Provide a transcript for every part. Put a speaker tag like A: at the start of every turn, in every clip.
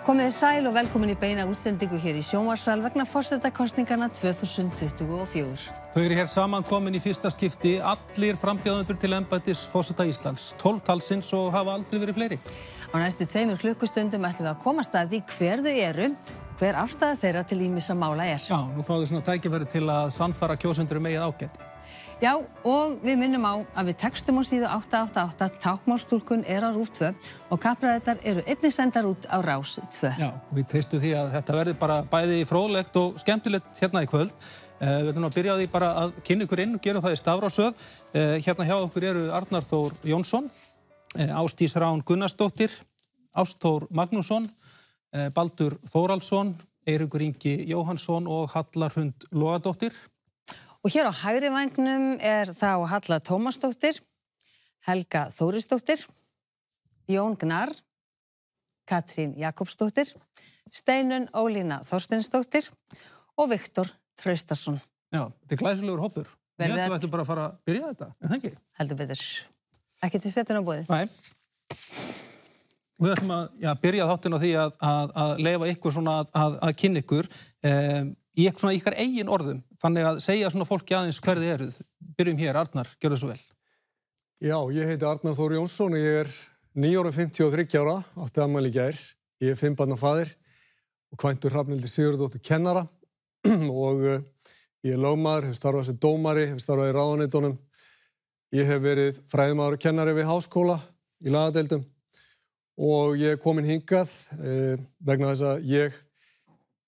A: Komið sæl og velkomin í beina útsendingu hér í sjónvarpssal vegna forsetakosninganna 2024.
B: Þau eru hér samankomin í fyrsta skipti, allir frambjóðendur til embættis forseta Íslands, 12 talsins og hafa aldrei verið fleiri.
A: Á næstu 2 klukkustundum ætlum við að komast að því hver þau eru, hver afstaða þeirra til ýmissa mála er.
B: Já, nú fá þau svona tækifæri til að sannfæra kjósendur eigið ágæti.
A: Já, og við minnum á að við textum á síðu 888 táknmálstúlkun er á RÚV 2 og kappræðurnar eru einnig sendar út á Rás 2.
B: Já, við treystum því að þetta verði bara bæði fróðlegt og skemmtilegt hérna í kvöld. Við ætlum að byrja á því bara að kynna ykkur inn og gera það í stafrófsröð. Hérna hjá okkur eru Arnar Þór Jónsson, Ásdís Rán Gunnarsdóttir, Ástþór Magnússon, Baldur Þórhallsson, Eiríkur Ingi Jóhannsson og Halla Hrund Logadóttir.
A: Og hér á hægri vængnum er þá Halla Tómasdóttir, Helga Þórisdóttir, Jón Gnarr, Katrín Jakobsdóttir, Steinunn Ólína Þorsteinsdóttir og Viktor Traustason.
B: Já, þetta er glæsilegur hópur. Ég held að við ætlum bara að fara að byrja þetta, en það ekki?
A: Heldur betur. Ekki til setjun á boði.
B: Nei. Við ætlum að byrja þáttinn á því að leyfa ykkur svona að kynna ykkur í svona ykkar eigin orðum. Þannig að segja svona fólki aðeins hver þið eruð. Byrjum hér, Arnar, gjörðu svo vel.
C: Já, ég heiti Arnar Þór Jónsson og ég er 953 ára, átti afmæli í gær. Ég er 5 barna faðir og kvæntur Hrafnhildi Sigurðardóttur kennara og ég er lögmaður, hef starfað sem dómari, hef starfað í ráðuneytunum. Ég hef verið fræðimaður og kennari við háskóla í lagadeildum og ég er komin hingað vegna þess að ég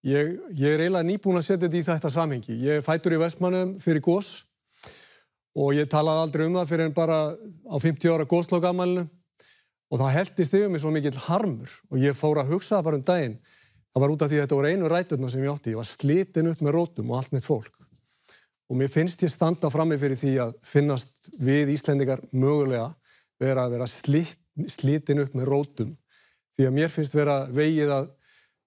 C: er eiginlega nýbúinn að setja þetta í þetta samhengi. Ég er fæddur í Vestmannum fyrir gos og ég talaði aldrei það fyrir en bara á 50 ára goslókaafmælinu og það helltist yfir mig svo mikill harmur og ég fór að hugsa það bara daginn. Það var út af því að þetta voru einu ræturnar sem ég átti. Ég var slitin upp með rótum og allt mitt fólk. Og mér finnst ég standa frammi fyrir því að finnast við Íslendingar mögulega vera slitin upp með rótum. Því að mér finnst vera vegið að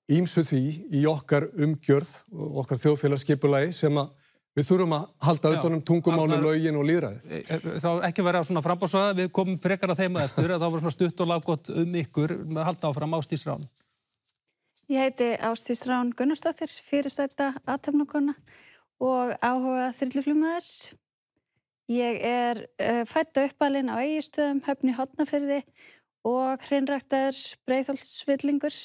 C: ýmsu því í okkar umgjörð og okkar þjóðfélagsskipulagi sem að við þurfum að halda utan tungumáli, lögin og lýðræðið.
B: Þá ekki vera svona frambáðsraða, við komum frekar að þeim að eftir, að þá var svona stutt og laggott ykkur með að halda áfram Ásdís Rán.
D: Ég heiti Ásdís Rán Gunnarsdóttir, fyrirstætta athafnakona og áhuga þyrluflugmaður. Ég er fædd og uppalin á Egilsstöðum, Höfn í Hornafirði og hreinræktaður Breiðholtsvillingur.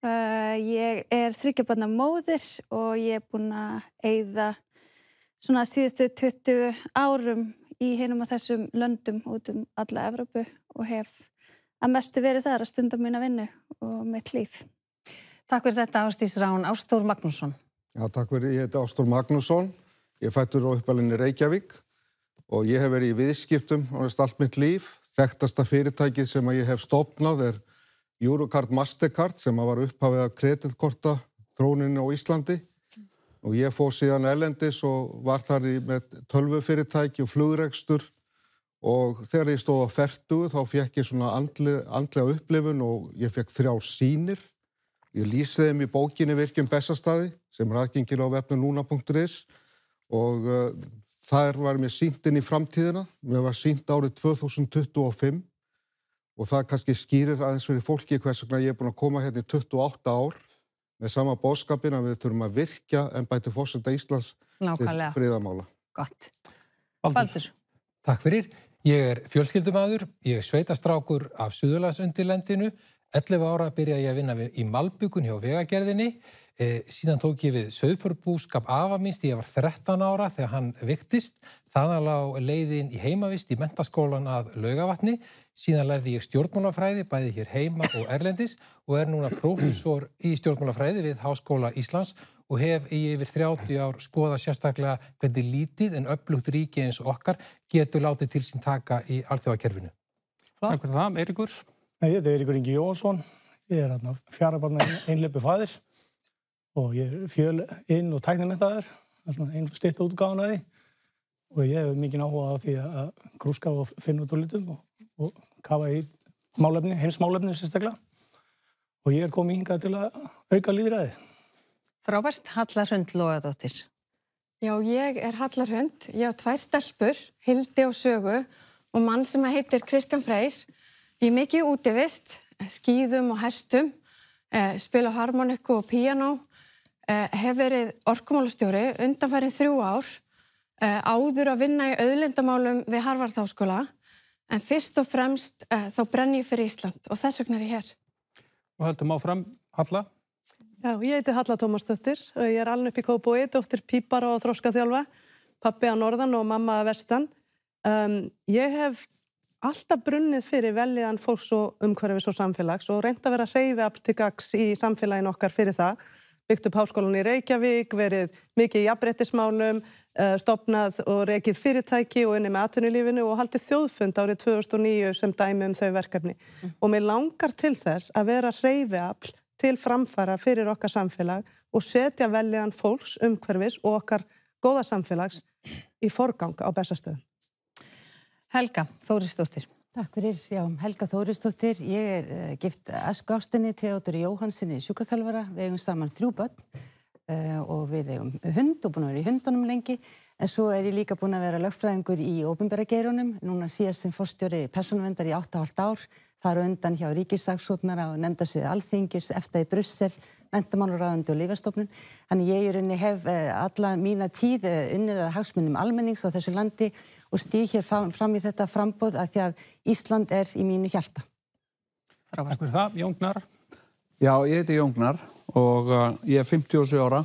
D: Ég er 3 barna móðir og ég er búin að eyða svona síðustu 20 árum í hinum og þessum löndum út alla Evrópu og hef að mestu verið þar að stunda mína vinnu og mitt líf.
A: Takk fyrir þetta, Ásdís Rán. Ástþór Magnússon.
E: Já, takk fyrir. Ég heiti Ástþór Magnússon. Ég er fæddur og uppalinn í Reykjavík og ég hef verið í viðskiptum allt mitt líf. Þekktasta fyrirtækið sem ég hef stofnað er Eurocard Mastercard sem var upphafið af kreditkorta þróuninni á Íslandi og ég fór síðan erlendis og var þar með tölvufyrirtæki og flugrekstur og þegar ég stóð á fertugu þá fékk ég svona andlega upplifun og ég fékk 3 sýnir. Ég lýsi þeim í bókinni Virkjun Bessastaði sem er aðgengileg á vefnum núna.is og þar var mér sýnt inn í framtíðina. Mér var sýnt árið 2025 og það kannski skýrir aðeins fyrir fólki hvers vegna ég er búin að koma hérna í 28 ár með sama boðskapinn að við þurfum að virkja embætti forseta Íslands til friðarmála.
A: Gott.
F: Baldur. Takk fyrir. Ég er fjölskyldumaður, ég er sveitastrákur af Suðurlandsundirlendinu. 11 ára byrjaði ég að vinna í malbikun hjá Vegagerðinni. Síðan tók ég við sauðfjárbúskap afa míns þegar ég var 13 ára þegar hann veiktist. Þaðan lá leiðin í heimavist í menntaskólan að Laugavatni. Síðan lærði ég stjórnmálafræði bæði hér heima og erlendis og er núna prófessor í stjórnmálafræði við Háskóla Íslands og hef í yfir 30 ár skoðað sérstaklega hvernig lítið en öflugt ríki eins og okkar getur látið til sín taka í alþjóðakerfinu.
B: Takk fyrir það, Eiríkur.
G: Ég heiti Eiríkur Ingi Jóhannsson. Ég er 4 barna einhleypur faðir og ég er fjölinn og tæknimenntaður. Það er svona stytta útgáfan af því og ég hef mikinn áhuga á því að grúska og finna út úr litum og kafa í málefni, heimsmálefni sérstaklega. Og ég er komið hingað til að auka lýðræði.
A: Frábært, Halla Hrund Logadóttir.
H: Já, ég er Halla Hrund. Ég á 2 stelpur, Hildi og Sögu og mann sem heitir Kristján Freyr. Ég er mikið útivist, skíðum og hestum. spila harmoniku og píanó, hef verið orkumálastjóri undanfarin 3 ár, áður að vinna í auðlindamálum við Harvard-háskóla, en fyrst og fremst þá brenni ég fyrir Ísland og þess vegna ég hér.
B: Og höldum áfram, Halla?
I: Já, ég heiti Halla Tómasdóttir og ég alin upp í Kópavogi, dóttir pípara og þroskaþjálfa, pabbi að norðan og mamma að vestan. Ég hef alltaf brunnið fyrir velíðan fólks og umhverfis og samfélags og reynt að vera hreyfiafl til gagns í samfélaginu okkar fyrir það. Byggt upp háskólann í Reykjavík, verið mikið í jafnréttismálum, stofnað og rekið fyrirtæki og inni með atvinnulífinu og haldið þjóðfund árið 2009 sem dæmi þau verkefni. Og mér langar til þess að vera hreyfiafl til framfara fyrir okkar samfélag og setja velíðan fólks, umhverfis og okkar góða samfélags í forgang á Bessastöðum.
A: Helga Þórisdóttir.
J: Takk fyrir, já, Helga Þórisdóttir. Ég gift æskuástinni Theodóri Jóhannsinni sjúkraþjálfara. Við eigum saman 3 börn og við eigum hund og búin að vera í hundunum lengi. En svo ég líka búin að vera lögfræðingur í opinbera geiranum. Núna síðast sem forstjóri persónuverndar í 8,5 ár. Þar á undan hjá ríkissaksóknara og nefndasviði Alþingis, EFTA í Brussel, menntamálaráðuneyti og Lyfjastofnun. Þannig ég í rauninni hef alla mína tíð unnið að hagsmunum almennings á þessu landi og stíg hér fram í þetta framboð að því að Ísland í mínu hjarta.
B: Takk fyrir það, Jón Gnarr.
K: Já, ég heiti Jón Gnarr og ég 57 ára,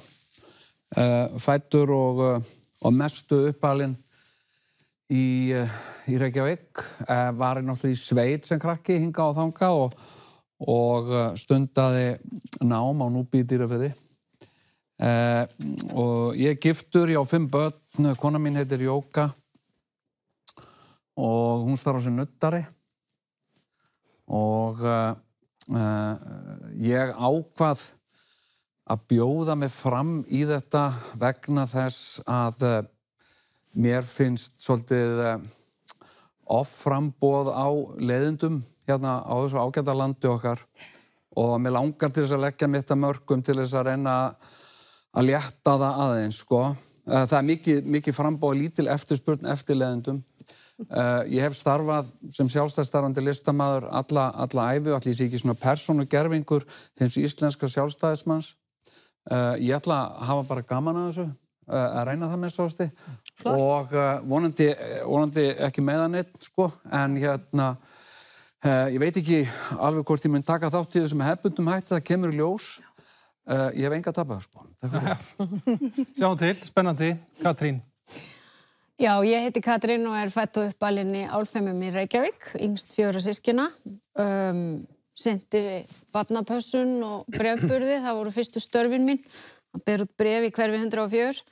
K: fæddur og mestu uppalinn í Reykjavík, var ég náttúrulega í sveit sem krakki hinga og þanga og stundaði nám á Núpi í Dýrafirði. Og ég giftur, ég á 5 börn, kona mín heitir Jóka og hún starf á sem nuddari og ég ákvað að bjóða mig fram í þetta vegna þess að mér finnst svolítið offramboð á leiðindum hérna á þessu ágæta landi okkar og mér langar til þess að leggja mitt að mörkum til þess að reyna að létta það aðeins, sko. Það mikið framboð, lítil eftirspurn eftir leiðindum. Ég hef starfað sem sjálfstæðsstarfandi listamaður alla ævi og ætli ég sé ekki svona persónugervingur hins íslenska sjálfstæðismanns. Ég ætla að hafa bara gaman að þessu, að reyna það með sásti og vonandi ekki meðan neitt, sko, en hérna ég veit ekki alveg hvort ég mun taka þátt í þessum hefbundum hætti, það kemur í ljós. Ég hef enga tapað, sko.
B: Sjáum til, spennandi. Katrín.
L: Já, ég heiti Katrín og fædd og uppalin í Álfheimum í Reykjavík, yngst 4 systkina. Sendi barnapössun og bréfburði, það voru fyrstu störfin mín. Að bera út bréf í hverfi 104.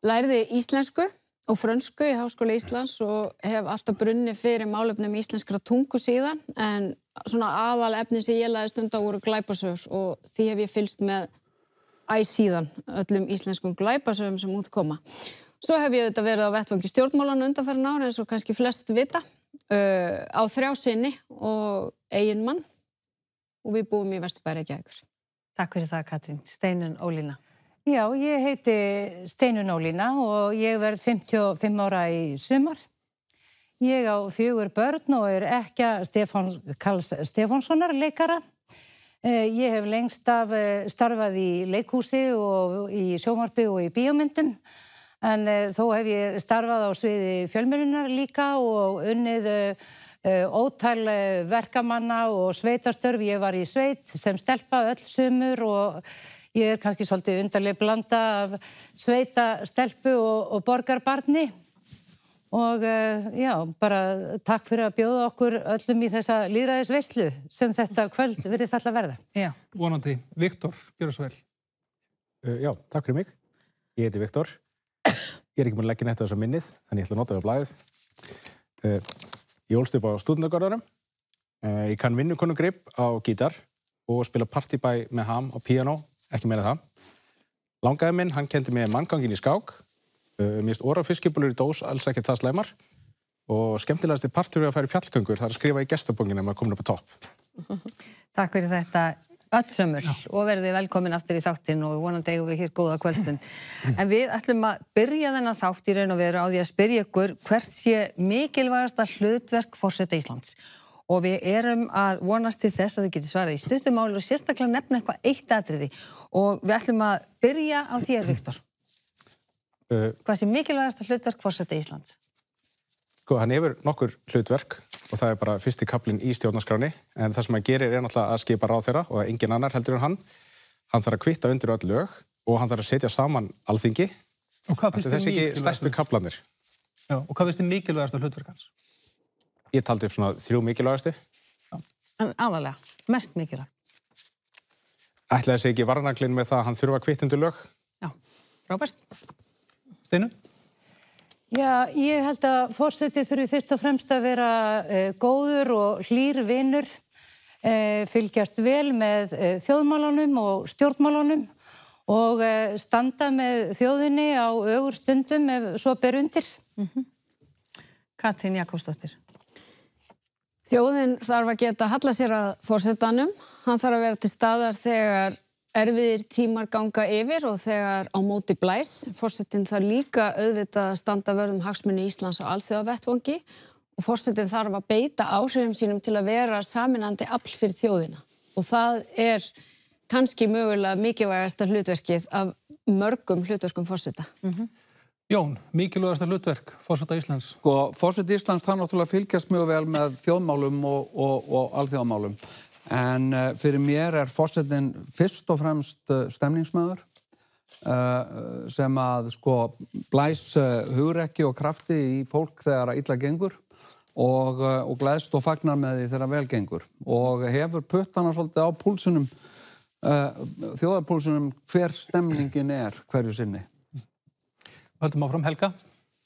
L: Lærði íslensku og frönsku í Háskóla Íslands og hef alltaf brunnið fyrir málefnum íslenskra tungu síðan, en svona aðal efni sem ég lagði stund á voru glæpasögur og því hef ég fylgst með síðan öllum íslenskum glæpasögum sem útkoma. Svo hef ég auðvitað verið á vettvangi stjórnmálanna undanfarin ár eins og kannski flest vita, á 3 syni og eiginmann og við búum í Vesturbæ Reykjavíkur.
A: Takk fyrir það, Katrín. Steinunn Ólína.
J: Já, ég heiti Steinunn Ólína og ég verð 55 ára í sumar. Ég á 4 börn og ekkja Karls Stefánssonar leikara. Ég hef lengst af starfað í leikhúsi og í sjónvarpi og í bíómyndum. En þó hef ég starfað á sviði fjölmiðlunar líka og unnið ótal verkamanna og sveitastörf. Ég var í sveit sem stelpa öll sumur og ég kannski svolítið undarleg blanda af sveitastelpu og borgarbarni. Og já, bara takk fyrir að bjóða okkur öllum í þessa lýðræðisveislu sem þetta kvöld virðist alltaf verða.
B: Já. Vonandi. Viktor, gjörðu svo vel.
M: Já, takk fyrir mig. Ég heiti Viktor. Ég ekki búin að leggja neitt á þessa minnið, þannig ég ætla að nota það á blaðið. Ég ólst upp á stúdentagörðunum. Ég kann vinnukonugrip á gítar og spila partybæ með ham og píanó, ekki meira það. Langaði minn, hann kendi mig mannganginn í skák. Mér finnst órafiskibólur í dós alls ekkert það slæmar. Og skemmtilegasti partur við að fara í fjallgöngur, það að skrifa í gestabókina ef maður komin upp á topp.
A: Takk fyrir þetta öll sömur og verðið velkomin aftur í þáttinn og vonandi eigum við hér góða kvöldstund. En við ætlum að byrja þennan þátt í raun og veru á því að spyrja ykkur hvert sé mikilvægasta hlutverk forseta Íslands. og við erum að vonast til þess að þið geti svarað í stuttumáli og sérstaklega nefna eitthvað eitt atriði og við ætlum að byrja á þér, Viktor. Hvað sé mikilvægasta hlutverk forseta Íslands?
M: Sko, hann hefur nokkur hlutverk og það er bara fyrsti kaflinn í stjórnarskráni en það sem hann gerir er náttúrulega að skipa ráðherra og engin annar heldur en hann. Hann þarf að kvitta undir öll lög og hann þarf að setja saman alþingi.
B: Og hvað finnst þér
M: Þessi ekki stærstu kaflanir.
B: Já, og hvað finnst þér mikilvægasta hlutverk hans?
M: Ég taldi upp svona 3 mikilvægastu.
A: En aðalega, mest mikilvæg.
M: Ætlaði sig ekki varnaglinn með það að hann þurfa að kvitta undir lög?
A: Já, frábært.
B: Steinu?
J: Já, ég held að forseti þurfi fyrst og fremst að vera góður og hlýr vinur, fylgjast vel með þjóðmálunum og stjórnmálunum og standa með þjóðinni á ögur stundum ef svo ber undir.
A: Katrín Jakobsdóttir.
L: Þjóðin þarf að geta halla sér að forsetanum. Hann þarf að vera til staðar þegar erfiðir tímar ganga yfir og þegar á móti blæs. Forsetinn þarf líka auðvitað að standa vörð um hagsmuni Íslands á alþjóðavettvangi og forsetinn þarf að beita áhrifum sínum til að vera saminandi afl fyrir þjóðina. Og það er kannski mögulega mikilvægasta hlutverkið af mörgum hlutverkum forseta.
B: Jón, mikilvægasta hlutverk forseta Íslands?
K: Sko, forseti Íslands þarf náttúrulega að fylgjast mjög vel með þjóðmálum og alþjóðamálum. En fyrir mér er forsetinn fyrst og fremst stemningsmaður sem að sko blæs hugrekki og krafti í fólk þegar illa gengur og gleðst og fagnar með því þegar vel gengur og hefur puttana svolítið á púlsunum, þjóðarpúlsunum hver stemningin er hverju sinni.
B: Höldum áfram, Helga.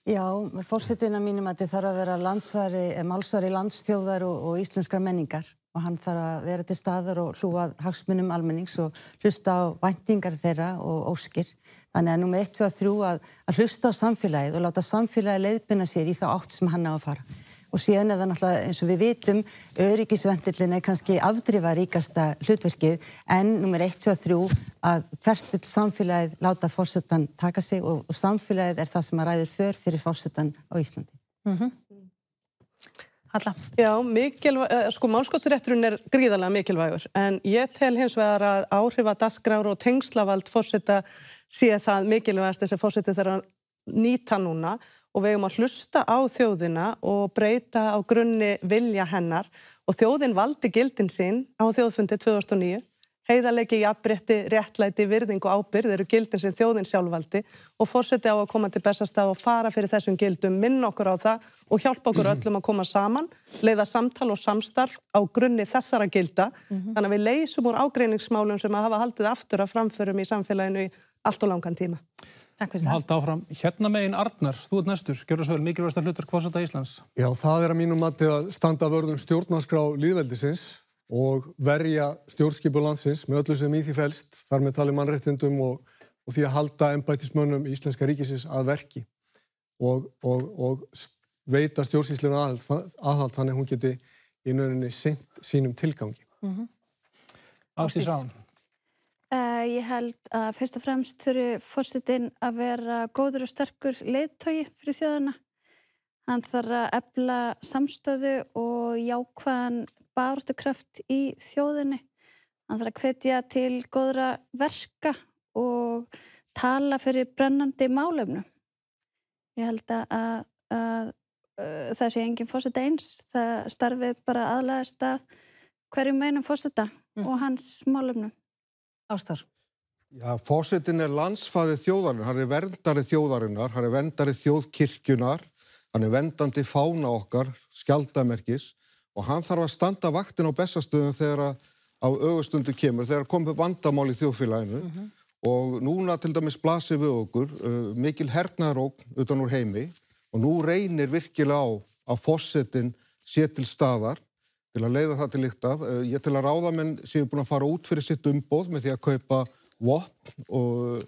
N: Já, forsetinn að mínum að þetta þarf að vera málsvari landsþjóðar og íslenskar menningar og hann þarf að vera til staðar og hlúa að hagsmunum almennings og hlusta á væntingar þeirra og óskir. Þannig að númer 1, 2 og 3 að hlusta á samfélagið og láta samfélagið leiðbeina sér í þá átt sem hann á að fara. Og síðan er það náttúrulega, eins og við vitum, öryggisventillin er kannski afdrifaríkasta hlutverkið, en númer 1, 2 og 3 að hvert vill samfélagið láta forsetann taka sig og samfélagið er það sem að ræður fyrir forsetann á Íslandi.
A: Halla?
I: Já, sko málskotsrétturinn er gríðarlega mikilvægur, en ég tel hins vegar að áhrifa dagskrár og tengslavald forseta sé það mikilvægast sem forseti þarf að nýta núna og við eigum að hlusta á þjóðina og breyta á grunni vilja hennar og þjóðin valdi gildin sín á þjóðfundi 2009. Heiðarleiki, jafnrétti, réttlæti, virðing og ábyrgð eru gildin sem þjóðin sjálfvaldi og forseti á að koma til Bessastaða og fara fyrir þessum gildum, minna okkur á það og hjálpa okkur öllum að koma saman, leiða samtal og samstarf á grunni þessara gilda, þannig að við leysum úr ágreiningsmálum sem að hafa haldið aftur af framförum í samfélaginu í allt og langan tíma.
A: Takk fyrir það.
B: Halda áfram. Hérna megin Arnar, þú ert næstur. Gjörðu svo vel mikilvægasta hlutverk forseta Íslands.
C: Já, það er að mínum mati að standa vörð um stjórnarskrá lýðveldisins og verja stjórnskipun landsins með öllu sem í því felst, þar með talið mannréttindum og því að halda embættismönnum íslenska ríkisins að verki og veita stjórnsýsluna aðhald þannig hún geti í rauninni sinnt sínum tilgangi.
B: Ásdís Rán.
D: Ég held að fyrst og fremst þurfi forsetinn að vera góður og sterkur leiðtogi fyrir þjóðina. Hann þarf að efla samstöðu og jákvæðan baráttukraft í þjóðinni. Hann þarf að hvetja til góðra verka og tala fyrir brennandi málefnum. Ég held að það sé engin forseta eins. Það starfið bara aðlagast að hverjum einum forseta og hans málefnum.
A: Ástar.
E: Já, forsetinn er landsfaðir þjóðarinnar, hann er verndari þjóðarinnar, hann er verndari þjóðkirkjunar, hann er verndandi fána okkar, skjaldamerkis og hann þarf að standa vaktin á Bessastöðum þegar á ögustundu kemur, þegar komið vandamál í þjóðfélaginu og núna til dæmis blasir við okkur mikil hernaðarógn utan úr heimi og nú reynir virkilega á að forsetinn sé til staðar til að leiða það til lykta. Ég til að ráðamenn séu búin að fara út fyrir sitt umboð með því að kaupa vopn og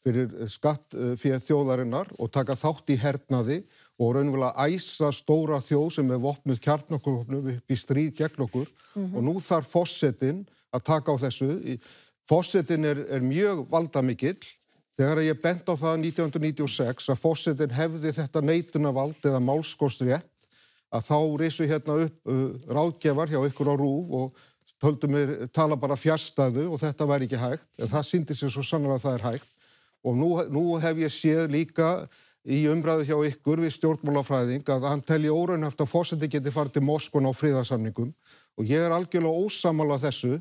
E: fyrir skattfé þjóðarinnar og taka þátt í hernaði og raunverulega æsa stóra þjóð sem er vopnuð kjarnorkuvopnum upp í stríð gegn okkur og nú þarf forsetinn að taka á þessu. Forsetinn er mjög valdamikill. Þegar ég bent á það 1996 að forsetinn hefði þetta neitunarvald eða málskosrétt að þá risu hérna upp ráðgjafar hjá ykkur á RÚV og töldu mér tala bara fjarstæðu og þetta væri ekki hægt. En það sýndi sig svo sannlega að það er hægt. Og nú hef ég séð líka í umræðu hjá ykkur við stjórnmálafræðing að hann telji óraunhæft að forseti geti farið til Moskvu á friðarsamningum og ég er algjörlega ósammála þessu.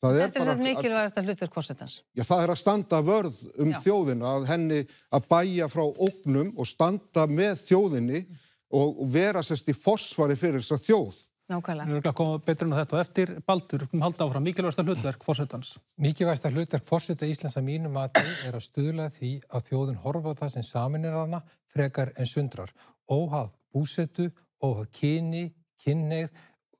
A: Þetta er það mikilvægasta hlutverk forsetans.
E: Já, það er að standa vörð þjóðina, að henni að bæja frá ógnum og standa með þjóðinni og vera sérst í forsvari fyrir þessa þjóð.
A: Nákvæmlega.
B: Við erum að koma betur en þetta eftir. Baldur, halda áfram mikilvægasta hlutverk forsetans.
F: Mikilvægasta hlutverk forseta Íslands að mínu mati er að stuðla því að þjóðin horfa á það sem sameinar hana frekar en sundrar. Óháð búsetu, óháð kyni, kynhneigð,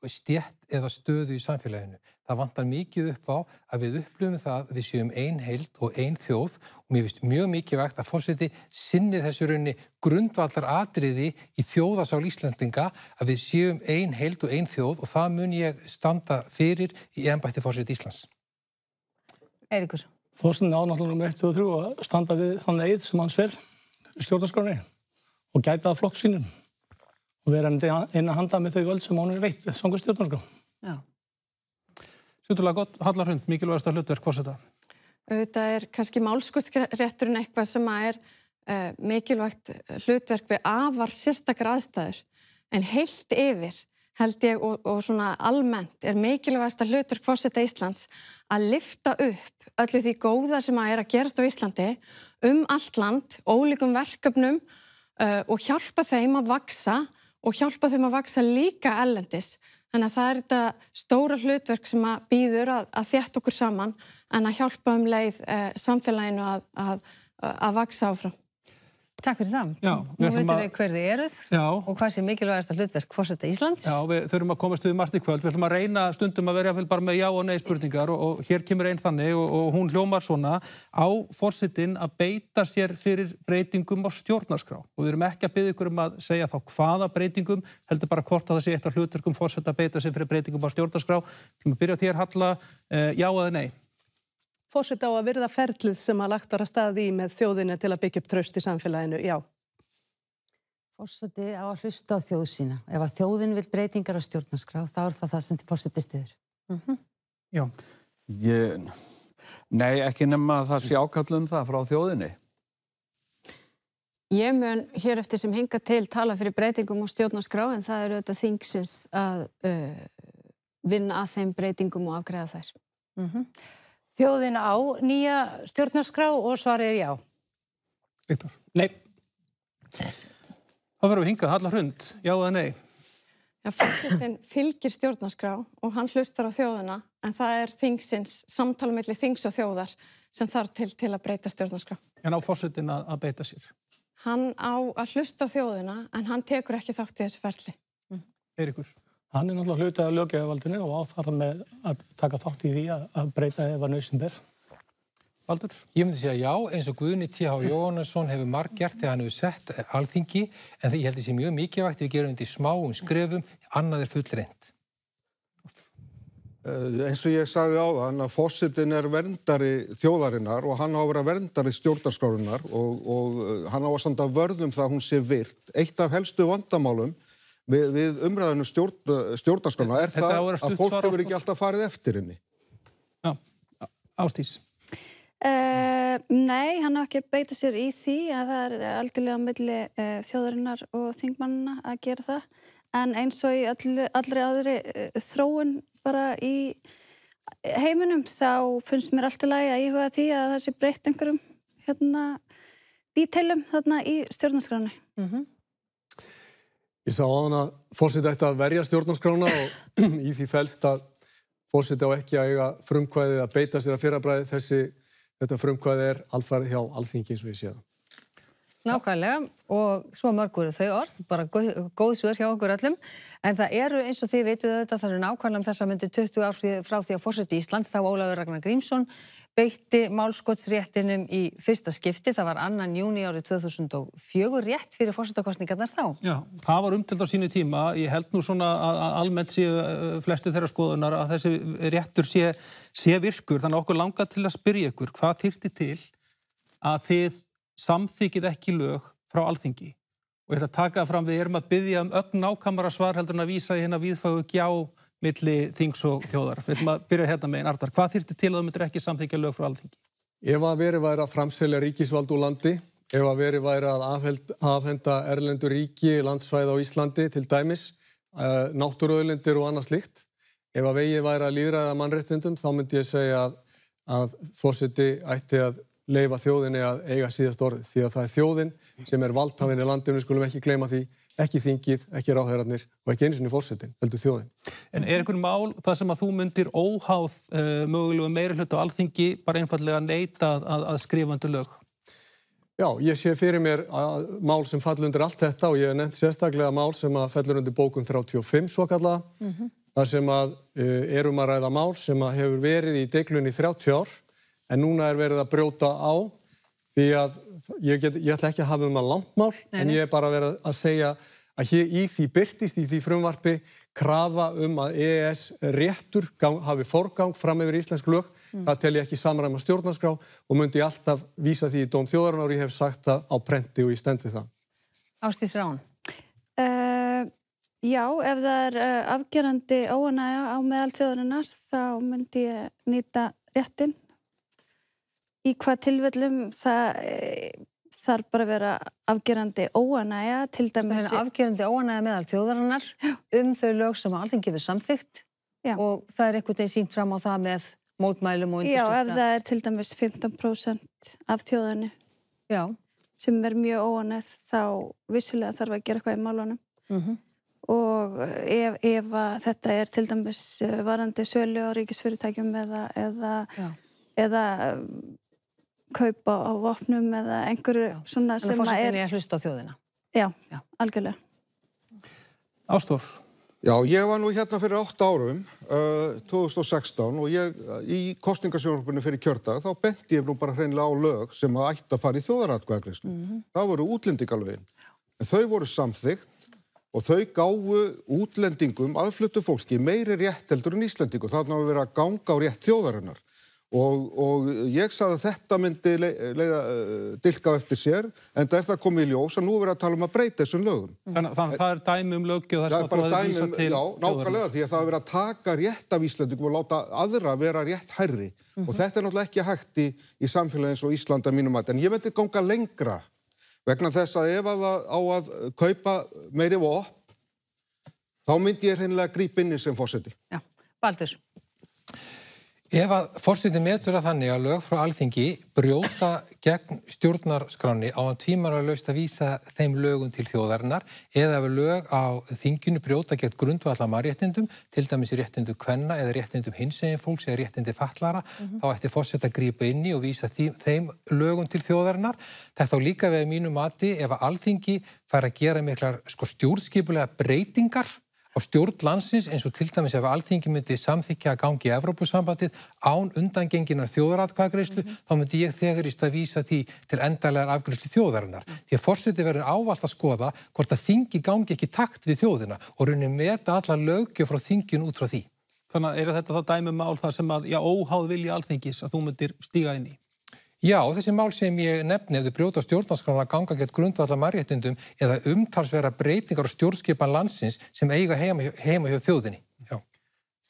F: stétt eða stöðu í samfélaginu. Það vantar mikið upp á að við upplifum það að við séum ein heild og ein þjóð og mér finnst mjög mikilvægt að forseti sinni þessu raunni grundvallar atriði í þjóðasál Íslendinga að við séum ein heild og ein þjóð og það mun ég standa fyrir í embætti forseta Íslands.
A: Eiríkur.
G: Forsetinn á náttúrulega nummer 1 og 3 að standa við þann eið sem hann sver stjórnarskránni og gæta það flokk sínum og vera inn að handa með þau völd sem hann er veitt samkvæmt stjórnarskrá.
A: Já.
B: Sjóttulega gott, Halla Hrund, mikilvægasta hlutverk forseta.
H: Þetta er kannski málskotsrétturinn eitthvað sem er mikilvægt hlutverk við afar sérstakar aðstæður. En heilt yfir held ég og svona almennt er mikilvægasta hlutverk forseta Íslands að lyfta upp öllu því góða sem er að gerast á Íslandi allt land, ólíkum verkefnum og hjálpa þeim að vaxa líka erlendis. Þannig að það er þetta stóra hlutverk sem að býður að þétta okkur saman en að hjálpa leið samfélaginu að vaxa áfram.
A: Takk fyrir það.
B: Já,
A: nú veitum við hver þið eruð og hvað sé mikilvægasta hlutverk forseta Íslands.
B: Já, við þurfum að komast við margt í kvöld. Við ætlum að reyna stundum að vera bara með já og nei spurningar og hér kemur einn þannig og hún hljómar svona: á forsetinn að beita sér fyrir breytingum á stjórnarskrá? Og við erum ekki að biðja ykkur að segja þá hvaða breytingum, heldur bara hvort að það sé eitt af hlutverkum forseta að beita sér fyrir breytingum á stjórnarskrá. Við byrja á þér, Halla, já eða nei?
I: Forseti á að virða ferlið sem að lagt var að staði í með þjóðinni til að byggja upp traust í samfélaginu, já.
N: Forseti á að hlusta á þjóð sína. Ef að þjóðin vil breytingar á stjórnarskrá, þá er það sem forseti styður.
B: Já.
K: Nei, ekki nema að það sé ákall það frá þjóðinni.
L: Ég mun hér eftir sem hingað til tala fyrir breytingum á stjórnarskrá en það eru þetta þingsins að vinna að þeim breytingum og afgreiða þær.
J: Þjóðin á nýja stjórnarskrá og svarið er já.
B: Viktor? Nei. Þá verðum við hingað, Halla Hrund, já eða nei?
H: Já, forsetinn fylgir stjórnarskrá og hann hlustar á þjóðina en það er þingsins, samtala milli þings og þjóðar sem þarf til að breyta stjórnarskrá.
B: En á forsetinn að beita sér?
H: Hann á að hlusta á þjóðina en hann tekur ekki þátt í þessu ferli.
B: Eiríkur?
G: Hann er náttúrulega hlutað af löggjafarvaldinu og á þar með að taka þátt í því að breyta ef að nauðsyn ber.
B: Baldur?
F: Ég myndi segja já, eins og Guðni T.H. Jóhannesson hefur margt gert þegar hann hefur sett Alþingi, en ég held þessi mjög mikilvægt við gerum þetta í smáum skrefum, annað er fullreynt.
E: Eins og ég sagði áðan að forsetinn er verndari þjóðarinnar og hann á að vera verndari stjórnarskrárinnar og hann á að standa vörð það að hún sé virt. Eitt af helstu vandamálum við umræðinu stjórnarskrána er það að fólk hefur ekki alltaf farið eftir henni.
B: Já, Ásdís.
D: Nei, hann á ekki að beita sér í því að það er algjörlega á milli þjóðarinnar og þingmannanna að gera það. En eins og í allri aðri þróun bara í heiminum þá finnst mér alltaf lagi að íhuga því að það sé breytt einhverjum díteilum þarna í stjórnarskráni.
C: Ég sá á hann að forseti ætti að verja stjórnarskrána og í því felst að forseti á ekki að eiga frumkvæði að beita sér að fyrrabræði. Þetta frumkvæði er alfarið hjá Alþingi eins og ég sé það.
A: Nákvæmlega og svo mörg eru þau orð, bara góð svör hjá okkur öllum. En það eru eins og þið vitið þetta, það eru nákvæmlega þessa myndi 20 ár frá því að forseti Íslands, þá Ólafur Ragnar Grímsson, beitti málskotsréttinum í fyrsta skipti. Það var 2. júní árið 2004, rétt fyrir forsetakosningarnar þá.
B: Já, það var umdeilt á sínu tíma. Ég held nú svona að almennt séu flesti þeirra skoðunar að þessi réttur sé virkur. Þannig okkur langar til að spyrja ykkur, hvað þyrfti til að þið samþykkið ekki lög frá Alþingi Og ég ætla að taka fram, við erum að biðja ögn nákvæmara svar heldur en að vísa í hérna víðfægu gjá milli þings og þjóðar. Við ætlum að byrja hérna megin. Arnar, hvað þyrfti til að þú myndir ekki samþykkja lög frá Alþingi?
C: Ef að verið væri að framselja ríkisvald úr landi, ef að verið væri að afhenda erlendu ríki landsvæði á Íslandi til dæmis, náttúruauðlindir og annað slíkt, ef að vegið væri að lýðræða mannréttindum, þá myndi ég segja að forseti ætti að leyfa þjóðinni að eiga síðast orðið, því að það er þjóðin sem er valdhafinn í landinu, við skulum ekki gleyma því, ekki þingið, ekki ráðherrarnir og ekki einu sinni forsetinn, heldur þjóðin.
B: En er einhver mál þar sem að þú myndir óháð mögulegu meirihluta á Alþingi bara einfallega neita að skrifa undir lög?
C: Já, ég sé fyrir mér mál sem falli undir allt þetta og ég hef nefnt sérstaklega mál sem að fellur undir bókun 35 svokallaða, þar sem að erum að ræða mál sem að hefur verið í deiglunni í 30 ár, en núna er verið að brjóta á því að ég ætla ekki að hafa að langt mál, en ég er bara verið að segja að í því birtist í því frumvarpi krafa að EES réttur hafi forgang fram yfir íslensk lög. Það tel ég ekki samræma stjórnarskrá og myndi alltaf vísa því í dóm þjóðarinnar og ég hef sagt það á prenti og ég stend við það.
A: Ásdís Rán.
D: Já, ef það er afgerandi óánægja á meðal þjóðarinnar þá myndi ég nýta réttinn. Í hvað tilfellum það þarf bara að vera afgerandi óánægja, til dæmis...
A: Það er afgerandi óánægja meðal þjóðarinnar þau lög sem Alþingi hefur samþykkt og það er einhvern veginn sýnt fram á það með mótmælum og
D: undirstrikta. Já, ef það er til dæmis 15% af þjóðinni sem er mjög óánægð, þá vissulega þarf að gera eitthvað í málunum. Og ef þetta er til dæmis varandi sölu á ríkisfyrirtækjum eða kaupa á vopnum eða einhverju svona sem að
A: er... Þannig að hlusta á þjóðina.
D: Já, algjörlega.
B: Ástór.
E: Já, ég var nú hérna fyrir 8 árum, 2016, og ég í kosningasjónvarpinu fyrir kjördag, þá benti ég nú bara hreinlega á lög sem að ætti að fara í þjóðaratkvæðagreiðslu. Það voru útlendingalögin. En þau voru samþykkt og þau gáfu útlendingum, aðfluttu fólki, meiri rétt heldur en Íslendingu. Þarna hafa verið að ganga á rétt þjóðarinnar. Og ég sagði að þetta myndi dilka eftir sér, en það er það komið í ljós að nú verið að tala um að breyta þessum lögum.
B: Þannig að það er dæmi löggjöf þess að þú hefði vísað til...
E: Já, nákvæmlega, því að það er verið að taka rétt af Íslandingum og láta aðra vera rétt hærri. Og þetta er náttúrulega ekki hægt í samfélagi eins og Ísland að mínum mati. En ég myndi ganga lengra vegna þess að ef að á að kaupa meiri vopn, þá myndi ég hreinlega grípa inn í sem forseti.
A: Já, Baldur.
F: Ef að forseti metur að þannig að lög frá Alþingi brjóta gegn stjórnarskráni á að tvímælalaust að vísa þeim lögum til þjóðarinnar eða ef lög á þinginu brjóta gegn grundvallar mannréttindum, til dæmis réttindum kvenna eða réttindum hinsegin fólks eða réttindi fatlaðra, þá ætti forseti að grípa inn í og vísa þeim lögum til þjóðarinnar. Þetta á líka við mínu mati ef að Alþingi fær að gera miklar stjórnskipulega breytingar á stjórn landsins, eins og til dæmis ef Alþingi myndi samþykkja að gangi í Evrópusambandið án undangenginnar þjóðaratkvæðagreiðslu, þá myndi ég þegar í stað vísa því til endanlegar afgreiðslu þjóðarinnar. Því að forseti verður ávallt að skoða hvort að þingi gangi ekki í takt við þjóðina og rauninni meta alla löggjöf frá þinginu út frá því.
B: Þannig að er þetta þá dæmi mál þar sem að, óháð vilji Alþingis að þú myndir stíga inn í?
F: Já, þessi mál sem ég nefni ef þau brjóta stjórnarskrána ganga gegn grundvallar mannréttindum eða umtalsverða breytingar á stjórnskipan landsins sem eiga heima hjá þjóðinni. Já.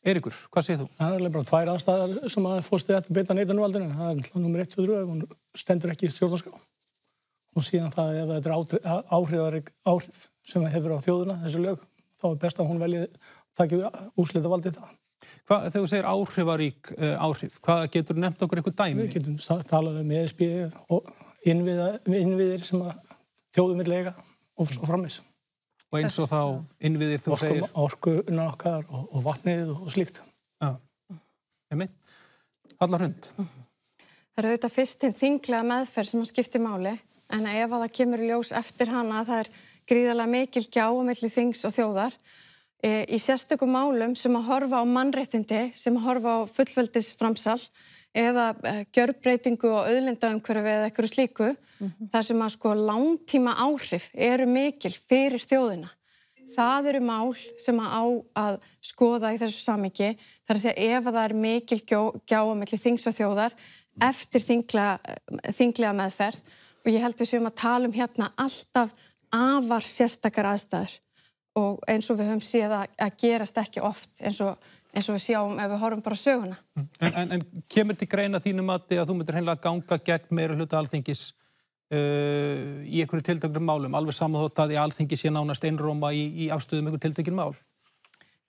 B: Eiríkur, hvað segir þú?
G: Það er bara 2 aðstæður sem að fórstu þetta beita neitunarvaldinu. Það er númer 1 og 3 ef hún stendur ekki í stjórnarskrá. Og síðan það ef þetta er áhrif sem hefur á þjóðina, þessu lög, þá er best að hún velji taki úrslitavaldið það.
B: Þegar þú segir áhrifarík áhrif, hvað getur nefnt okkur einhver dæmi?
G: Við getum talað um ESB og innviðir sem að þjóðum vill eiga og svo framins.
B: Og eins og þá innviðir þú segir?
G: Orkuna okkar og vatnið og slíkt.
B: Já, einmitt. Halla Hrund.
H: Það eru auðvitað fyrst til þinglega meðferð sem að skipti máli, en ef að það kemur í ljós eftir hana að það er gríðarlega mikil gjá á milli þings og þjóðar, í sérstökum málum sem að horfa á mannréttindi, sem að horfa á fullveldisframsal eða gjörbreytingu og auðlindaumhverfi eða eitthvað slíku, þar sem að langtíma áhrif eru mikil fyrir þjóðina. Það eru mál sem að á að skoða í þessu samhengi, þar að segja ef að það er mikil gjá á milli þings og þjóðar eftir þinglega meðferð, og ég held við séum að tala um hérna alltaf afar sérstakar aðstæður og eins og við höfum séð að gerast ekki oft eins og við sjáum ef við horfum bara á söguna.
B: En kemur til greina þínu mati að þú myndir hreinlega ganga gegn meirihluta Alþingis í einhverju tilteknum málum, alveg samanþótt að Alþingi sé nánast einróma í afstöðum einhver tiltekin mál?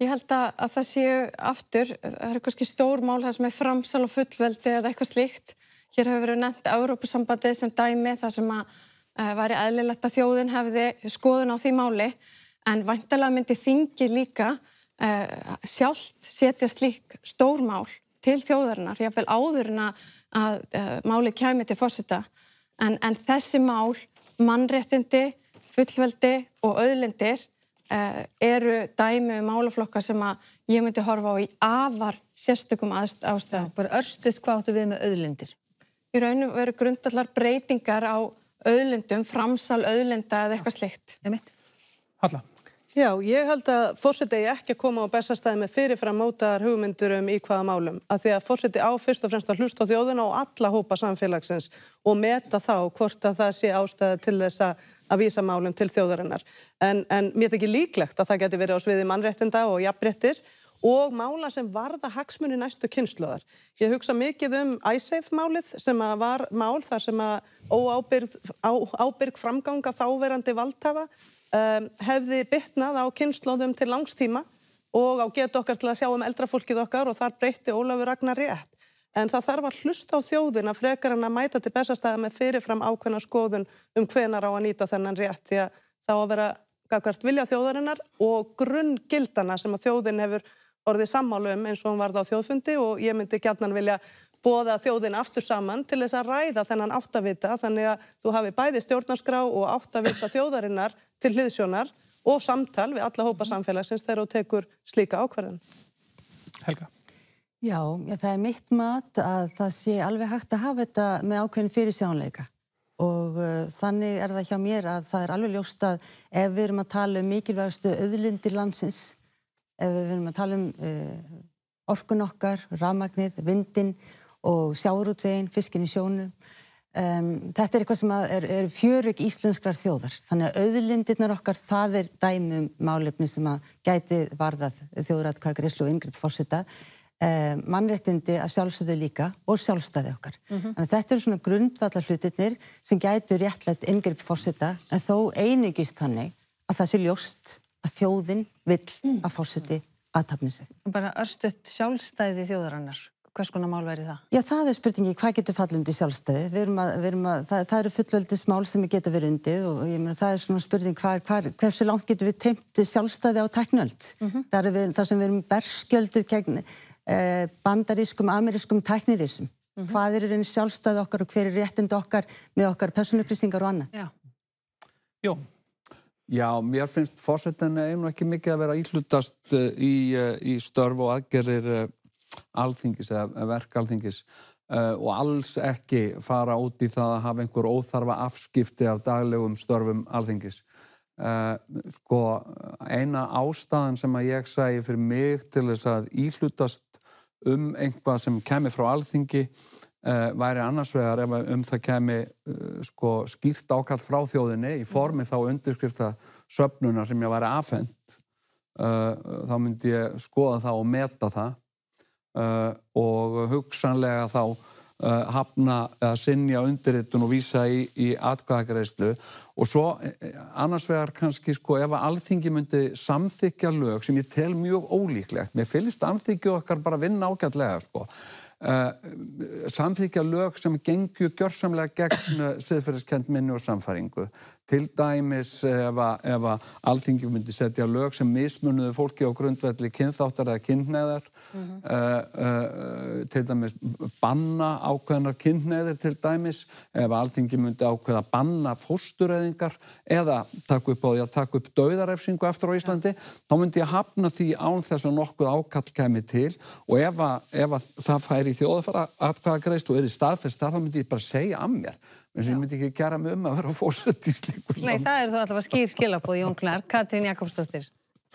H: Ég held að það séu aftur, það eru kannski stór mál það sem framsal og fullveldi eða eitthvað slíkt. Hér hefur verið nefnt Evrópusambandið sem dæmi þar sem væri eðlilegt að þjóðin hefði skoðun á því máli, en væntanlega myndi þingið líka sjálft setja slík stór mál til þjóðarinnar, jafnvel áður en að máli kæmi til forseta. En þessi mál, mannréttindi, fullveldi og auðlindir eru dæmi málaflokkar sem að ég myndi horfa á í afar sérstökum ástæðum.
A: Bara örstutt, hvað áttu við með auðlindir?
H: Í raun og veru grundvallar breytingar á auðlindum, framsal auðlinda eða eitthvað slíkt.
B: Halla?
I: Já, ég held að forseti eigi ekki að koma á Bessastaði með fyrirfram mótaðar hugmyndur í hvaða málum. Af því að forseti á fyrst og fremst að hlusta á þjóðina og alla hópa samfélagsins og meta þá hvort að það sé ástæða til þess að vísa málum til þjóðarinnar. En mér þykir líklegt að það geti verið á sviði mannréttinda og jafnréttis og mála sem varða hagsmuni næstu kynslóðar. Ég hugsa mikið Icesave-málið sem var mál þar sem óábyrg framganga þáverandi valdhafa hefði bitnað á kynslóðum til langstíma og á getu okkar til að sjá eldra fólkið okkar og þar breytti Ólafur Ragnar rétt. En það þarf að hlusta á þjóðina frekar en að mæta til Bessastaða með fyrirfram ákveðna skoðun hvenær á að nýta þennan rétt því að það á að vera gagnvart vilja þjóðarinnar og grunngildana sem að þjóðin hefur orðið sammála eins og hún varð á þjóðfundi og ég myndi gjarnan vilja boða þjóðina aftur saman til þess að ræða þennan áttavita þannig að þú hafi bæði stjórnarskrá og áttavita þjóðarinnar til hliðsjónar og samtal við alla hópa samfélagsins þegar þú tekur slíka ákvarðun.
B: Helga?
N: Já, það er mitt mat að það sé alveg hægt að hafa þetta með ákveðin fyrirsjáanleika og þannig er það hjá mér að það er alveg ljóst að ef við erum að tala mikilvægustu auðlindir landsins, ef við erum að tala orkun okkar, rafmagnið, vindinn og sjávarútveginn, fiskinn í sjónum, þetta er eitthvað sem er fjörug íslenskrar þjóðar. Þannig að auðlindirnar okkar, það er dæmi málefni sem að gæti varðað þjóðaratkvæðagreiðslu og inngrip forseta, mannréttindi að sjálfsögðu líka og sjálfstæði okkar. Þannig að þetta eru svona grundvallar hlutirnir sem gætu réttlætt inngrip forseta en þó einungist þannig að það sé ljóst að þjóðin vill að forseti athafni sig.
A: Bara örstutt sjálfstæði þjóðarinnar. Hvers konar mál væri það?
N: Já, það er spurningi, hvað getur fallið undir sjálfstæði? Það eru fullveldismál sem geta verið undir og ég meina það er svona spurning hversu langt getur við teymt sjálfstæði á tækniöld? Það sem við erum berskjölduð gegn bandarískum, amerískum tæknirísum. Hvað er einu sjálfstæði okkar og hver er réttindi okkar með okkar persónuupplýsingar og annað?
A: Já.
B: Jón?
K: Já, mér finnst forsetinn ekki mikið að vera íhlutast í störf og aðgerðir Alþingis eða verk Alþingis og alls ekki fara út í það að hafa einhver óþarfa afskipti af daglegum störfum Alþingis. Eina ástæðan sem að ég segi fyrir mig til þess að íhlutast eitthvað sem kemur frá Alþingi væri annars vegar ef það kemi skýrt ákall frá þjóðinni í formi þá undirskrifta söfnunar sem ég væri afhent þá myndi ég skoða það og meta það og hugsanlega þá hafna eða synja undirritun og vísa í atkvæðagreiðslu og svo annars vegar kannski ef að Alþingi myndi samþykkja lög sem ég tel mjög ólíklegt. Mér finnst Alþingi okkar bara vinna ágætlega samþykkja lög sem gengju gjörsamlega gegn siðferðiskennd minni og samfæringu. Til dæmis ef að Alþingi myndi setja lög sem mismunuðu fólki á grundvelli kynþáttar eða kynhneigðar, til dæmis banna ákveðnar kynhneigðir til dæmis, ef Alþingi myndi ákveða banna fóstureyðingar eða taka upp dauðarefsingu aftur á Íslandi, þá myndi ég hafna því án þess að nokkuð ákall kæmi til og ef að það færi í þjóðaratkvæðagreiðslu og er í staðfest þar, þá myndi ég bara segja af mér. En ég myndi ekki gera mig að vera forseti í slíku landi.
A: Nei, það eru þó allavega skýr skilaboð, Jón Gnarr. Katrín Jakobsdóttir.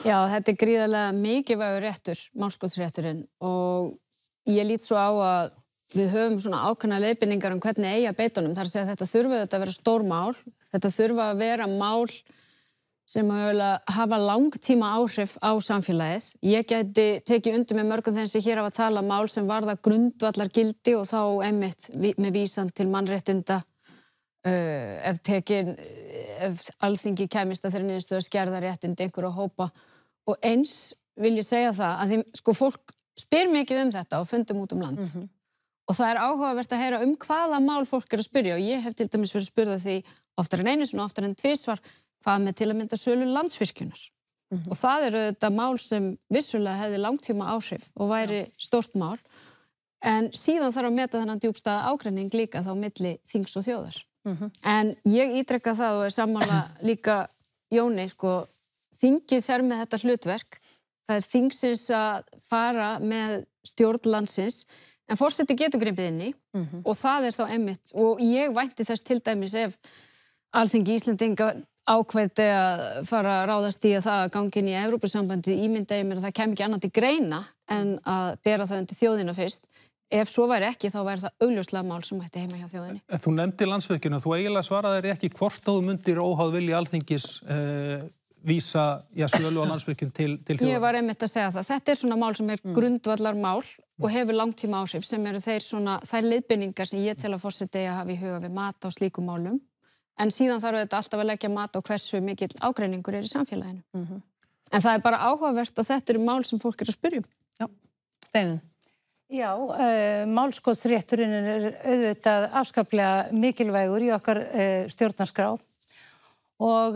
L: Já, þetta er gríðarlega mikilvægur réttur, málskotsrétturinn og ég lít svo á að við höfum svona ákveðnar leiðbeiningar hvernig eigi að beita honum. Það er að segja að þetta þurfi að vera stór mál, þetta þurfi að vera mál sem hafa langtíma áhrif á samfélagið. Ég gæti tekið undir með mörgum þeim sem hér hafa talað mál sem varða grundvallar gildi og þá einmitt með vísan til mannréttinda ef Alþingi kæmist að þeirra niðurstöðu að skerða réttindi einhverja hópa. Og eins vil ég segja það að því, sko, fólk spyr mikið þetta og fundum út land. Og það áhugavert að heyra hvaða mál fólk að spyrja og ég hef til dæmis verið spurða því oftar en einu sinni og oftar en tvisvar hvað með til að mynda sölu Landsvirkjunar. Og það þetta mál sem vissulega hefði langtíma áhrif og væri stórt mál. En síðan þarf að meta þennan djúpstæða ágreining líka þá milli þings og þjóðar. En ég ítreka það og sammála líka Jóni, sko, þingið fer með þetta hlutverk. Það þingsins að fara með stjórn landsins, en forseti getur gripið inn í og það þá einmitt. Og ég vænti þess til dæmis ef Alþingi Íslendinga ákveði að fara að ráðast í að það að gangi inn í Evrópusambandið ímyndaði mér að það kæmi ekki annað til greina en að bera það undir þjóðina fyrst. Ef svo væri ekki, þá væri það augljóslega mál sem ætti heima hjá þjóðinni.
B: Þú nefndi Landsvirkjun, þú eiginlega svaraðir ekki hvort þú myndir óháð vilji Alþingis vísa sölu á Landsvirkjun til þjóðar. Ég var einmitt að segja það. Þetta svona mál sem grundvallar mál og hefur langtíma áhrif sem eru þær leiðbeiningar sem ég tel að forseti að hafa í huga við mat á slíkum málum. En síðan þarf þetta alltaf að leggja mat á hversu mikill ágreiningur í samfélaginu. En það bara áhugavert að þetta eru mál sem fólk að spyrja um.
A: Já, Steinunn.
J: Já, málskotsrétturinn auðvitað afskaplega mikilvægur í okkar stjórnarskrá og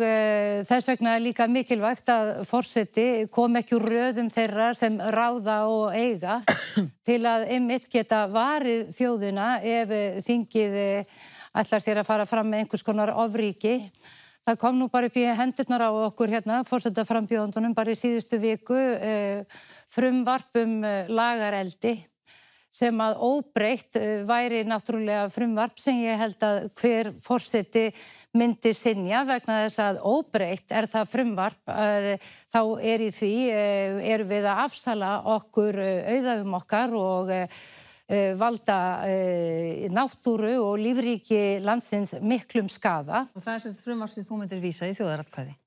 J: þess vegna líka mikilvægt að forseti kom ekki úr röðum þeirra sem ráða og eiga til að einmitt geta varið þjóðina ef þingið ætlar sér að fara fram með einhvers konar ofríki. Það kom nú bara upp í hendurnar á okkur forsetaframbjóðendunum bara í síðustu viku frumvarp lagareldi sem að óbreytt væri náttúrulega frumvarp sem ég held að hver forseti myndi synja vegna þess að óbreytt það frumvarp þá í því erum við að afsala okkur auðæfum okkar og valda náttúru og lífríki landsins miklum skaða.
A: Og það sem frumvarp sem þú myndir vísa í þjóðaratkvæði?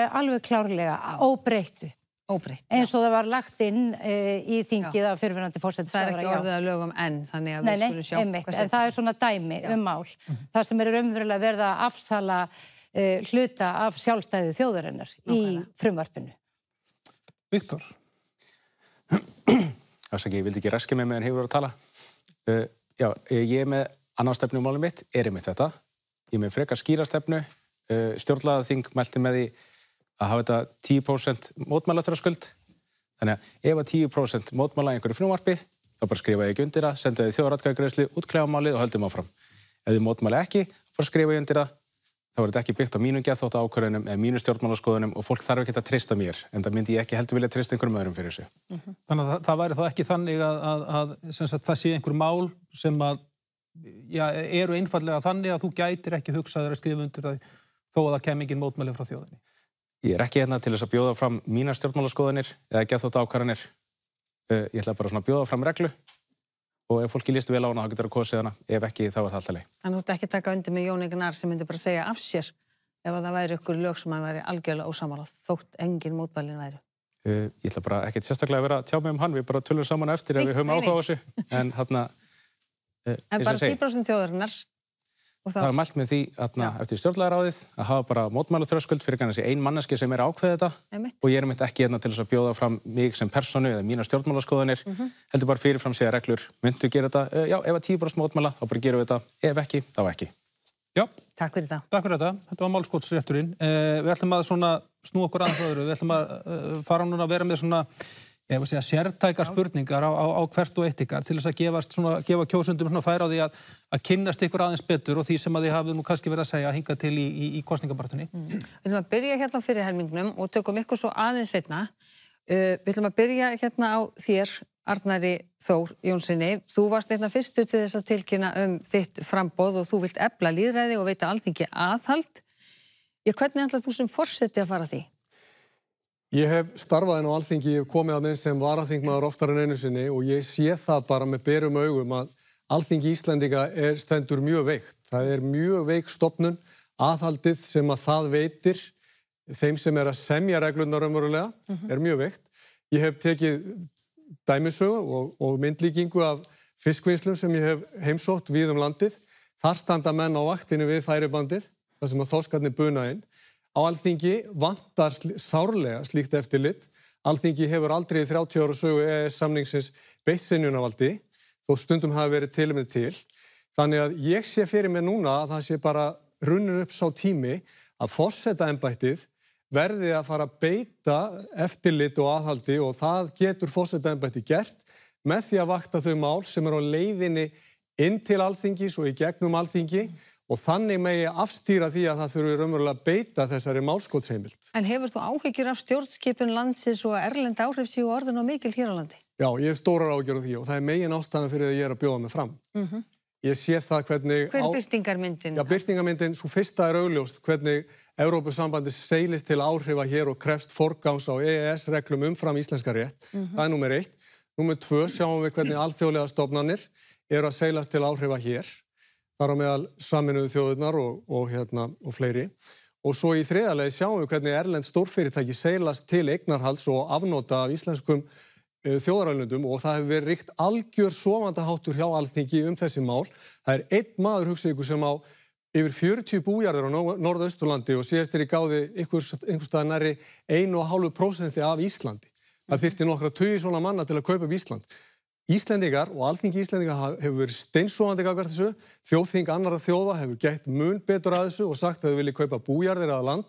J: Alveg klárlega, óbreyttu.
A: Óbreytt.
J: Eins og það var lagt inn í þingið af fyrrverandi forsætisráðherra.
A: Það ekki orðið að lögum enn, þannig að við skulum sjá.
J: Nei, en það svona dæmi mál. Það sem raunverulega verið að afsala hluta af sjálfstæði þjóðarinnar í frumvarpinu.
M: Viktor. Ég vildi ekki ræskja mig meðan hefur að tala. Já, ég með annan stefnu um málið mitt, einmitt þetta. Ég með frekar skýra stefnu. Stjórnlagaþing mælti með því að hafa þetta 10% mótmælaþröskuld. Þannig að ef að 10% mótmæla einhverju frumvarpi, þá bara skrifa ég ekki undir það, senda þið þjóðaratkvæðagreiðslu, útklæfa málið og höldum áfram. Ef þið mótmæla ekki, bara skrifa ég undir það, þá er þetta ekki byggt á mínum geðþóttaákvörðunum eða mínu stjórnmálaskoðunum og fólk þarf ekki að treysta mér, en það myndi ég ekki heldur vilja treysta einhverjum öðrum fyrir þessu.
B: Þannig að það væri þá ekki þannig að það sé einhver mál sem eru einfallega þannig að þú gætir ekki hugsaður að skrifa undir það þó að það kem engin mótmæli frá þjóðinni.
M: Ég er ekki hérna til þess að bjóða fram mínar stjórnmálaskoðunir eða geðþóttaákvarðanir. Ég ætla bara að bjóða fram reglu og ef fólki líst vel á hana, þá getur það kosið hana. Ef ekki, þá það alltaf leið.
A: En þú ert ekki taka undir með Jón Gnarr sem myndi bara segja af sér ef það væri ykkur lög sem hann væri algjörlega ósammála þótt engin mótmælin væri.
M: Ég ætla bara ekkert sérstaklega að vera að tjá mig um hann. Við bara tölum saman eftir ef við höfum áhuga á þessu. En
A: bara 10% þjóðarinnar.
M: Það er mælt með því eftir stjórnlagaráðið að hafa bara mótmælaþröskuld fyrir kannski ein manneski sem ákveðið þetta og ég einmitt ekki hérna til þess að bjóða fram mig sem persónu eða mína stjórnmálaskoðunir heldur bara fyrirfram segja reglur, myndu gera þetta, já, ef að 10% mótmæla, þá bara gerum við þetta, ef ekki, þá ekki.
B: Já.
A: Takk fyrir það.
B: Takk fyrir þetta. Þetta var málskotsrétturinn. Við ætlum að snúa okkur aðeins öðru. Við ætlum að fara núna að vera með sértækar spurningar á hvert og eitt ykkar til þess að gefa kjósundum færa á því að kynnast ykkur aðeins betur og því sem að þið hafið nú kannski verið að segja hingað til í kosningabartunni.
A: Við ætlum að byrja hérna á fyrir helmingnum og tökum ykkur svo aðeins seinna. Við ætlum að byrja hérna á þér, Arnari Þór Jónssoni. Þú varst hérna fyrstur til þess að tilkynna þitt framboð og þú vilt efla lýðræði og veita Alþingi aðhald. Hvernig ætlar þú sem forseti að fara því?
C: Ég hef starfað inn á Alþingi, ég hef komið að menn sem varaþingmaður oftar en einu sinni og ég sé það bara með berum augum að Alþingi Íslendinga stendur mjög veikt. Það mjög veik stofnun, aðhaldið sem að það veitir þeim sem að semja reglurnar raunverulega mjög veikt. Ég hef tekið dæmisögu og myndlíkingu af fiskvinnslum sem ég hef heimsótt víð landið. Þar standa menn á vaktinu við færibandið, þar sem að þorskarnir buna inn. Á Alþingi vantar sárlega slíkt eftirlit. Alþingi hefur aldrei í 30 ára sögu EES-samningsins beitt synjunarvaldi, þó stundum hafi verið tilefni til. Þannig að ég sé fyrir mér núna að það sé bara runnur upp sá tími að forsetaembættið verði að fara að beita eftirlit og aðhaldi og það getur forsetaembættið gert með því að vakta þau mál sem á leiðinni inn til Alþingis og í gegnum Alþingi og þannig megi afstýra því að það þurfi raunverulega að beita þessari málskotsheimild.
A: En hefur þú áhyggjur af stjórnskipun landsins og erlend áhrif séu orðin og mikil hér á landi?
C: Já, ég hef stórar áhyggjur af því og það er megin ástæðan fyrir að ég er að bjóða mig fram. Ég sé það hvernig...
A: Hver er birtingarmyndin?
C: Já, birtingarmyndin, svo fyrsta er augljóst hvernig Evrópusambandið seilist til áhrifa hér og krefst forgangs á EES-reglum umfram íslenska rétt. Það er númer 1. Númer 2 sjáum við hvernig alþjóðlega stofnanir eru að seilast til áhrifa hér. Þar á meðal Sameinuðu þjóðirnar og fleiri. Og svo í þriðja lagi sjáum við hvernig erlend stórfyrirtæki seilast til eignarhalds og afnota af íslenskum þjóðarauðlindum og það hefur verið ríkt algjör sofandaháttur hjá Alþingi þessi mál. Það er einn maður, hugsið ykkur, sem á yfir 40 bújarðir á Norðausturlandi og síðast er í gáði einhvers staðar nærri 1,5% af Íslandi. Það þyrfti nokkra tugi svona manna til að kaupa upp Ísland. Íslendingar og Alþingi Íslendinga hefur verið steinsofandi gagnvart þessu. Þjóðþing annarra þjóða hefur gætt mun betur að þessu og sagt að þau vilji kaupa bújarðir eða land,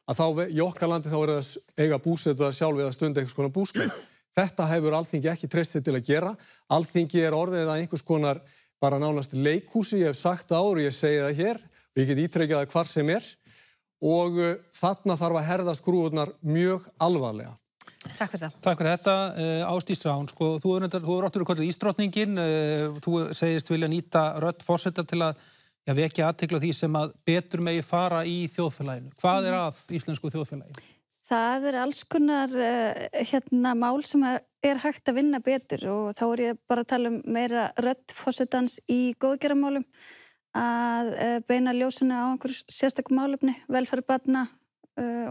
C: að þá í okkar landi þá er það eiga búsetu það sjálf eða stunda einhvers konar búskap. Þetta hefur Alþingi ekki treyst sér til að gera. Alþingi er orðið að einhvers konar bara nánast leikhúsi, ég hef sagt það áður og ég segi það hér, og ég get ítrekkað það hvar sem er, og þarna þarf að herða skrúfurnar mjög alvarlega.
A: Takk fyrir það.
B: Takk fyrir þetta. Ásdís Rán, sko, þú er áttur kallið ísdrottningin, þú segist vilja nýta rödd forseta til að vekja athygli á því sem að betur megi fara í þjóðfélaginu. Hvað er að íslensku þjóðfélagi?
D: Það er alls konar mál sem er hægt að vinna betur og þá er ég bara að tala meira rödd forsetans í góðgerðarmálum, að beina ljósinu á einhverjum sérstakum málefni, velferð barna,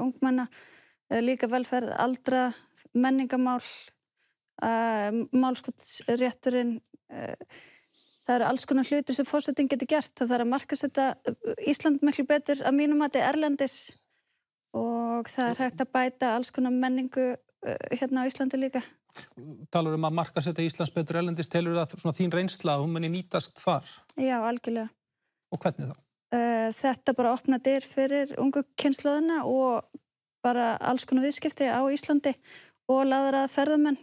D: ungmenna, líka velferð aldra, menningamál, málskotsrétturinn. Það eru alls konar hlutir sem forsetin getur gert. Það þarf að markaðsetta Ísland miklu betur að mínum mati erlendis og það er hægt að bæta alls konar menningu hérna á Íslandi líka.
B: Talar að markaðsetta Íslands betur erlendis, telur það svona þín reynsla að hún muni nýtast þar?
D: Já, algjörlega.
B: Og hvernig þá?
D: Þetta bara opna dyr fyrir ungu kynslóðina og bara alls konar viðskipti á Íslandi og laðra ferðamenn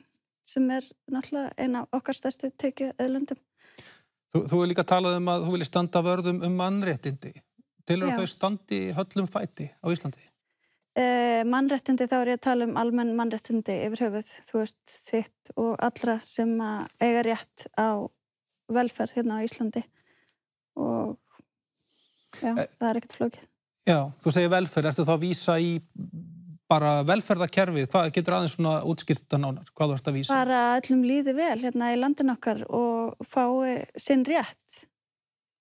D: sem er náttúrulega eina af okkar stærstu tekjuauðlindum.
B: Þú er líka talað að þú vilji standa vörð mannréttindi. Telur þau standi höllum fæti á Íslandi?
D: Mannréttindi, þá er ég að tala almenn mannréttindi yfir höfuð, þú veist, þitt og allra sem eiga rétt á velferð hérna á Íslandi og það er ekkert flókið.
B: Já, þú segir velferð, ertu þá að vísa í bara velferðarkerfið, hvað getur aðeins svona útskýrt þetta nánar, hvað þú ert að vísa?
D: Bara öllum líði vel hérna í landinu okkar og fái sinn rétt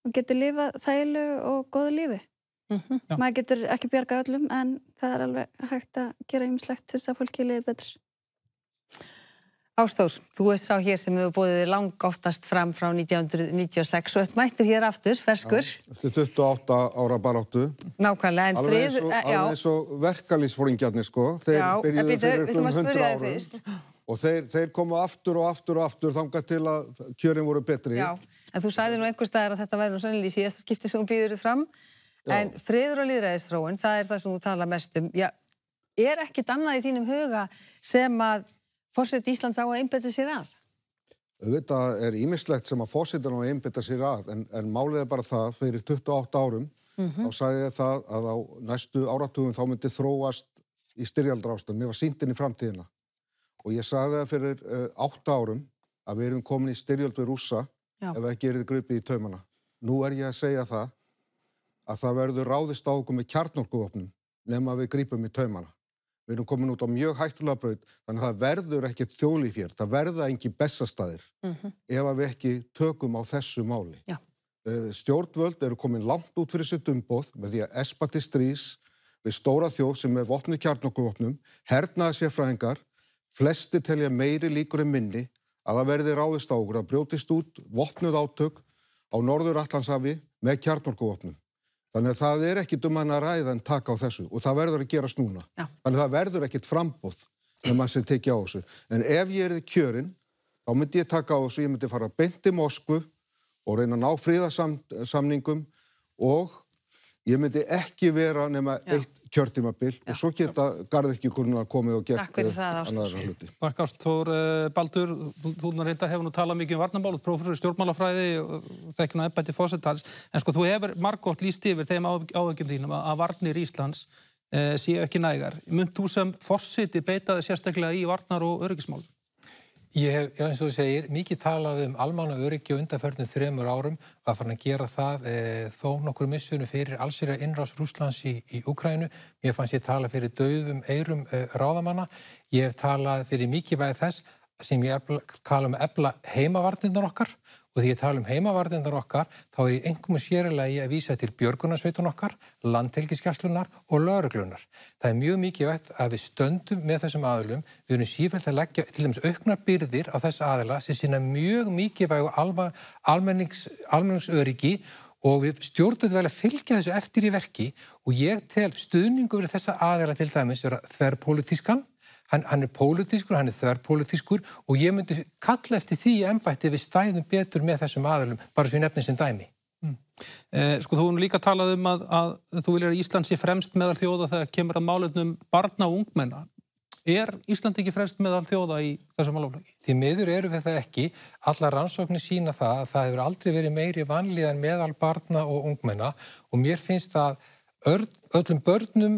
D: og getur lifað þægilegu og góðu lífi. Maður getur ekki bjargað öllum en það er alveg hægt að gera ýmislegt til þess að fólki líði betur.
A: Ásþór, þú ert sá hér sem hefur boðið langoftast fram frá 1996 og mættur hér aftur, ferskur.
E: Eftir 28 ára baráttu.
A: Nákvæmlega, en frið...
E: Alveg eins og verkalýsforingjarnir, sko. Þeir byrjuðu fyrir 100 árum. Og þeir komu aftur og aftur og aftur þangað til að kjörin voru betri.
A: Já, en þú sagði nú einhvers staðar að þetta væri nú sennilega í síðasta skipti sem þú býður fram. En friður og lýðræðisþróun, það er það sem þú tala mest um. Já, er ekkit annað í þínum huga sem að forseti Íslands á að einbeita sér að?
E: Auðvitað er ýmislegt sem að forsetin á að einbeita sér að, en málið er bara það, fyrir 28 árum, þá sagði ég það að á næstu áratugum þá myndi þróast í styrjaldarástand. Mér var sýnt inn í framtíðina. Og ég sagði það fyrir 8 árum að við erum komin í styrjöld við Rússa ef ekki yrði gripið í taumana. Nú er ég að segja það að það verður ráðist á okkur með kjarnorkuvopnum nema við grípum í taumana. Við erum komin út á mjög hættulega braut, þannig að það verður ekkert þjóðlíf hér, það verða engin bestastaðir ef við ekki tökum á þessu máli. Stjórnvöld eru komin langt út fyrir sitt umboð með því að espa til stríðs við stóra þjóð sem er vopnuð kjarnorkuvopnum, hernaðarsérfræðingar, flestir telja meiri líkur en minni að það verði ráðist á okkur að brjótist út vopnuð átök á Norður-Atlantshafi með kjarnorkuvopnum. Þannig að það er ekki hann að ræða en taka á þessu og það verður að gerast núna. Já. Þannig að það verður ekkit framboð nema sem tekja á þessu. En ef ég er kjörinn, þá myndi ég taka á þessu, ég myndi fara beint til Moskvu og reyna að ná friðarsamningum og ég myndi ekki vera nema eitt kjörtímabil og svo geta garðyrkjukonurnar komið og gert annað hluti.
B: Takk Ástþór. Baldur, þú reyndar hefur nú talað mikið varnarmál, prófessor í stjórnmálafræði og þekkir nú embætti forsetans, en sko þú hefur margoft lýst yfir þeim áhyggjum þínum að varnir Íslands séu ekki nægar. Munt þú sem forseti beita þig sérstaklega í varnar- og öryggismálum?
F: Ég hef, já, eins og þú segir, mikið talað almanna öryggi og undanförnum 3 árum, var farin að gera það þó nokkur missunum fyrir allsherjar innrás Rússlands í Úkraínu. Mér fannst ég tala fyrir daufum eyrum ráðamanna. Ég hef talað fyrir mikilvægi þess sem ég tala efla heimavarnirnar okkar og því ég tala heimavarnirnar okkar þá ég einkum sérlega að vísa til björgunarsveitunum okkar, landhelgisgæslunnar og lögreglunar. Það mjög mikilvægt að við stöndum með þessum aðilum, við erum sífellt að leggja til dæmis auknar byrðir á þess aðila sem sinna mjög mikilvægu almenningsöryggi og við stjórnum vel að fylgja þessu eftir í verki og ég tel stuðningu við þessa aðila til dæmis vera þverpólitískan. Hann er pólitískur, hann er þverpólitískur og ég myndi kalla eftir því í embætti við stæðum betur með þessum aðilum, bara svo ég nefni sem dæmi.
B: Sko þú hefur líka talað að þú viljir að Ísland sé fremst meðal þjóða þegar kemur að málefnum barna og ungmenna. Er Ísland ekki fremst meðal þjóða í þessum málefnum?
F: Því miður erum við það ekki. Allar rannsóknir sýna það að það hefur aldrei verið meiri vanlíðan meðal barna og ungmenna og mér finnst að öllum börnum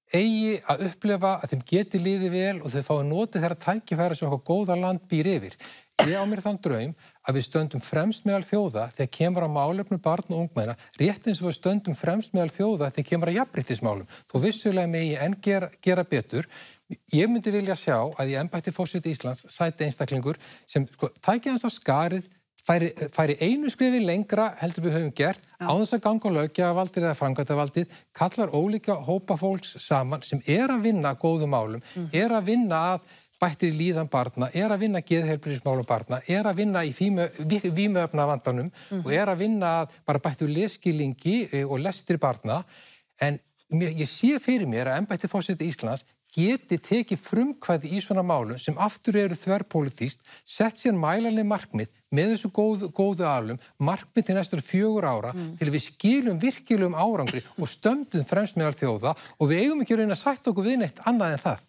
F: eigi að upplifa að þeim geti liðið vel og þau fái notið þeirra tækifæra sem okkar góða land býr yfir. Ég á mér þann draum að við stöndum fremst meðal þjóða þegar kemur að málefnum barna og ungmenna, rétt eins og við stöndum fremst meðal þjóða þegar kemur að jafnréttismálum. Þó vissulega megi enn gera betur. Ég myndi vilja sjá að í embætti forseta Íslands sæti einstaklingur sem tæki hans á skarið, færi einu skrifi lengra heldur við höfum gert, án þess að ganga á löggjafarvaldið eða framkvæmdarvaldið, kallar ólíka hópa fólks saman sem er að vinna að góðum málum, er að vinna að bættri líðan barna, er að vinna að geðheilbrigðismálum barna, er að vinna í vímuefnavandanum og er að vinna að bara bættu lesskilningi og lestri barna. En ég sé fyrir mér að embætti forseta Íslands geti tekið frumkvæði í svona málum sem aftur eru þverpólitískt, sett sér mælanleg markmið með þessu góðu aðilum, markmið til næstur 4 ára til við skilum virkilegum árangri og stöndum fremst meðal þjóða og við eigum ekki að reyna að sætta okkur við neitt annað en það.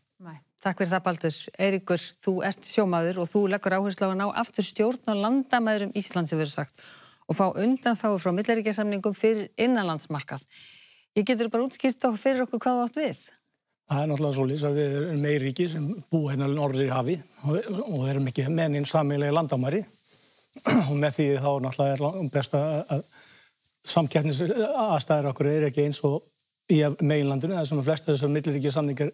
A: Takk fyrir það Baldur. Eiríkur, þú ert sjómaður og þú leggur áherslu á að ná aftur stjórn á landamærum Íslands sem verður sagt og fá undanþágu frá milliríkjasamningum fyrir innanlandsmarkað. Ég getur bara útskýrt fyrir okkur hvað þú átt við.
G: Það er náttúrulega svolítið að við erum meirríki sem búa hérna norður í hafi og erum ekki með neinn sameiginlega landamæri og með því þá náttúrulega er best að samkeppnisaðstæður okkur er ekki eins og í meginlandinu, það sem að flesta þessar milliríkjasamningar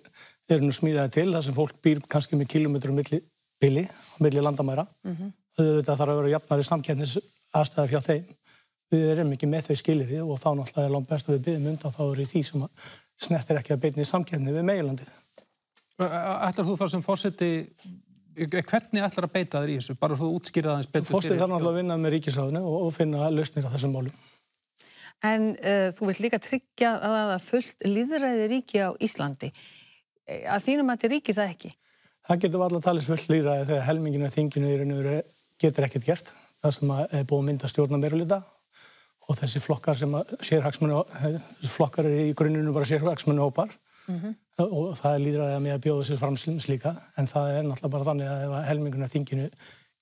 G: eru nú smíðaði til, það sem fólk býr kannski með kilometrum milli landamæra. Þetta þarf að vera jafnari samkeppnisaðstæður hjá þeim. Við erum ekki með þau skilyrði og þá náttúrulega er langt best að við biðjum undanþágur í því sem snertir ekki að beinni samkeppni við meginlandið.
B: Ætlar þú þá sem forseti, hvernig ætlar að beita þér í þessu? Bara þú útskýrði aðeins betur fyrir.
G: Forseti þarf náttúrulega að vinna með ríkisráðinu og finna lausnir á þessum málum.
A: En þú vilt líka tryggja að það er fullt lýðræði ríki á Íslandi. Að þínum að þetta ríkir það ekki?
G: Það getur allar talist fullt lýðræði þegar helminginu og þinginu í rauninu getur ekkert gert. Það sem er búið að mynda stjórnarmeirihluta og þessi flokkar sem flokkar eru í grunninu bara sérhagsmunahópar og það er lýðræði að með að bjóða sér fram slíka en það er náttúrulega bara þannig að ef helminguna þinginu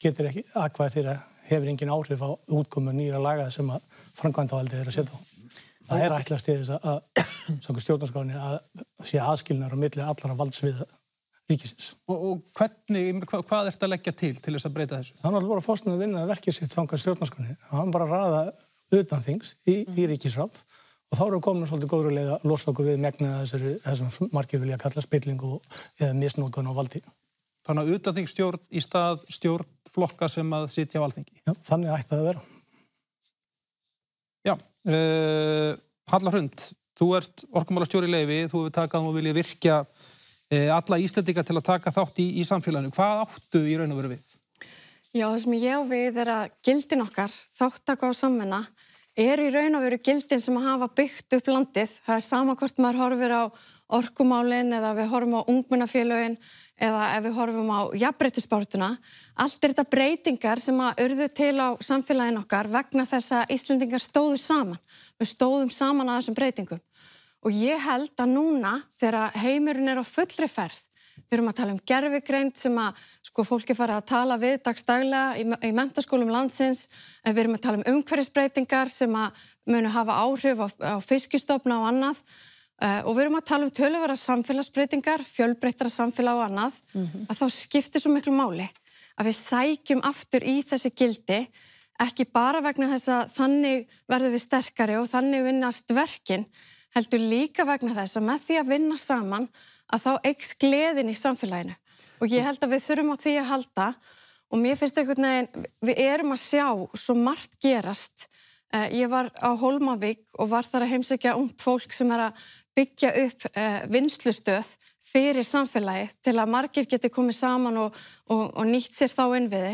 G: getur ekki atkvæði þeirra hefur engin áhrif á útkomu nýra laga sem að framkvæmdarvaldið er að setja á. Það er ætlast til þess að samkvæmt stjórnarskráni að sé aðskilnaður á milli allra valdsviða ríkisins.
B: Og hvað ertu að leggja til þess að breyta þessu?
G: Það er náttúrulega bara forstin að vinna verkið sitt samkvæmt stjórnarskráni. Hann bara raða utan þings í ríkisráð og þá erum við komin svolítið góður leið að losa okkur við megnið þessum margir vilja kalla spillingu eða misnotkun á valdi.
B: Þannig að utan þingsstjórn í stað stjórnflokka sem að sitja á Alþingi?
G: Já, þannig ætti það að vera.
B: Já, Halla Hrund, þú ert orkumálastjóri í leyfi, þú hefur takað og viljið virkja alla Íslendinga til að taka þátt í samfélaginu. Hvað áttu í raun og veru við?
H: Já, það sem ég á við að gildin okkar, þáttaka og samvinna, í raun og veru gildin sem hafa byggt upp landið. Það sama hvort maður horfir á orkumálin eða við horfum á ungmennafélögin eða ef við horfum á jafnréttisbarátuna. Allt þetta breytingar sem urðu til á samfélaginu okkar vegna þess að Íslendingar stóðu saman. Við stóðum saman að þessum breytingum. Og ég held að núna þegar heimurinn á fullri ferð, við erum að tala gervigreind sem fólki fara að tala við dagsdaglega í menntaskólum landsins, við erum að tala umhverfisbreytingar sem munu hafa áhrif á fiskistofna og annað, og við erum að tala töluverðar samfélagsbreytingar, fjölbreyttara samfélag og annað, að þá skiptir svo miklu máli að við sækjum aftur í þessi gildi, ekki bara vegna þess að þannig verðum við sterkari og þannig vinnast verkin, heldur líka vegna þess að með því að vinna saman að þá eykst gleðin í samfélaginu. Og ég held að við þurfum á því að halda og mér finnst einhvern veginn, við erum að sjá svo margt gerast. Ég var á Hólmavík og var þar að heimsækja ungt fólk sem að byggja upp vinnslustöð fyrir samfélagið til að margir geti komið saman og nýtt sér þá innviði.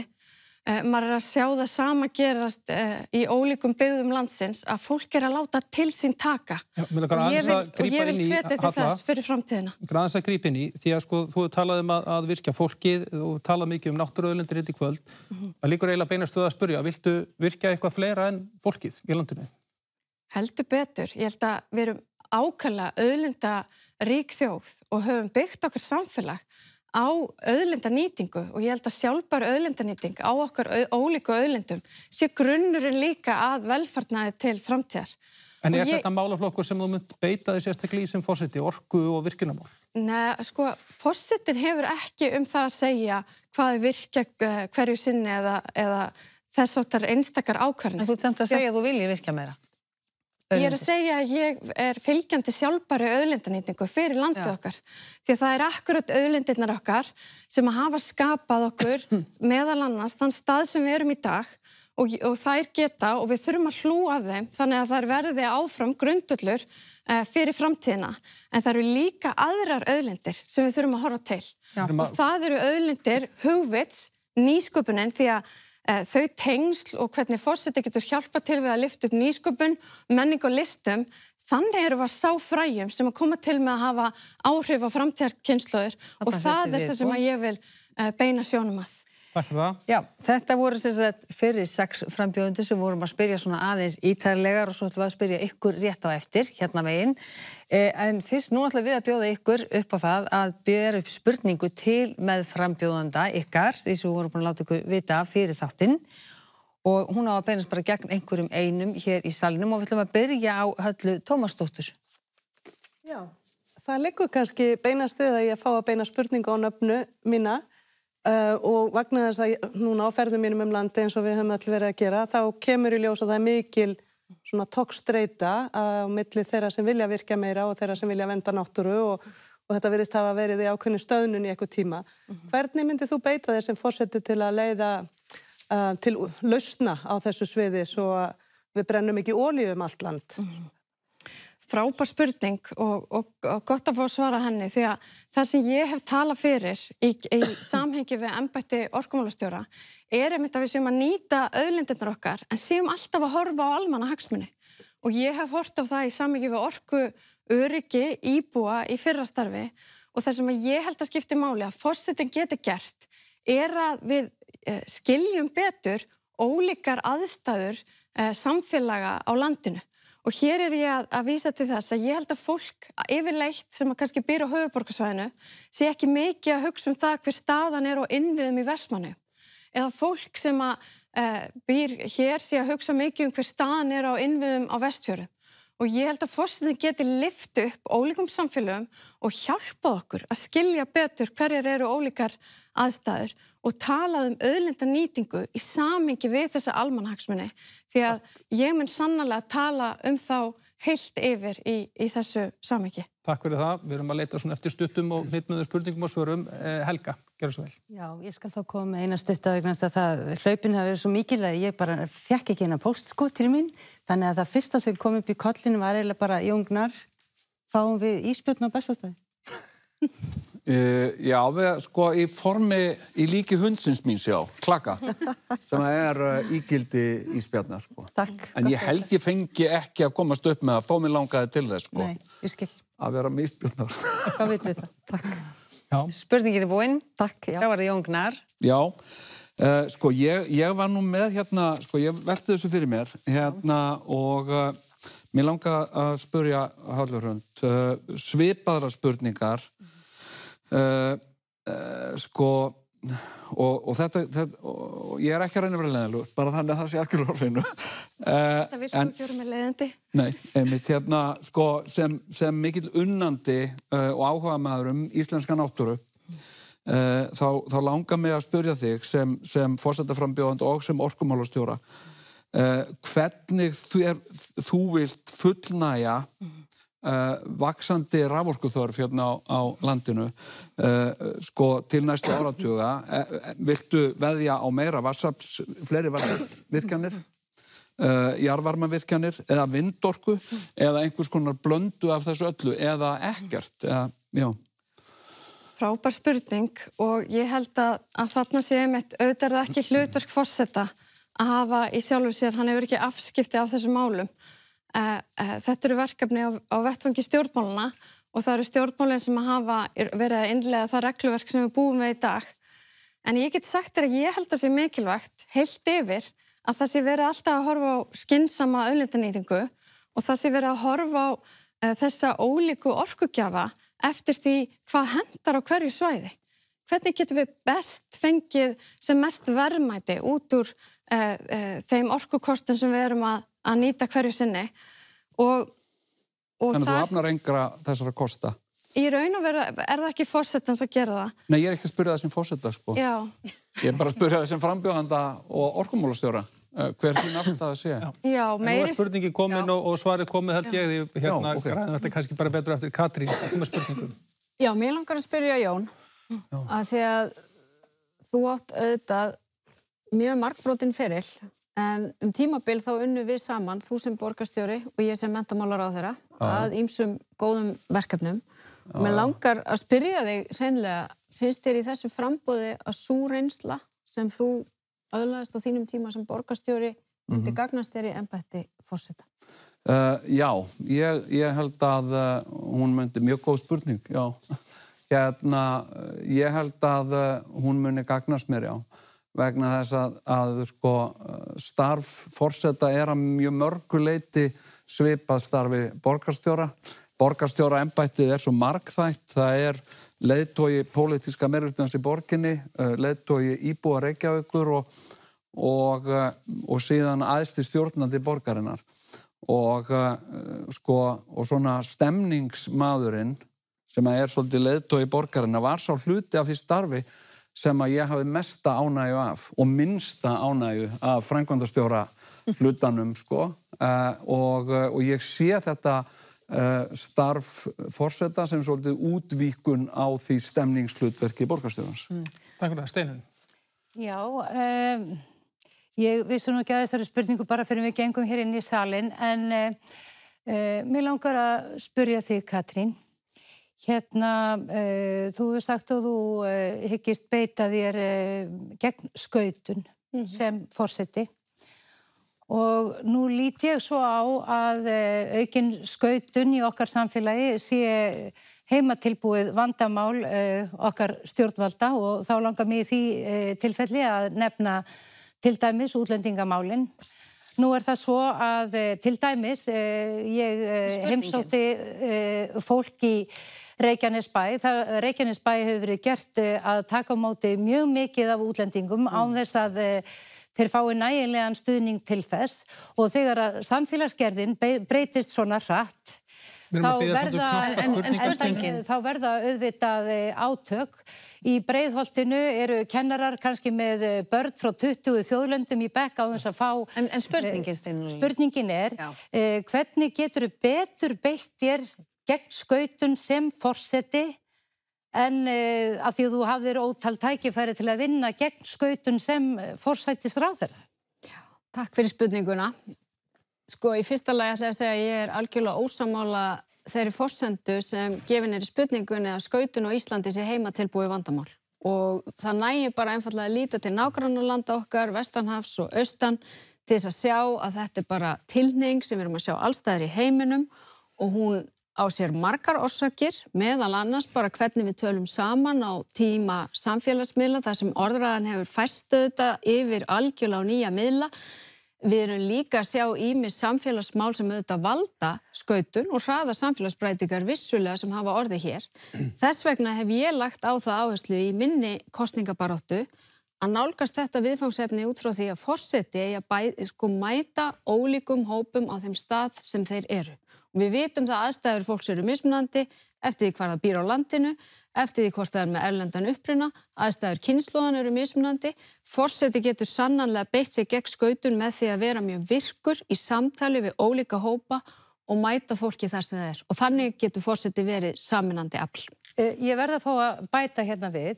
H: Maður að sjá það sama gerast í ólíkum byggðum landsins að fólk að láta til sín taka.
B: Já,
H: og ég vil hvetja til þess fyrir framtíðina.
B: Aðeins að grípa inn í, því að þú hefur talað að virkja fólkið og talað mikið náttúruauðlindir í kvöld. Það líkur eiginlega beinast að spyrja, viltu virkja eitthvað fleira en fólkið í landinu?
H: Heldur betur. Ég held að við erum ákaflega auðlindarík þjóð og höfum byggt okkar samfélag á auðlindanýtingu og ég held að sjálfbær auðlindanýting á okkar ólíku auðlindum sé grunnurinn líka að velfarnaði til framtíðar.
B: En þetta málaflokkur sem þú munt beita því sérstaklega í sem forseti, orku og virkjunarmál?
H: Nei, forsetin hefur ekki það að segja hvað virkja hverju sinni eða þess áttar einstakar ákvarðanir.
A: En þú þarft að segja að þú viljir virkja meira?
H: Ég að segja að ég fylgjandi sjálfbæri auðlindanýtingu fyrir landið okkar. Því að það akkurat auðlindirnar okkar sem hafa skapað okkur meðal annars þann stað sem við erum í dag og þær geta og við þurfum að hlúa af þeim þannig að þær verði áfram grundvöllur fyrir framtíðina. En það eru líka aðrar auðlindir sem við þurfum að horfa til. Og það eru auðlindir hugvits, nýsköpunin því að þau tengsl og hvernig forseti getur hjálpað til við að lyfta upp nýsköpun, menning og listum, þannig erum við að sá fræjum sem að koma til með að hafa áhrif á framtíðarkynslóðir og það það sem að ég vil beina sjónum að.
B: Takk fyrir það.
A: Já, þetta voru fyrir 6 frambjóðendur sem vorum að spyrja svona aðeins ítarlegar og svo ætlum við að spyrja ykkur rétt á eftir, hérna megin. En fyrst nú ætlum við að bjóða ykkur upp á það að bjóða upp spurningu til með frambjóðanda ykkar, því sem við vorum búin að láta ykkur vita fyrir þáttinn. Og hún á að beinast bara gegn einhverjum einum hér í salinum og við ætlum að byrja á Höllu Tómasdóttur.
I: Já, það liggur kannski beinast við að ég fá að beina spurningu á nöfnu mína. Og vegna þess að núna á ferðum mínum landi eins og við höfum öll verið að gera þá kemur í ljós að það er mikil svona togstreita á milli þeirra sem vilja virkja meira og þeirra sem vilja vernda náttúru og þetta virðist hafa verið í ákveðnu stöðnun í eitthvað tíma. Hvernig myndið þú beita þér sem forseti til að leiða til lausna á þessu sviði svo að við brennum ekki olíu allt land?
H: Frábær spurning og gott að fá að svara henni því að það sem ég hef talað fyrir í samhengi við embætti orkumálastjóra einmitt að við séum að nýta auðlindirnar okkar en séum alltaf að horfa á almannahagsmuni og ég hef hort á það í samhengi við orkuöryggi íbúa í fyrra starfi og það sem ég held að skipti máli að forsetinn geti gert að við skiljum betur ólíkar aðstæður samfélaga á landinu. Og hér ég að vísa til þess að ég held að fólk yfirleitt sem að kannski býr á höfuðborgarsvæðinu sé ekki mikið að hugsa hver staðan á innviðum í Vestmannaeyjum. Eða fólk sem að býr hér sé að hugsa mikið hver staðan á innviðum á Vestfjörðum. Og ég held að forsetinn geti lyft upp ólíkum samfélögum og hjálpað okkur að skilja betur hverjar eru ólíkar aðstæður og talað auðlindanýtingu í samhengi við þessa almannahagsmuni því að ég mun sannarlega tala þá heilt yfir í þessu samhengi.
B: Takk fyrir það. Við erum að leita svona eftir stuttum og hnitmiðum spurningum og svörum. Helga, gerðu svo vel.
N: Já, ég skal þá koma með eina stutta vegna þess að hlaupin hafi verið svo mikil að ég bara fekk ekki eina póst til mín. Þannig að það fyrsta sem kom upp í kollinu var eiginlega bara Jóngnar, fáum við íspjörn á Bessastæði?
K: Já, við sko í formi í líki hundsins mín sjá, klaka, sem ígildi ísbjarnar. Sko.
N: Takk.
K: En ég held ég fengi ekki að komast upp með að þó mér langaði til þess, sko.
N: Nei, ég skil.
K: Að vera með ísbjarnar.
N: Þá vitum við það. Takk.
B: Já.
A: Spurningin búinn.
N: Takk, já.
A: Það var Jón Gnarr.
K: Já, sko ég var nú með hérna, sko ég velti þessu fyrir mér, hérna og mér langa að spurja Hallurhund, svipaðra spurningar, sko, og þetta og ég ekki að reyna að vera leiðilegur, bara þannig að það sé algjörlega á hreinu.
H: Það vil svo gjöra með leiðandi.
K: Nei, einmitt hérna, sko, sem mikill unnandi og áhugamaður íslenska náttúru, þá langar mig að spyrja þig sem forsetaframbjóðandi og sem orkumálastjóra, hvernig þú vilt fullnægja vaxandi raforkuþörf hérna á landinu sko til næstu áratuga. Viltu veðja á meira vatnsafls, fleiri virkjanir, jarðvarmavirkjanir eða vindorku eða einhvers konar blöndu af þessu öllu eða ekkert? Já.
H: Frábær spurning og ég held að þarna sé einmitt auðvitað ekki hlutverk forseta að hafa í sjálfu sér, hann hefur ekki afskipti af þessum málum. Þetta eru verkefni á vettvangi stjórnmálana og það eru stjórnmálin sem hafa verið að innleiða það regluverk sem við búum með í dag. En ég get sagt þér að ég held að sé mikilvægt heilt yfir að það sé verið alltaf að horfa á skynnsama auðlindanýtingu og það sé verið að horfa á þessa ólíku orkugjafa eftir því hvað hendar á hverju svæði. Hvernig getum við best fengið sem mest verðmæti út úr þeim orkukostum sem við erum að nýta hverju sinni.
K: Þannig að þú hafnar engra þessara kosta?
H: Í raun og veru það ekki forsetans að gera það.
K: Nei, ég ekki að spyrja það sem forseta, sko.
H: Já.
K: Ég bara að spyrja það sem frambjóðanda og orkumálastjóra. Hver þín afstæða sé?
H: Já, meiri...
B: Nú spurningin komin og svarið komið held ég. Hérna, þetta er kannski bara betur eftir Katrín. Þetta með spurningum.
L: Já, mér langar að spyrja Jón. Að því að þú átt auðvitað mjög margbrotin feril. En tímabil þá unnu við saman, þú sem borgarstjóri og ég sem menntamálaráðherra, að ýmsum góðum verkefnum. Mér langar að spyrja þig hreinlega, finnst þér í þessu framboði að sú reynsla sem þú öðlaðist á þínum tíma sem borgarstjóri myndi gagnast þér í embætti forseta?
K: Já, ég held að hún myndi mjög góð spurning, já. Hérna, ég held að hún muni gagnast mér, já. Vegna þess að sko, starf forseta að mjög mörgu leyti svipað starfi borgarstjóra. Borgarstjóra embættið svo margþætt. Það leiðtogi pólitíska meirihlutans í borginni, leiðtogi íbúa Reykjavíkur og síðan æðsti stjórnandi borgarinnar. Og svona stemningsmaðurinn sem svolítið leiðtogi borgarinnar var sá hluti af því starfi sem að ég hafi mesta ánægju af og minnsta ánægju af framkvæmdastjóra hlutanum, sko. Og ég sé þetta starf forseta sem svolítið útvíkun á því stemningshlutverki borgarstjórans.
B: Takk fyrir það, Steinunn.
J: Já, ég vissi nú ekki að þessari spurningu bara fyrir við gengum hér inn í salin, en mér langar að spyrja þig, Katrín. Hérna, þú hefur sagt að þú hyggist beita þér gegn skautun sem forseti. Og nú lít ég svo á að aukin skautun í okkar samfélagi sé heimatilbúið vandamál okkar stjórnvalda og þá langar mig í því tilfelli að nefna til dæmis útlendingamálin. Nú það svo að til dæmis ég heimsótti fólk í Reykjanesbæ. Reykjanesbæ hefur verið gert að taka á móti mjög mikið af útlendingum án þess að þeir fái nægilegan stuðning til þess og þegar að samfélagsgerðin breytist svona hratt þá verða auðvitað átök. Í Breiðholtinu eru kennarar kannski með börn frá 20 þjóðlöndum í bekk á þess að fá...
A: En spurningin,
J: spurningin hvernig getur betur beitt þér gegn skautun sem forseti en af því að þú hafðir ótal tækifæri til að vinna gegn skautun sem forsætisráðherra?
L: Takk fyrir spurninguna. Sko, í fyrsta lagi ætla ég að segja að ég algjörlega ósammála þeirri forsendu sem gefin í spurningunni að skautun á Íslandi sé heimatilbúið vandamál. Og það nægir bara einfallega að líta til nágrannalanda okkar, vestanhafs og austan, til þess að sjá að þetta bara tilhneiging sem við erum að sjá allstaðar í heiminum og hún á sér margar orsakir, meðal annars bara hvernig við tölum saman á tíma samfélagsmiðla, þar sem orðræðan hefur færst þetta yfir algjörlega á nýja miðla. Við erum líka að sjá ýmis samfélagsmál sem auðvitað valda skautun og hraða samfélagsbreytingar vissulega sem hafa orðið hér. Þess vegna hef ég lagt á það áherslu í minni kosningabaráttu að nálgast þetta viðfangsefni út frá því að forseti eigi að mæta ólíkum hópum á þeim stað sem þeir eru. Og við vitum það að aðstæður fólks eru mismunandi eftir því hvar það býr á landinu, eftir því hvort það er með erlendan uppruna, aðstæður kynslóðan eru mismunandi. Forseti getur sannanlega beitt sig gegn skautun með því að vera mjög virkur í samtali við ólíka hópa og mæta fólki þar sem það er. Og þannig getur forseti verið sameinandi afl.
J: Ég verð að fá að bæta hérna við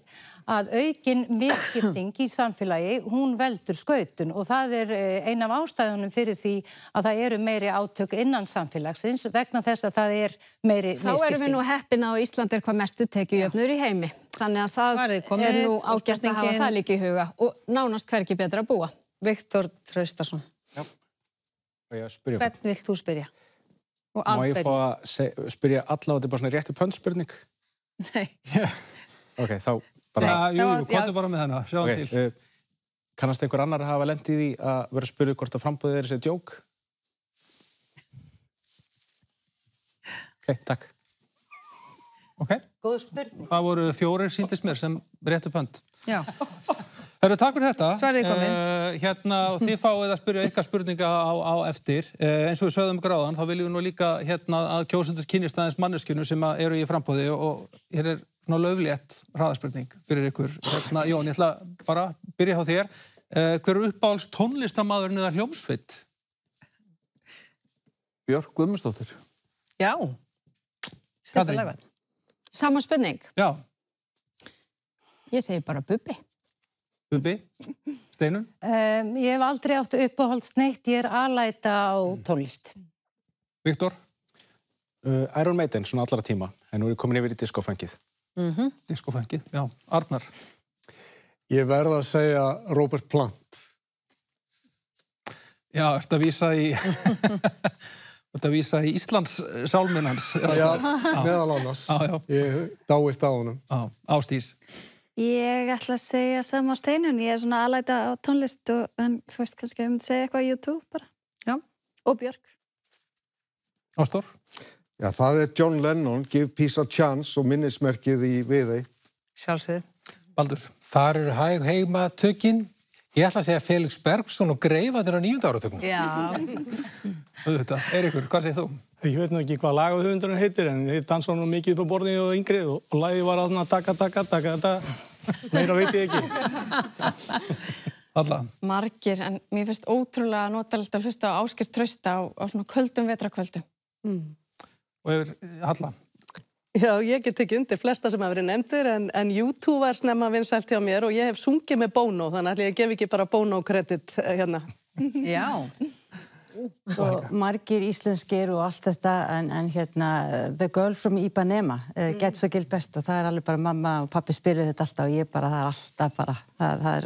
J: að aukin misskipting í samfélagi, hún veldur skautun og það er ein af ástæðunum fyrir því að það eru meiri átök innan samfélagsins vegna þess að það er meiri misskipting.
L: Þá erum við nú heppin að Ísland er hvað mestu tekjujöfnuður í heimi. Þannig að það er nú ágætt að hafa það líka í huga og nánast hvergi betra að búa.
A: Viktor Traustason.
M: Já.
A: Hvern vilt þú spyrja?
M: Má ég fá að spyrja alla og þetta er bara svona réttu pönnspurning?
A: Nei.
M: Ok, þá bara...
B: Jú, komdu bara með hana, sjáum til.
M: Kannast einhver annar hafa lent í því að vera að spyrja hvort að frambúðið er þessi djók? Ok, takk.
B: Ok.
J: Góð spurning.
B: Það voru 4 sýndist mér sem réttu pönt.
A: Já.
B: Herru, takk fyrir þetta.
A: Svarið kominn.
B: Og þið fáið að spyrja ykkar spurninga á eftir. Eins og við sögðum gráðan, þá viljum við nú líka að kjósendur kynnist aðeins manneskjunu sem eru í framboði og hér er svona löflétt hraðaspurning fyrir ykkur. Jón, ég ætla bara að byrja hjá þér. Hver er uppáhalds tónlistarmaðurinn eða hljómsveit?
K: Björk Guðmundsdóttir.
L: Já.
B: Katrín.
L: Sama spurning?
B: Já.
L: Ég segi bara Bubbi.
B: Bubbi? Steinun?
J: Ég hef aldrei átt uppáhalds neitt, ég er alæta á tónlist.
B: Viktor?
M: Iron Maiden, svona allra tíma, en nú er ég komin yfir í diskofangið.
B: Diskofangið, já. Arnar?
C: Ég verð að segja Robert Plant.
B: Já, ertu að vísa í... Þetta vísa í Íslands sálminn hans.
C: Já, meðal annars. Ég dáist á honum.
B: Ásdís.
D: Ég ætla að segja sama á Steinun. Ég er svona alæta á tónlist en þú veist kannski að ég myndi segja eitthvað á YouTube bara.
A: Já.
D: Og Björk.
B: Ástór?
E: Já, það er John Lennon, Give Peace a Chance og minnismerkið í Viðey.
A: Sjálfsögðu.
B: Baldur?
F: Þar eru heimatökin. Ég ætla að segja Felix Bergsson og Greifarnir á 9. áratökum.
A: Já.
B: Auðvitað. Eiríkur, hvað segir þú?
G: Ég veit nú ekki hvað lagahöfundurinn heitir, en þeir dansa nú mikið upp á borðinu og yngri og lagið var aðna taka. Meira veit ég ekki.
B: Alla.
H: Margir, en mér finnst ótrúlega notalegt að hlusta á Ásgeir Trausta á svona köldum vetrakvöldum.
B: Og yfir Halla?
I: Já, ég get ekki undir flesta sem hafa verið nefndir, en YouTube er snemma vinsælt hjá mér og ég hef sungið með Bono, þannig að ég gef ekki bara Bono kredit hérna.
A: Já.
N: Og margir íslenskir og allt þetta, en hérna The Girl from Ipanema, Getso Gilbert, og það er alveg bara mamma og pappi spiluð þetta alltaf og ég bara, það er alltaf bara,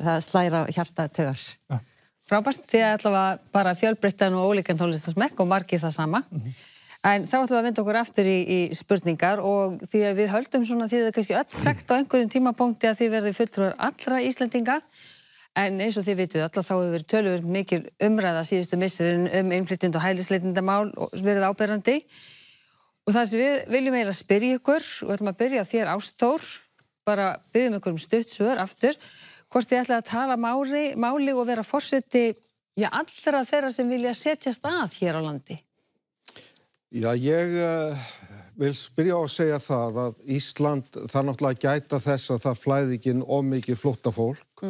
N: það slæra hjarta tögar.
B: Ja.
A: Frábært, því að allavega bara fjölbreyttan og ólíkan tónlistasmekk og margir það sama. En þá ætlum við að vinda okkur aftur í spurningar og því að við höldum svona því að það kannski öll þekkt á einhverjum tímapunkti að því verði fulltrúar allra Íslendinga. En eins og þið vitið alla þá hefur verið töluvert mikil umræða síðustu misserin innflytjenda og hælisleitendamál verið áberandi. Og það sem við viljum eiginlega spyrja ykkur, og ætlum að byrja þér Ástór, bara byggjum ykkur stutt svör aftur, hvort þið ætlaði að tala máli og vera forseti allra þeirra sem vilja setjast að hér á landi.
E: Já, ég vil byrja á að segja það að Ísland, það náttúrulega gæta þess að það flæði ekki of mikið flóttafólk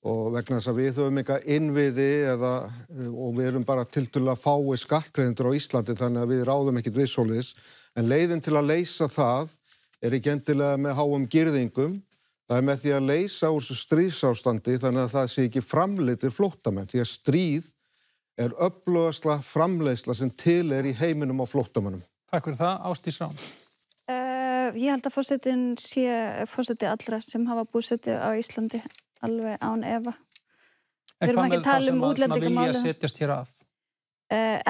E: og vegna þess að við höfum eitthvað innviði og við erum bara tiltölulega fái skattgreiðendur á Íslandi þannig að við ráðum ekkert við svoleiðis. En leiðin til að leysa það er ekki endilega með háum girðingum, það er með því að leysa úr þessu stríðsástandi þannig að það sé ekki framleiddir flóttamenn því að stríð er öflugasta framleiðsla sem til er í heiminum á flóttamönnum.
B: Takk fyrir það, Ásdís Rán.
D: Ég held að forsetinn sé forseti allra sem hafa búsetu á Íslandi alveg án efa.
B: En hvað með það sem vilja setjast hér að?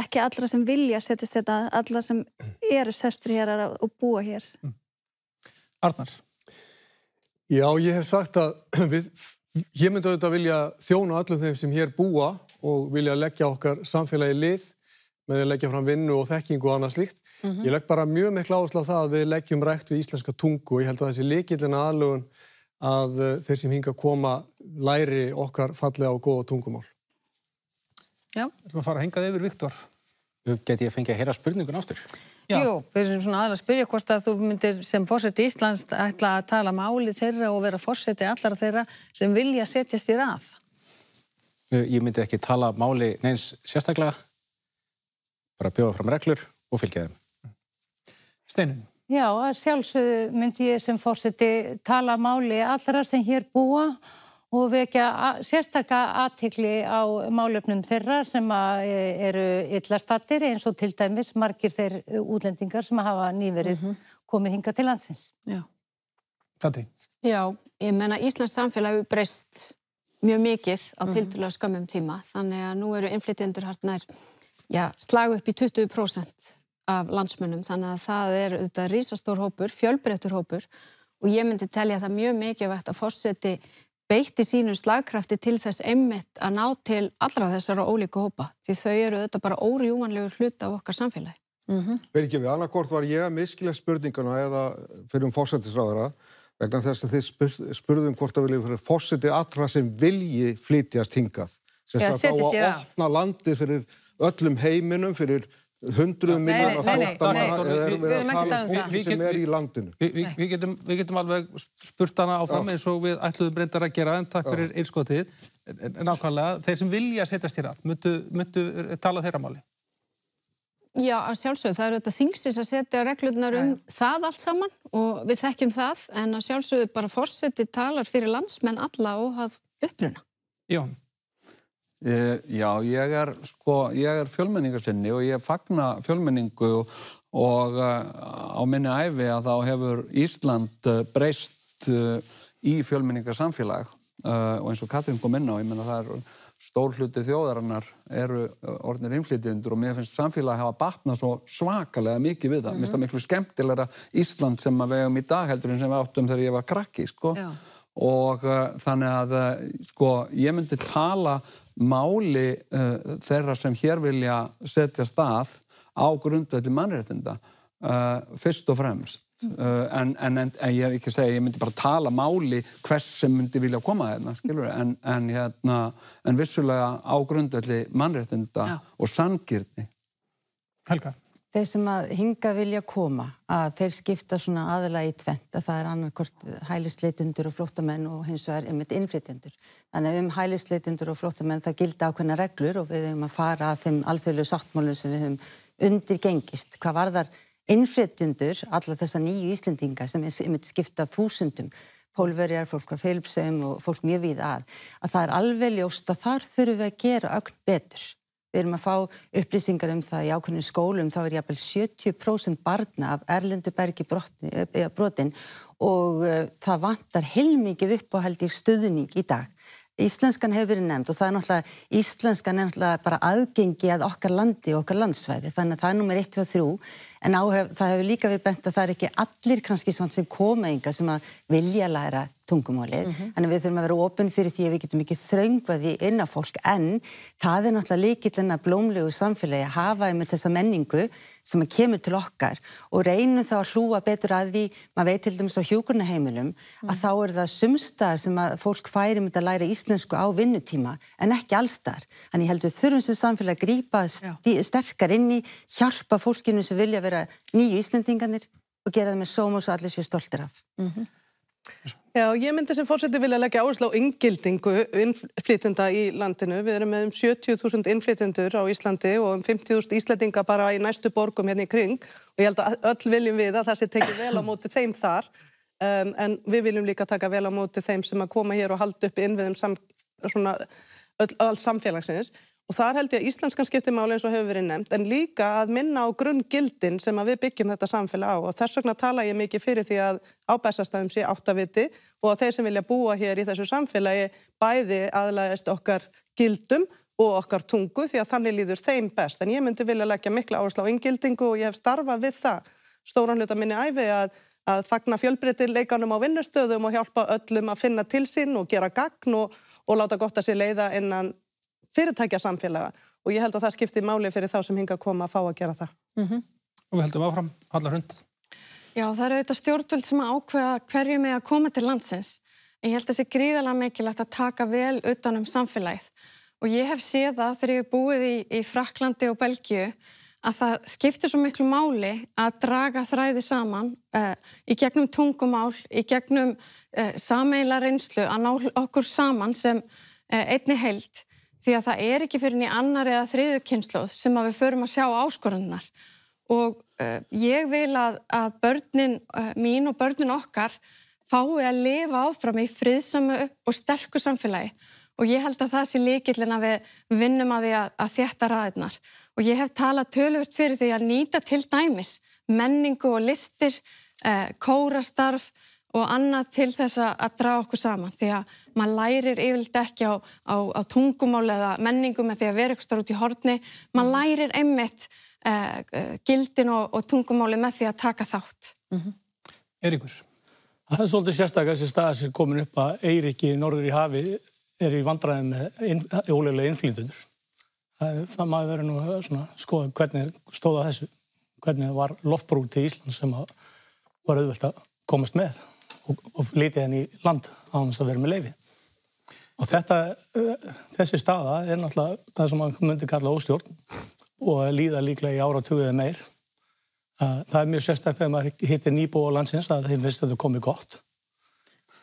D: Ekki allra sem vilja setjast þetta að, allra sem eru sestri hér og búa hér.
B: Arnar?
C: Já, ég hef sagt að ég myndi auðvitað vilja þjóna öllum þeim sem hér búa og vilja leggja okkar samfélagi lið með að leggja fram vinnu og þekkingu og annað slíkt. Ég legg bara mjög mikla áherslu á það að við leggjum rækt við íslenska tungu og ég held að þessi lykillinn að aðlögun að þeir sem hingað koma læri okkar fallega og góða tungumál.
A: Já.
B: Við erum að fara að hingað yfir Viktor.
M: Geti ég fengið að heyra spurningun aftur?
A: Já. Jú, við erum svona aðeins að spyrja hvort að þú myndir sem forseti Íslands ætla að tala máli þeirra og vera forseti allara þeirra sem vilja setjast þér að.
M: Ég myndi ekki tala máli neins sérstaklega, bara bjóða fram reglur og fylgja þeim.
B: Steinunn?
J: Já, að sjálfsögðu myndi ég sem forseti tala máli allra sem hér búa og vekja sérstaka athygli á málefnum þeirra sem eru illa staddir eins og til dæmis margir þeir útlendingar sem hafa nýverið komið hingað til landsins.
A: Já.
B: Katrín?
L: Já, ég meina Íslands samfélag hefur breyst mjög mikið á tiltölulega skömmum tíma, þannig að nú eru innflytjendur hartnær slagu upp í 20% af landsmönnum, þannig að það er auðvitað risastór hópur, fjölbreyttur hópur og ég myndi telja það mjög mikilvægt að forseti beitti sínu slagkrafti til þess einmitt að ná til allra þessara ólíku hópa, því þau eru auðvitað bara órjúvanlegur hluti af okkar samfélagi.
E: Verið ekki við, annarkvort var ég að miskilja spurninguna eða fyrir forsætisráðherra vegna þess að þið spurðum hvort að vilja fyrir forseti allra sem vilji flytjast hingað. Sem sagt á að opna landið fyrir öllum heiminum, fyrir 100 milljóna flóttamanna eða erum við að tala fólki sem í landinu.
B: Við getum alveg spurt hana áfram eins og við ætluðum reyndar að gera en takk fyrir innskotið. Nákvæmlega, þeir sem vilja setjast hér að, myndu tala þeirra máli?
L: Já, að sjálfsögðu, það eru þetta þingsins að setja reglurnar það allt saman og við þekkjum það, en að sjálfsögðu bara forseti talar fyrir landsmenn alla og hafð uppruna.
B: Jón?
K: Já, ég er fjölmenningarsinni og ég fagna fjölmenningu og á minni ævi að þá hefur Ísland breyst í fjölmenningarsamfélag og eins og Katrín kom inn á, ég meina það er stór hluti þjóðarinnar eru orðnir innflytjendur og mér finnst samfélagi hafa batnað svo svakalega mikið við það. Mér finnst það miklu skemmtilegra Ísland sem við eigum í dag heldur en sem við áttum þegar ég var krakki, og þannig að ég myndi tala máli þeirra sem hér vilja setja stað á grundvelli mannréttinda fyrst og fremst en ég er ekki að segja, ég myndi bara tala máli hvers sem myndi vilja koma hérna, skilur en vissulega á grundvelli mannréttinda og sanngirni.
B: Helga?
N: Þeir sem að hingað vilja koma, að þeir skipta svona aðallega í tvennt, að það er annarkvort hælisleitendur og flóttamenn og hins vegar einmitt innflytjendur. Þannig að hælisleitendur og flóttamenn það gilda ákveðnar reglur og við höfum að fara að þeim alþjóðlegu sáttmálum sem við höfum undirgengist. Hvað varðar innflytjendur, alla þessa nýju Íslendinga sem einmitt skipta þúsundum, Pólverjar, fólk á Filippseyjum og fólk mjög víða að það er alveg ljóst að þar þurfum við að gera ögn betur. Við erum að fá upplýsingar það í ákveðnum skólum, þá er jafnvel 70% barna af erlendu bergi brotin og það vantar heilmikið upp á held ég stuðning í dag. Íslenskan hefur verið nefnd og það er náttúrulega, íslenskan er náttúrulega bara aðgengi að okkar landi og okkar landsvæði, þannig að það er númer 1, 2, 3, en það hefur líka verið bent að það er ekki allir kannski svona sem koma hingað sem að vilja læra tungumálið, þannig við þurfum að vera opin fyrir því að við getum ekki þröngvað því inn á fólk, en það er náttúrulega lykillinn að blómlegu samfélagi að hafa með þessa menningu sem að kemur til okkar og reynum þá að hlúa betur að því, maður veit til dæmis á hjúkrunarheimilum, að þá er það sumstaðar sem að fólk færi með að læra íslensku á vinnutíma, en ekki allstar. Þannig ég held við þurfum sem samfélag að grípa sterkar inn í, hjálpa fólkinu sem vilja vera nýju Íslendingarnir og gera það með sóma og svo allir séu stoltir af.
I: Já, ég myndi sem forseti vilja leggja áherslu á inngildingu innflytjenda í landinu. Við erum með 70.000 innflytjendur á Íslandi og 50.000 Íslendinga bara í næstu borgum hérna í kring og ég held að öll viljum við að það sé tekið vel á móti þeim þar en við viljum líka taka vel á móti þeim sem að koma hér og halda upp innviðum alls samfélagsins Og þar held ég að íslenskan skiptir máli eins og hefur verið nefnt, en líka að minna á grunngildin sem að við byggjum þetta samfélag á. Og þess vegna tala ég mikið fyrir því að á Bessastöðum sé áttaviti og að þeir sem vilja búa hér í þessu samfélagi bæði aðlagast okkar gildum og okkar tungu því að þannig líður þeim best. En ég myndi vilja leggja mikla áherslu á inngildingu og ég hef starfað við það stóran hluta minni ævi að fagna fjölbreytileikanum á vinnustöðum og hjálpa öllum að finna til sín og gera gagn og láta gott að sér leiða innan fyrirtækja samfélaga. Og ég held að það skipti máli fyrir þá sem hinga að koma að fá að gera það.
B: Og við heldum áfram, Halla Hrund.
H: Já, það eru auðvitað stjórnvöld sem ákveða hverju með að koma til landsins. En ég held að það sé gríðarlega mikilvægt að taka vel utan samfélagið. Og ég hef séð það þegar ég hef búið í Frakklandi og Belgíu að það skiptir svo miklu máli að draga þræði saman í gegnum tungumál, í gegnum sameiginlega reynslu að ná okkur saman sem einni heild. Því að það ekki fyrir í annarri eða þriðju kynslóð sem að við förum að sjá áskoranirnar. Og ég vil að börnin mín og börnin okkar fái að lifa áfram í friðsamu og sterku samfélagi. Og ég held að það sé lykillinn að við vinnum að því að þétta raðirnar. Og ég hef talað töluvert fyrir því að nýta til dæmis menningu og listir, kórastarf og annað til þess að draga okkur saman. Því að maður lærir yfirleitt ekki á tungumál eða menningu með því að vera eitthvað út í horni. Maður lærir einmitt gildin og tungumáli með því að taka þátt.
B: Eiríkur.
G: Það svolítið sérstaklega þessi staða sem komin upp að Eiríki norður í hafi í vandræðum með ólöglega innflytjendur. Það maður verið nú að skoða hvernig stóð að þessu, hvernig var loftbrú til Íslands sem var auðvelt að komast með og litið henni í land án þess að vera með leyfi. Og þessi staða náttúrulega það sem maður myndi kalla óstjórn og líða líklega í áratugi eða meir. Það mjög sérstakt þegar maður hittir nýbúa landsins að þeim finnst þetta komið gott.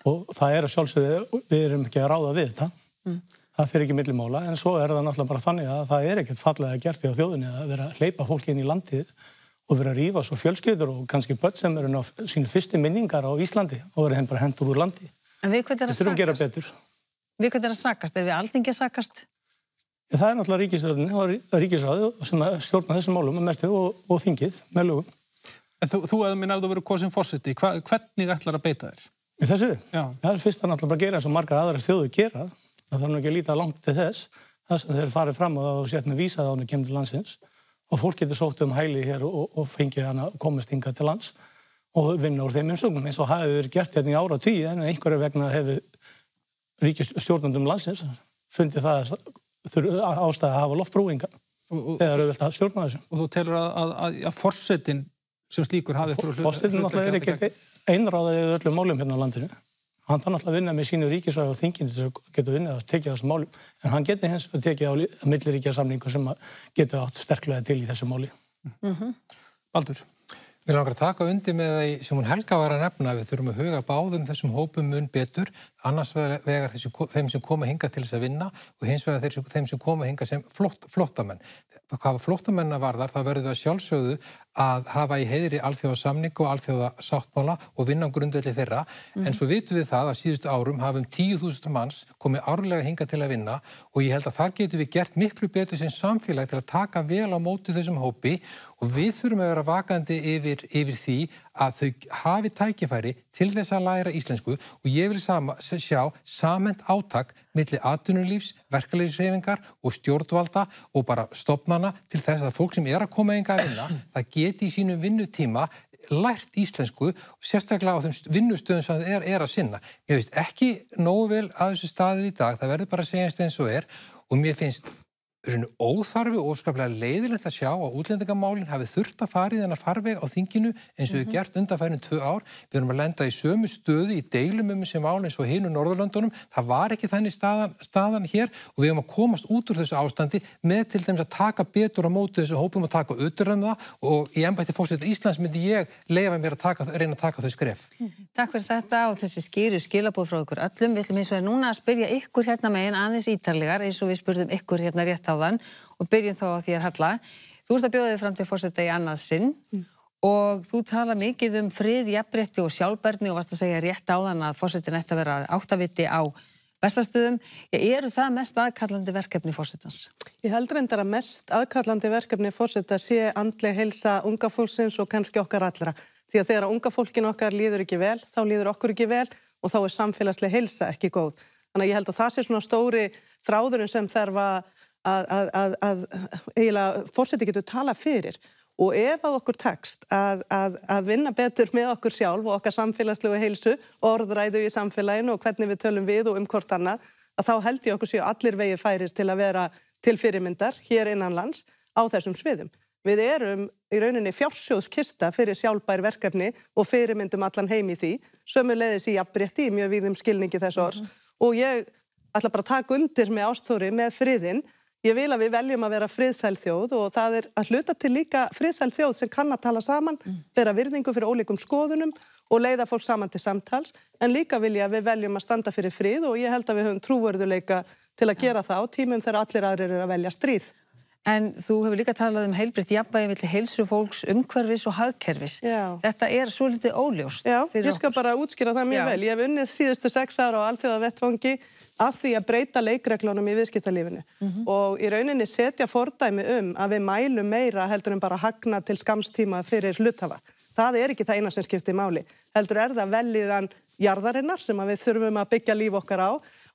G: Og það að sjálfsögðu, við erum ekki að ráða við þetta. Það fyrir ekki millimála, en svo það náttúrulega bara þannig að það ekkert fallega gert því á þjóðinni að vera að hleypa fólki inn í landið og vera að rífa svo fjölskyldur og kannski börn sem eru á sínu fyrstu minningar á Íslandi og vera bara hendur úr landi.
A: En við hvað að
G: sakast? Við þurfum að gera betur.
A: Við hvað að sakast? Við Alþingi að sakast?
G: Það náttúrulega ríkisstjórnin og ríkisráðið sem stjórna þessum málum að mestu og þingið með lögum.
B: En þú ef þú verið kosin forseti, hvernig ætlar að beita þér?
G: Í þessu? Já. Það fyrst að náttúrulega bara gera eins og margar aðrar þjóðir gera. Það þarf nú ekki að líta langt til þess sem þeir farið fram og þá sett með vísað á henni kemur til landsins og fólk getur sótt hæli hér og fengið hann að komast hingað til lands og vinna úr þeim umsóknum eins og hafi verið gert hérna í áratugi en einhverju vegna hefur ríkisstjórnandum landsins fundið það ástæða að hafa loftbrúingar þegar auðvelt að stjórna þessu.
B: Og þú telur að forsetinn sem slíkur hafi
G: forsetinn náttúrulega ekki einráðið í öllum málum hérna á landinu. Hann þarf náttúrulega að vinna með sínu ríkisráði og þinginu til að geta vinnið að tekið þessum málum. En hann geti hins að tekið á milliríkjasamningu sem getur átt sterklega til í þessu máli.
B: Baldur.
F: Mér langar að taka undir með því sem hún Helga var að nefna að við þurfum að huga báðum þessum hópum mun betur, annars vegar þeim sem koma hingað til þess að vinna og hins vegar þeim sem koma hingað sem flóttamenn. Hvað flóttamennina varðar, það verður við að sjálfsögðu að hafa í heiðri alþjóðasamningu og alþjóðasáttmála og vinna á grundvelli þeirra, en svo vitum við það að síðustu árum hafum 10.000 manns komið árlega hingað til að vinna og ég held að þar getum við gert miklu betur sem samfélag til að taka vel á móti þessum hópi og við þurfum að vera vakandi yfir því að þau hafi tækifæri til þess að læra íslensku og ég vil sjá samhent átak milli atvinnulífs, verkalýðshreyfingar og stjórnvalda og bara stofnana til þess að fólk sem að koma hingað að vinna, það geti í sínum vinnutíma lært íslensku og sérstaklega á þeim vinnustöðum sem það að sinna. Mér finnst ekki nógu vel að þessu staðið í dag, það verður bara að segjast eins og og mér finnst óþarfi og óskaplega leiðilegt að sjá að útlendingamálin hafi þurft að fara í þennan farveg á þinginu eins og við gert undanfærin 2 ár. Við erum að lenda í sömu stöðu í deilum þessi mál eins og hinu Norðurlöndunum. Það var ekki þannig staðan hér og við erum að komast út úr þessu ástandi með til dæmis að taka betur á móti þessu hópum og taka utan það og í embætti forseta Íslands myndi ég leyfa mér að reyna að taka þau skref.
A: Takk fyrir þetta og þessi skýru skilaboð frá ykkur öllum. Við ætlum hins vegar núna að spyrja ykkur hérna megin aðeins ítarlegar eins og við spurðum ykkur hérna rétt áðan og byrjum þá á því að Halla. Þú ert að bjóða þig fram til forseta í annað sinn og þú tala mikið frið, jafnrétti og sjálfbærni og varst að segja rétt áðan að forsetin ætti að vera áttaviti á Bessastöðum. Eru það mest aðkallandi verkefni forsetans?
I: Ég held reyndar að mest aðkallandi verkefni forseta sé andleg heilsa unga fólksins og kannski okkar allra. Því að þegar unga fólkin okkar líður ekki vel, þá líður okkur ekki vel og þá er samfélagsleg heilsa ekki góð. Þannig að ég held að það sé svona stóri þráðurinn sem þarf að eiginlega forseti getur tala fyrir. Og ef að okkur tekst að vinna betur með okkur sjálf og okkar samfélagslegu heilsu, orðræðu í samfélaginu og hvernig við tölum við og hvort annað, að þá held ég okkur séu allir vegir færir til að vera til fyrirmyndar hér innan lands á þessum sviðum. Við erum í rauninni fjársjóðskista fyrir sjálfbær verkefni og fyrirmyndum allan heim í því, sömuleiðis í jafnrétti í mjög víðum skilningi þess orðs. Og ég ætla bara að taka undir með Ástþóri með friðinn. Ég vil að við veljum að vera friðsæl þjóð og það er að hluta til líka friðsæl þjóð sem kann að tala saman, bera virðingu fyrir ólíkum skoðunum og leiða fólk saman til samtals, en líka vilja að við veljum að standa fyrir frið og ég held að við höfum trúverðuleika til að gera það á tímum þegar allir aðrir eru að velja stríð.
A: En þú hefur líka talað heilbrigt jafnvægi milli heilsu fólks, umhverfis og hagkerfis.
I: Já.
A: Þetta er svolítið óljóst.
I: Já, ég skal bara útskýra það mjög vel. Ég hef unnið síðustu 6 ára á alþjóðavettvangi af því að breyta leikreglunum í viðskiptalífinu. Og í rauninni setja fordæmi að við mælum meira heldur en bara hagnað til skamstíma fyrir hluthafa. Það er ekki það eina sem skiptir máli. Heldur er það vellíðan jarðarinnar sem við þurfum að byggja líf okkar á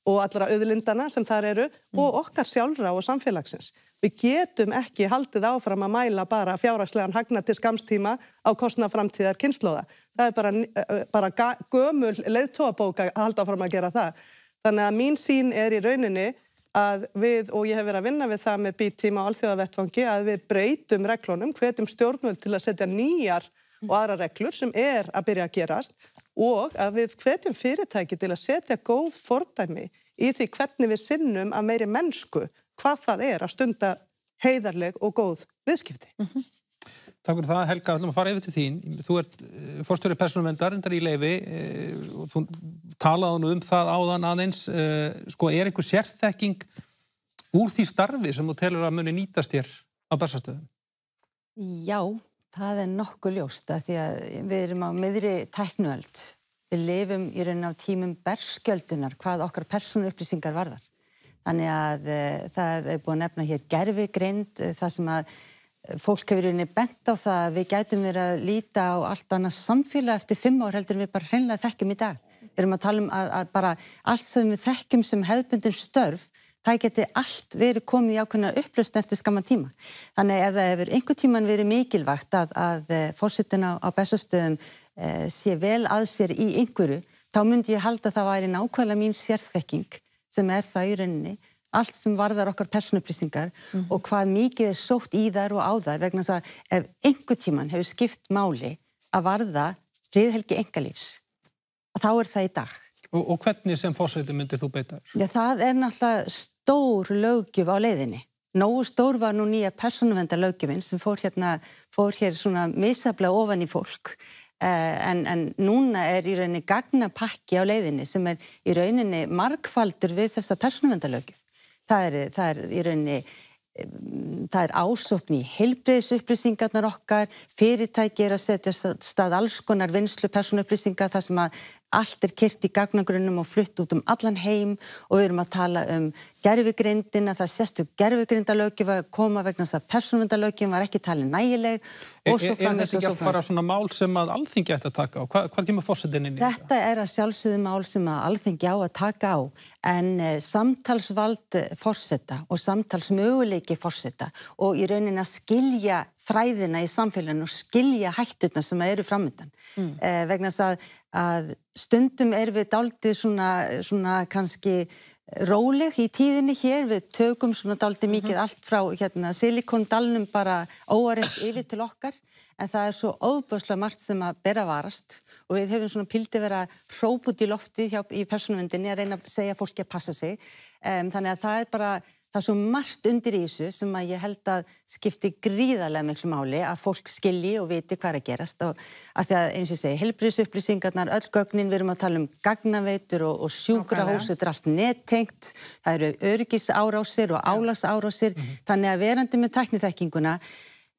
I: og allra auðlindana sem þar eru og okkar sjálfra og samfélagsins. Við getum ekki haldið áfram að mæla bara fjárhagslegan hagnað til skamstíma á kostnað framtíðar kynslóða. Það er bara gömul leiðtogabók að halda áfram að gera það. Þannig að mín sýn er í rauninni að við, og ég hef verið að vinna við það með BÍ-tím á alþjóðavettvangi, að við breytum reglunum, hvetjum stjórnvöld til að setja nýjar og aðra reglur sem er að byrja að gerast og að við hvetjum fyrirtæki til að setja góð fordæmi í því hvernig við sinnum að meiri mennsku hvað það er að stunda heiðarleg og góð viðskipti.
B: Takk fyrir það, Helga, við ætlum að fara yfir til þín. Þú ert forstjóri persónuverndar, reyndar í leyfi, og þú talaði nú það áðan aðeins. Sko, er einhver sérþekking úr því starfi sem þú telur að muni nýtast þér á Bessastöðum?
N: Já, það er nokkuð ljóst að því að við erum á miðri tæknuöld. Við lifum í rauninni á tímum berskjöldunar hvað okkar persónuupplýsingar varðar. Þannig að það er búið að nefna hér gervigreind, það sem að fólk hefur í rauninni bent á það að við gætum verið að líta á allt annað samfélag eftir 5 ár heldur en við bara hreinlega þekkjum í dag. Við erum að tala að bara allt sem við þekkjum sem hefðbundin störf, það geti allt verið komið í ákveðna upplausn eftir skamman tíma. Þannig ef það hefur einhver tíman verið mikilvægt að forsetinn á Bessastöðum sé vel að sér í einhverju, þá myndi ég halda að það væri nákvæmlega mín sérþekking sem er það í rauninni, allt sem varðar okkar persónuupplýsingar og hvað mikið er sótt í þær og á þær vegna þess að ef einhver tíman hefur skipt máli að varða friðhelgi einkalífs, að þá er það í dag.
B: Og hvernig sem forseti myndir þú beita?
N: Já, það er náttúrulega stór löggjöf á leiðinni. Nógu stór var nú nýja persónuverndarlöggjöfin sem fór hér svona misjafnlega ofan í fólk. En núna er í rauninni gagnapakki á leiðinni sem er í rauninni margfaldur við þessa persónuverndarlöggjöf. Það er í rauninni, það er ásókn í heilbrigðisupplýsingarnar okkar, fyrirtæki er að setja stað alls konar vinnslu persónuupplýsinga þar sem að allt er keyrt í gagnagrunnum og flutt út allan heim og við erum að tala gervigreindina, það sérstök gervigrindalöggjöf að koma vegna þess að persónuverndarlöggjöfin var ekki talin nægileg og svo framvegis
B: Er þetta ekki bara svona mál sem að Alþingi ætti að taka á? Hvað kemur forsetinn inn í þetta?
N: Þetta er að sjálfsögðu mál sem að Alþingi á að taka á en samtalsvald forseta og samtalsmöguleiki forseta og í rauninni að skilja þræðina í samfélaginu og skilja hætturnar sem eru framundan. Vegna þess að stundum við dálítið svona kannski róleg í tíðinni hér, við tökum svona dálítið mikið allt frá silikondalnum bara óarinn yfir til okkar, en það er svo óbúslega margt sem að bera varast og við hefum svona píldi verið að hrópa út í loftið í persónuverndinni að reyna að segja fólki að passa sig. Þannig að það er svo margt undir í þessu sem að ég held að skipti gríðarlega miklu máli að fólk skilji og viti hvað er að gerast og að því að eins og ég segi, heilbrigðisupplýsingarnar, öll gögnin, við erum að tala gagnaveitur og sjúkrahús, þetta er allt nettengt, það eru öryggisárásir og álagsárásir, þannig að verandi með tækniþekkinguna,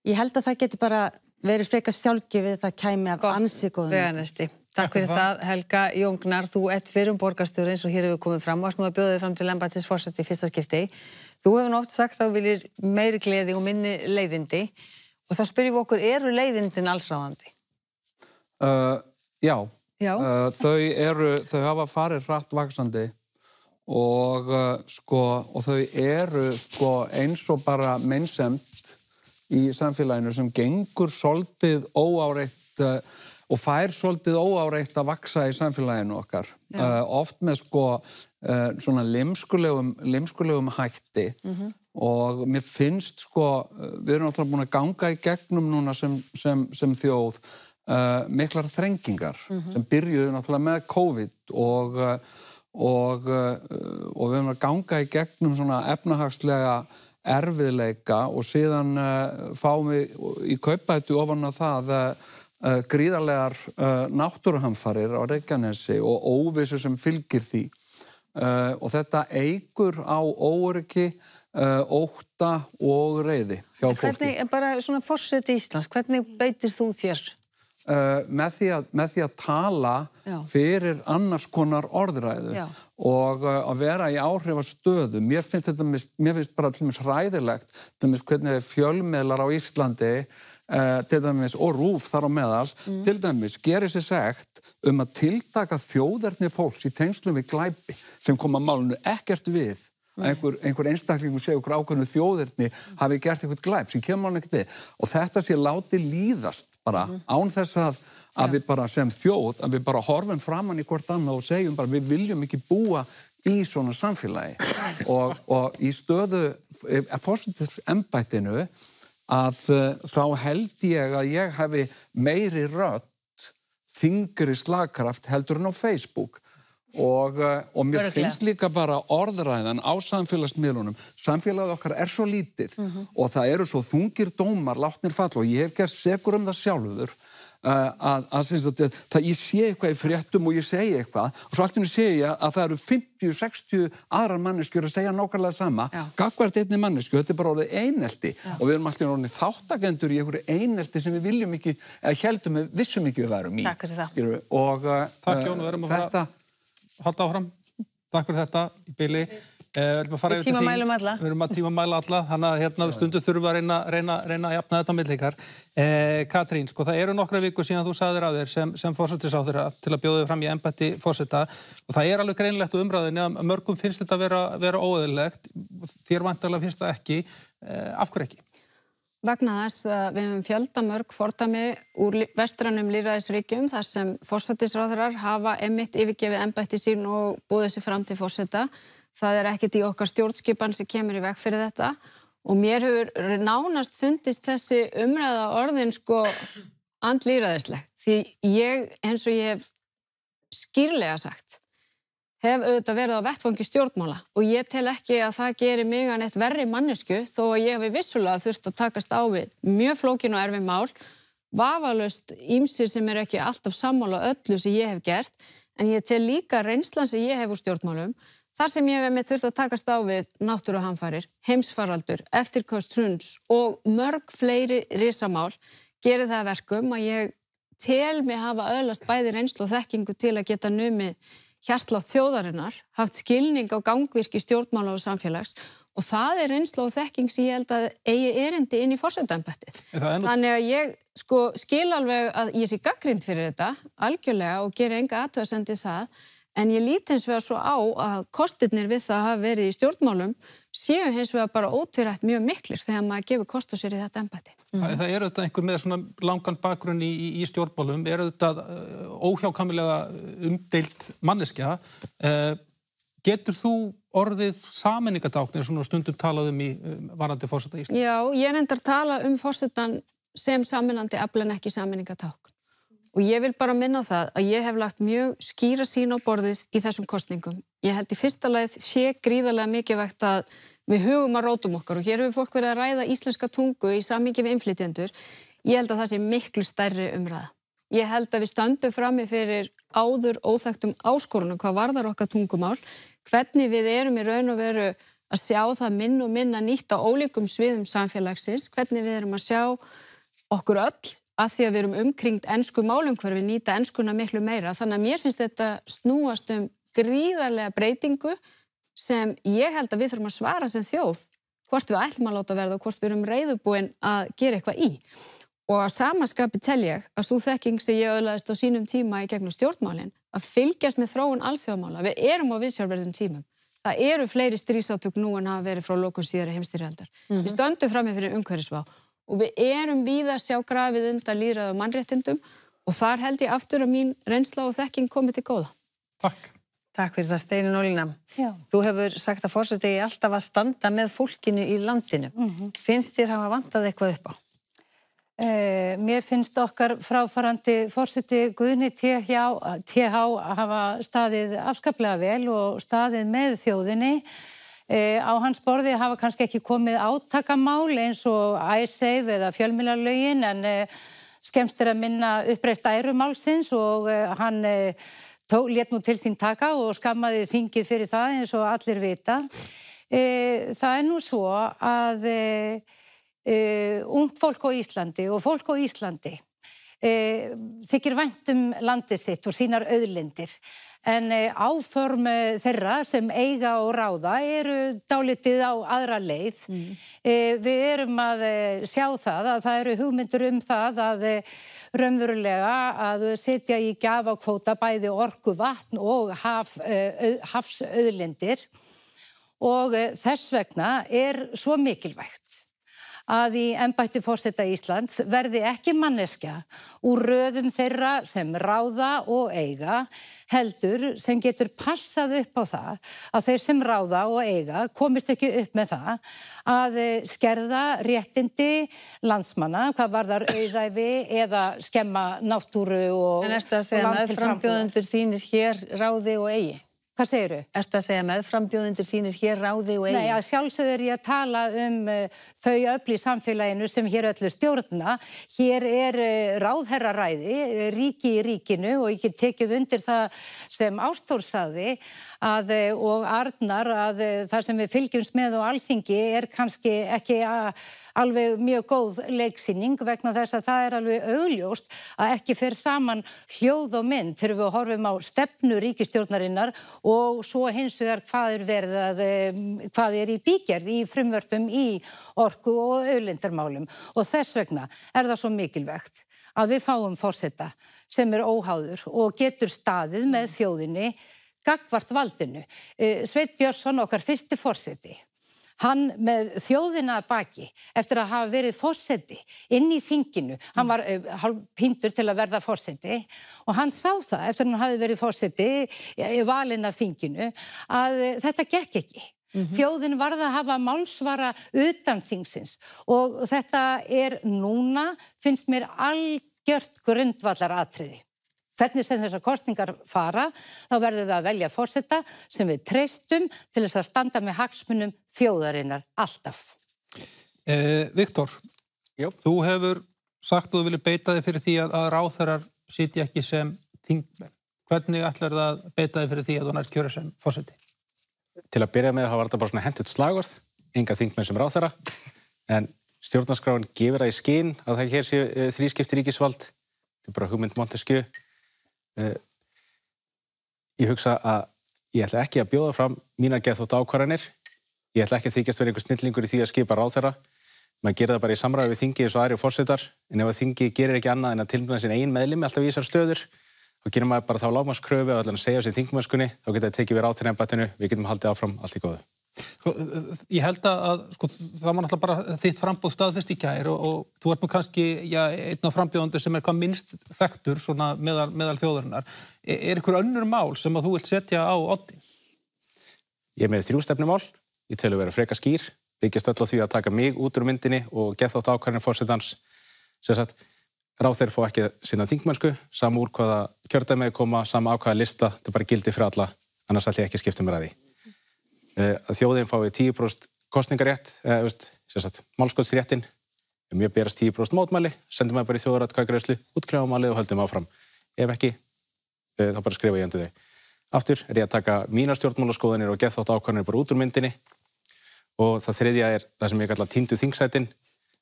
N: ég held að það geti bara verið frekar sjálfgefið það kæmi af ansi góðum.
A: Takk fyrir það, Helga Jóngnar. Þú ert fyrrum borgarstjóri eins og hér hefur komið fram. Varst nú að bjóða þig fram til embættis forseta í fyrsta skipti. Þú hefur oft sagt að þú viljir meiri gleði og minni leiðindi. Og þá spyrjum við okkur, eru leiðindin allsráðandi?
K: Já. Þau hafa farið hratt vaxandi og þau eru eins og bara meinsemd í samfélaginu sem gengur svolítið óáreitt og fær svolítið óáreitt að vaxa í samfélaginu okkar. Oft með svona limskulegum hætti og mér finnst við erum náttúrulega búin að ganga í gegnum núna sem þjóð miklar þrengingar sem byrjuðu náttúrulega með COVID og við erum að ganga í gegnum svona efnahagslega erfiðleika og síðan fáum við í kaupbæti ofan á það gríðarlegar náttúruhamfarir á Reykjanesi og óvissu sem fylgir því og þetta eykur á óöryggi, ótta og reiði hjá fólki.
A: Hvernig, bara svona forseti Íslands, hvernig beitir þú þér?
K: Með því að tala fyrir annars konar orðræðu og að vera í áhrifastöðu. Mér finnst bara til dæmis hræðilegt, til dæmis hvernig fjölmiðlar á Íslandi til dæmis, og RÚV þar á meðal, til dæmis gerir sér sekt að tiltaka þjóðerni fólks í tengslum við glæpi sem koma málinu ekkert við. Einhver einstaklingur segir okkur ákveðnu þjóðerni hafi gert eitthvað glæp sem kemur málinu ekkert við. Og þetta sé látið líðast bara án þess að við bara sem þjóð, að við bara horfum framan í hvort annað og segjum bara við viljum ekki búa í svona samfélagi. Og í stöðu forsetaembættinu að þá held ég að ég hefi meiri rödd, þyngri slagkraft heldur en á Facebook. Og mér finnst líka bara orðræðan á samfélagsmiðlunum. Samfélagið okkar svo lítið og það eru svo þungir dómar látnir falla og ég hef gert sekur það sjálfur að ég sé eitthvað í fréttum og ég segi eitthvað og svo allt í einu sé ég að það eru 50-60 aðrar manneskjur að segja nákvæmlega sama gagnvart einni manneskju, þetta bara orðið einelti og við erum alltaf orðið þáttakendur í einhverju einelti sem við viljum ekki eða heldum við vissum ekki við værum í.
A: Takk fyrir það.
K: Og
B: Takk Jón, við erum að halda áfram. Takk fyrir þetta í bili.
A: Við tímamælum alla.
B: Við erum að tímamæla alla, þannig að stundu þurfum við að reyna að jafna þetta á milli ykkar. Katrín, það eru nokkra vikur síðan þú sagðir af þér sem forsætisráðherra til að bjóða þig fram í embætti forseta og það er alveg greinilegt á umræðinni að mörgum finnst þetta vera óeðlilegt, þér væntanlega finnst það ekki. Af hverju ekki?
L: Vegna þess að við höfum fjöldamörg fordæmi úr vestrænum lýðræðisríkjum þar sem forsætisráðherrar hafa einmitt yfirgefið embætti sín og boðið sig fram til forseta. Það er ekkert í okkar stjórnskipan sem kemur í veg fyrir þetta og mér hefur nánast fundist þessi umræða orðin andlýðræðisleg því ég, eins og ég hef skýrlega sagt, hef auðvitað verið á vettvangi stjórnmála og ég tel ekki að það geri mig að neitt verri mannesku þó að ég hefi vissulega þurft að takast á við mjög flókin og erfið mál, vafalaust ýmsir sem eru ekki alltaf sammála öllu sem ég hef gert, en ég tel líka reynslan sem ég hef úr stjórnmálum, þar sem ég hef með þurft að takast á við náttúruhamfarir, heimsfaraldur, eftirköst hruns og mörg fleiri risamál, gerir það að verkum að ég tel mig hafa öðlast bæði reynslu og þekkingu til að geta numið hjartslátt þjóðarinnar, haft skilning á gangvirki stjórnmála og samfélags og það er reynsla og þekking sem ég held að eigi erindi inn í forsetaembættið. Þannig að ég skil alveg að ég sé gagnrýnd fyrir þetta, algjörlega og geri enga athugasemd það, en ég lít hins vegar svo á að kostirnir við það hafa verið í stjórnmálum séu hins vegar bara ótvírætt mjög miklir þegar maður gefur kost á sér í þetta embætti.
B: Það eru þetta einhver með svona langan bakgrunn í stjórnmálum, eru þetta óhjákvæmilega umdeilt manneskja. Getur þú orðið sameiningatákn eins og stundum talað í varðandi forseta Íslands? Já, ég reyndar tala forsetann sem sameinandi afl en ekki sameiningatákn. Og ég vil bara minna á það að ég hef lagt mjög skýra sýn á borðið í þessum kosningum. Ég held í fyrsta lagi sé gríðarlega mikilvægt að við hugum að rótum okkar og hér hefur fólk verið að ræða íslenska tungu í samhengi við innflytjendur. Ég held að það sé miklu stærri umræða. Ég held að við stöndum frammi fyrir áður óþekktum áskorunum hvað varðar okkar tungumál, hvernig við erum í raun og veru að sjá það minn og minna nýtt á ólíkum sviðum samfélagsins, hvernig við erum að sjá okkur öll
L: að því að við erum umkringt ensku málumhverfi nýta enskuna miklu meira. Þannig að mér finnst þetta snúast gríðarlega breytingu sem ég held að við þurfum að svara sem þjóð hvort við ætlum að láta verða og hvort við erum reiðubúin að gera eitthvað í. Og að samaskapi tel ég að sú þekking sem ég öðlaðist á sínum tíma í gegnum stjórnmálin að fylgjast með þróun alþjóðamála. Við erum á viðsjárverðum tímum. Það eru fleiri stríðsátök nú en hafa verið frá lokun síðari heimsstyrjaldar. Við stöndum frammi fyrir umhverfisvá og við erum víða að sjá grafið undan lýðræði og mannréttindum og þar held ég aftur að mín reynsla og þekking komið til góða.
A: Takk fyrir það, Steinunn Ólína. Þú hefur sagt að forseti eigi alltaf að standa með fólkinu í landinu. Finnst þér hafa vantað eitthvað upp á?
J: Mér finnst okkar fráfarandi forseti Guðni TH hafa staðið afskaplega vel og staðið með þjóðinni. Á hans borði hafa kannski ekki komið átakamál eins og Icesave eða fjölmiðlalögin en skemmst að minna uppreist ærumálsins og hann lét nú til sín taka og skammaði þingið fyrir það eins og allir vita. Það nú svo að ungt fólk á Íslandi og fólk á Íslandi þykir vænt landið sitt og sínar auðlindir. En áform þeirra sem eiga og ráða eru dálítið á aðra leið. Við erum að sjá það að það eru hugmyndir það að raunverulega að setja í gjafakvóta bæði orku, vatn og hafsauðlindir. Og þess vegna svo mikilvægt að í embætti forseta Íslands verði ekki manneskja úr röðum þeirra sem ráða og eiga, heldur sem getur passað upp á það að þeir sem ráða og eiga komist ekki upp með það að skerða réttindi landsmanna, hvað varðar auðæfi eða skemma náttúru og land til frambúðar.
A: En ertu að segja meðframbjóðendur þínir hér ráði og eigi?
J: Hvað segirðu?
A: Ertu að segja meðframbjóðendur þínir hér ráði og eigi?
J: Nei, að sjálfsögðu ég að tala þau öfl í samfélaginu sem hér öllu stjórna. Hér ráðherraræði, ríki í ríkinu og ég get tekið undir það sem Ásþór sagði og Arnar að það sem við fylgjumst með á Alþingi kannski ekki alveg mjög góð leiksýning vegna þess að það alveg augljóst að ekki fer saman hljóð og mynd þegar við horfum á stefnu ríkisstjórnarinnar og svo hins vegar hvað í bígerð í frumvörpum í orku og auðlindarmálum. Og þess vegna það svo mikilvægt að við fáum forseta sem óháður og getur staðið með þjóðinni gagnvart valdinu. Sveinn Björnsson, okkar fyrsti forseti, hann með þjóðina að baki eftir að hafa verið forseti inn í þinginu, hann var píndur til að verða forseti og hann sá það eftir að hann hafi verið forseti valinn af þinginu að þetta gekk ekki. Þjóðin varð að hafa málsvara utan þingsins og þetta núna, finnst mér algjört grundvallaratriði. Hvernig sem þessar kosningar fara, þá verðum við að velja forseta sem við treystum til þess að standa með hagsmunum þjóðarinnar alltaf.
B: Viktor, þú hefur sagt að þú vilja beita þig fyrir því að ráðherrar sitji ekki sem þingmenn. Hvernig ætlar það að beita þig fyrir því að þú nær kjöri sem forseti?
M: Til að byrja með það var þetta bara svona hentut slagorð, enga þingmenn sem ráðherra, en stjórnarskráin gefur það í skyn að það hér sé þrískipti ríkisvald, þetta bara hugmynd Montesquieu. Ég hugsa að ég ætla ekki að bjóða fram mínar geðþótta ákvarðanir. Ég ætla ekki að þykjast vera einhver snillingur í því að skipa ráðherra. Maður gerir það bara í samræði við þingið eins og aðrir forsetar. En ef að þingið gerir ekki annað en að tilnefna sín eigin meðlimi alltaf í þessar stöður, þá gerir maður bara þá lágmarkskröfu og allan að segja á sér þingmennskunni, þá geta það tekið við ráðherraembættinu, við getum haldið áfram allt í góðu.
B: Ég held að það var náttúrulega bara þitt framboð staðfest í gær og þú ert nú kannski einn af frambjóðendur sem hvað minnst þekktur svona meðal þjóðarinnar. Einhver önnur mál sem að þú vilt setja á oddinn?
M: Ég með 3 stefnumál. Ég tel að vera frekar skýr. Byggjast öll á því að taka mig út úr myndinni og geðþótt ákvarðanir forsetans. Sem sagt, ráðherrar fá ekki sinna þingmennsku, sama úr hvaða kjördæmi koma, sama á hvaða lista, þetta bara gildi fyrir alla, annars ætla ég ekki að skipta mér að því. Að þjóðin fái 10% kosningarétt, málskotsréttin, mjög berast 10% mótmæli, sendum við bara í þjóðaratkvæðagreiðslu, útkljáum málið og höldum áfram. Ef ekki, þá bara skrifa ég undir þau. Aftur ég að taka mínar stjórnmálaskoðanir og geðþótt ákvarðanir bara út úr myndinni og það þriðja það sem ég kalla týndu þingsætin.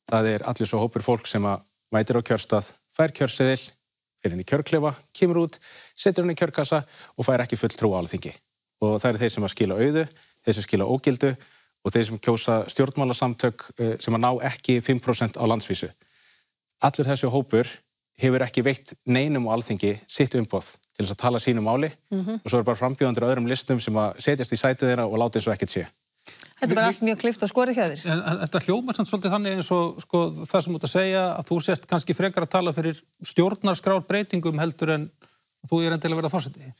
M: Það allir svo hópur fólk sem mætir á kjörstað, fær kjörseðil, fyrir inn í kjörklefa, kemur út, setur hann í kjörkassa og fær ekki fulltrú á Alþingi. Og það eru þeir sem að skila auðu, þeir sem skila ógildu og þeir sem kjósa stjórnmálasamtök sem að ná ekki 5% á landsvísu. Allur þessu hópur hefur ekki veitt neinum á Alþingi sitt umboð til þess að tala sínu máli og svo bara frambjóðandur öðrum listum sem að setjast í sætið þeirra og láta eins og ekkert sé.
A: Þetta bara allt mjög klift og skorið hjá þér.
B: En þetta hljómar samt svolítið þannig eins og sko, það sem út að segja að þú sést kannski frekar að tala fyrir stjórnarskrárbreytingum heldur en þú endilega verið að forseti.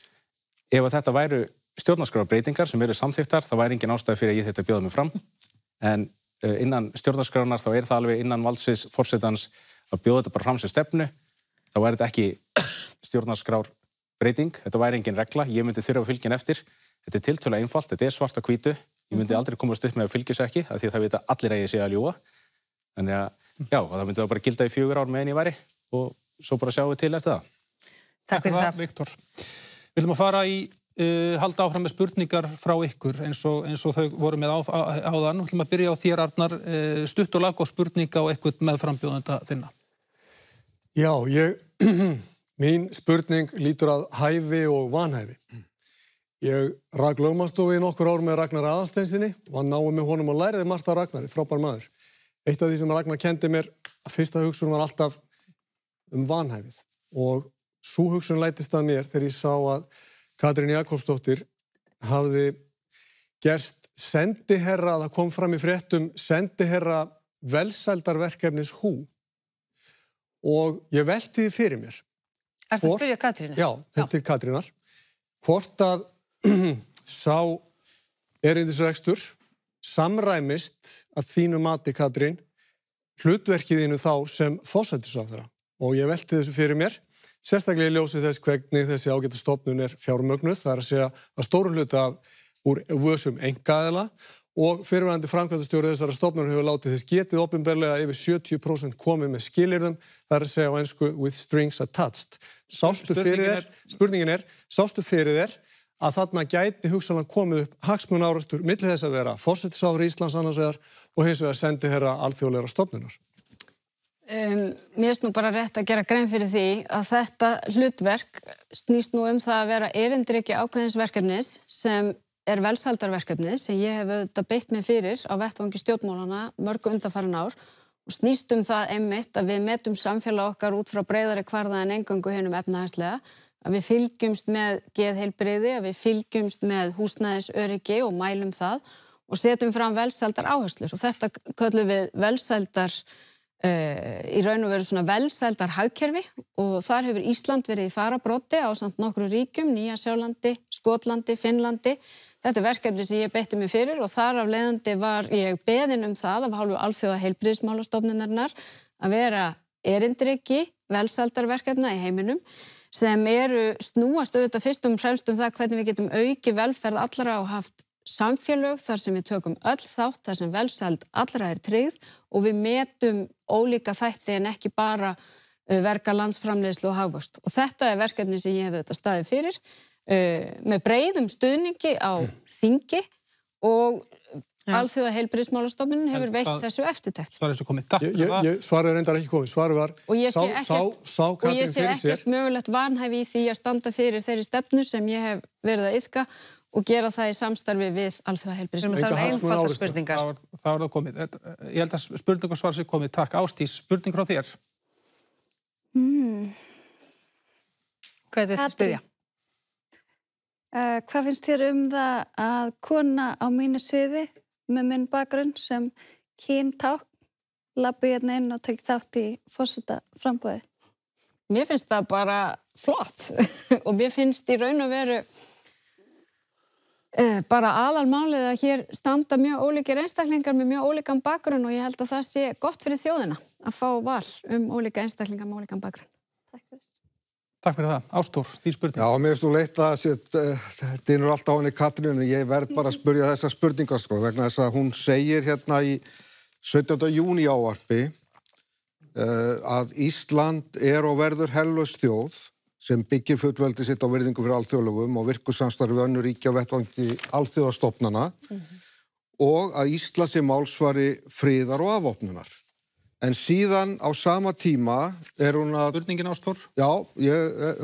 M: Ef þetta væru stjórnarskrárbreytingar sem eru samþykktar, það væri engin ástæði fyrir að ég þetta bjóða mig fram. En innan stjórnarskránar þá það alveg innan valdsviðs forsetans að bjóða þetta bara fram sem stefnu. Þá væri þetta ekki stjórnarskrárbreyting, þetta væri engin regla, ég myndi þurfa að fylgja henni eftir. Þetta tiltölulega einfalt, þetta svart á hvítu. Ég myndi aldrei komast upp með að fylgjast ekki, af því að það vita allir að ég sé að ljúga. Þannig að, já, það myndi það bara gilda í 4 ár meðan ég væri og svo bara sjáum við til eftir það.
A: Takk fyrir það.
B: Viktor. Við ætlum að fara í, halda áfram með spurningar frá ykkur eins og þau voru með áðan. Við ætlum að byrja á þér, Arnar, stutt og laggóð spurninga og eitthvað með frambjóðanda þinna.
C: Já, mín spurning lítur að hæfi og vanhæfi. Ég rak lögmannsstofu í nokkur ár með Ragnar Aðalsteinsinni og hann náði með honum og læriði margt af Ragnari, frábær maður. Eitt af því sem Ragnar kendi mér að fyrsta hugsun var alltaf vanhæfið og sú hugsun lætist að mér þegar ég sá að Katrín Jakobsdóttir hafði gerst sendiherra, það kom fram í fréttum, sendiherra velsældarverkefnis HÚ og ég velti því fyrir mér.
A: Ertu að spyrja Katrínu?
C: Já, þetta til Katrínar. Hvort að sá erindisrekstur samræmist að þínu mati, Katrín, hlutverkið þínu þá sem forsætisráðherra. Og ég velti þessu fyrir mér, sérstaklega í ljósi þess hvernig þessi ágæta stofnun fjármögnuð, það að segja að stóru hluta úr vösum einkaaðila og fyrirverandi framkvæmdastjóri þessara stofnunar hefur látið þess getið opinberlega yfir 70% komið með skilyrðum, það að segja á ensku with strings attached. Spurningin sástu fyrir þér að þarna gæti hugsanlega komið upp hagsmunaárastur milli þess að vera forsætisráðherra Íslands annars vegar og hins vegar sendiherra alþjóðlegra stofnunar?
L: Mér finnst nú bara rétt að gera grein fyrir því að þetta hlutverk snýst nú það að vera erindreki ákveðins verkefnis sem velsældarverkefni sem ég hef auðvitað beitt mig fyrir á vettvangi stjórnmálana mörg undanfarin ár og snýst það einmitt að við metum samfélag okkar út frá breiðari kvarða en eingöngu hinum efnahagslega, að við fylgjumst með geðheilbrigði, að við fylgjumst með húsnæðisöryggi og mælum það og setjum fram velsældar áherslur og þetta köllum við velsældar í raun og veru svona velsældar hagkerfi og þar hefur Ísland verið í fararbroddi ásamt nokkru ríkjum, Nýja-Sjálandi, Skotlandi, Finnlandi. Þetta verkefni sem ég beitti mig fyrir og þar af leiðandi var ég beðin það af hálfu alþjóða heilbrigðismálastofnunarinnar að vera erindreki velsældarverkefna í heiminum sem snúast auðvitað fyrst og fremst það hvernig við getum auki velferð allra og haft samfélög þar sem við tökum öll þátt, þar sem velsæld allra tryggð og við metum ólíka þætti en ekki bara verka landsframleiðslu og hagvöxt. Og þetta verkefni sem ég hef auðvitað staðið fyrir með breiðum stuðningi á þingi og alþjóða heilbrigðismálastofnunin hefur veitt þessu eftirtekt.
B: Það þessu komið. Takk.
C: Svarið reyndar ekki komið. Svarið var sá Katrín fyrir sér.
L: Og ég sé ekkert mögulegt vanhæfi í því að standa fyrir þeirri stefnu sem ég hef verið að iðka og gera það í samstarfi við alþjóða heilbrigðismálastofnunin.
A: Það eru einfaldar spurningar.
B: Það það komið. Ég held að spurningarsvar sé komið. Takk. Ásdís, spurning frá þér.
A: Hvað viltu spyrja?
D: Hvað finnst þér það að kona á mínu sviði með minn bakgrunn sem kyntákn labbi hérna inn og tekið þátt í forsetaframboði?
L: Mér finnst það bara flott og mér finnst í raun og veru bara aðalmálið að hér standa mjög ólíkir einstaklingar með mjög ólíkan bakgrunn og ég held að það sé gott fyrir þjóðina að fá val ólíka einstaklingar með ólíkan bakgrunn.
D: Takk fyrir.
B: Takk fyrir það. Ástór, því spurning.
E: Já, mér finnst þú leitt að dynur alltaf á henni Katrínu. Ég verð bara að spyrja þessa spurningar sko, vegna þess að hún segir hérna í 17. júní ávarpi að Ísland og verður herlaus þjóð sem byggir fullveldi sitt á virðingu fyrir alþjóðalögum og virkur samstarfi við önnur ríki á vettvangi alþjóðastofnana og að Ísland sé málsvari friðar og afvopnunar. En síðan á sama tíma hún að...
B: Spurningin Ástór?
E: Já,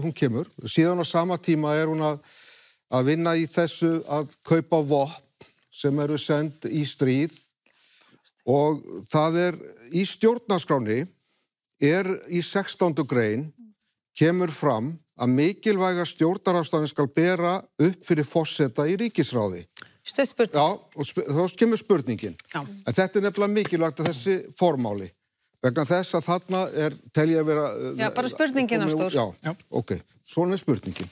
E: hún kemur. Síðan á sama tíma hún að vinna í þessu að kaupa vopn sem eru send í stríð og það í stjórnarskráni í 16. grein kemur fram að mikilvæga stjórnarástæðan skal bera upp fyrir forseta í ríkisráði.
A: Stutt spurning.
E: Já, og þá kemur spurningin.
A: Já.
E: En þetta nefnilega mikilvægt að þessi formáli. Vegna þess að þarna tel ég að vera...
A: Já, bara spurningin Ástór.
E: Já, ok. Svona spurningin.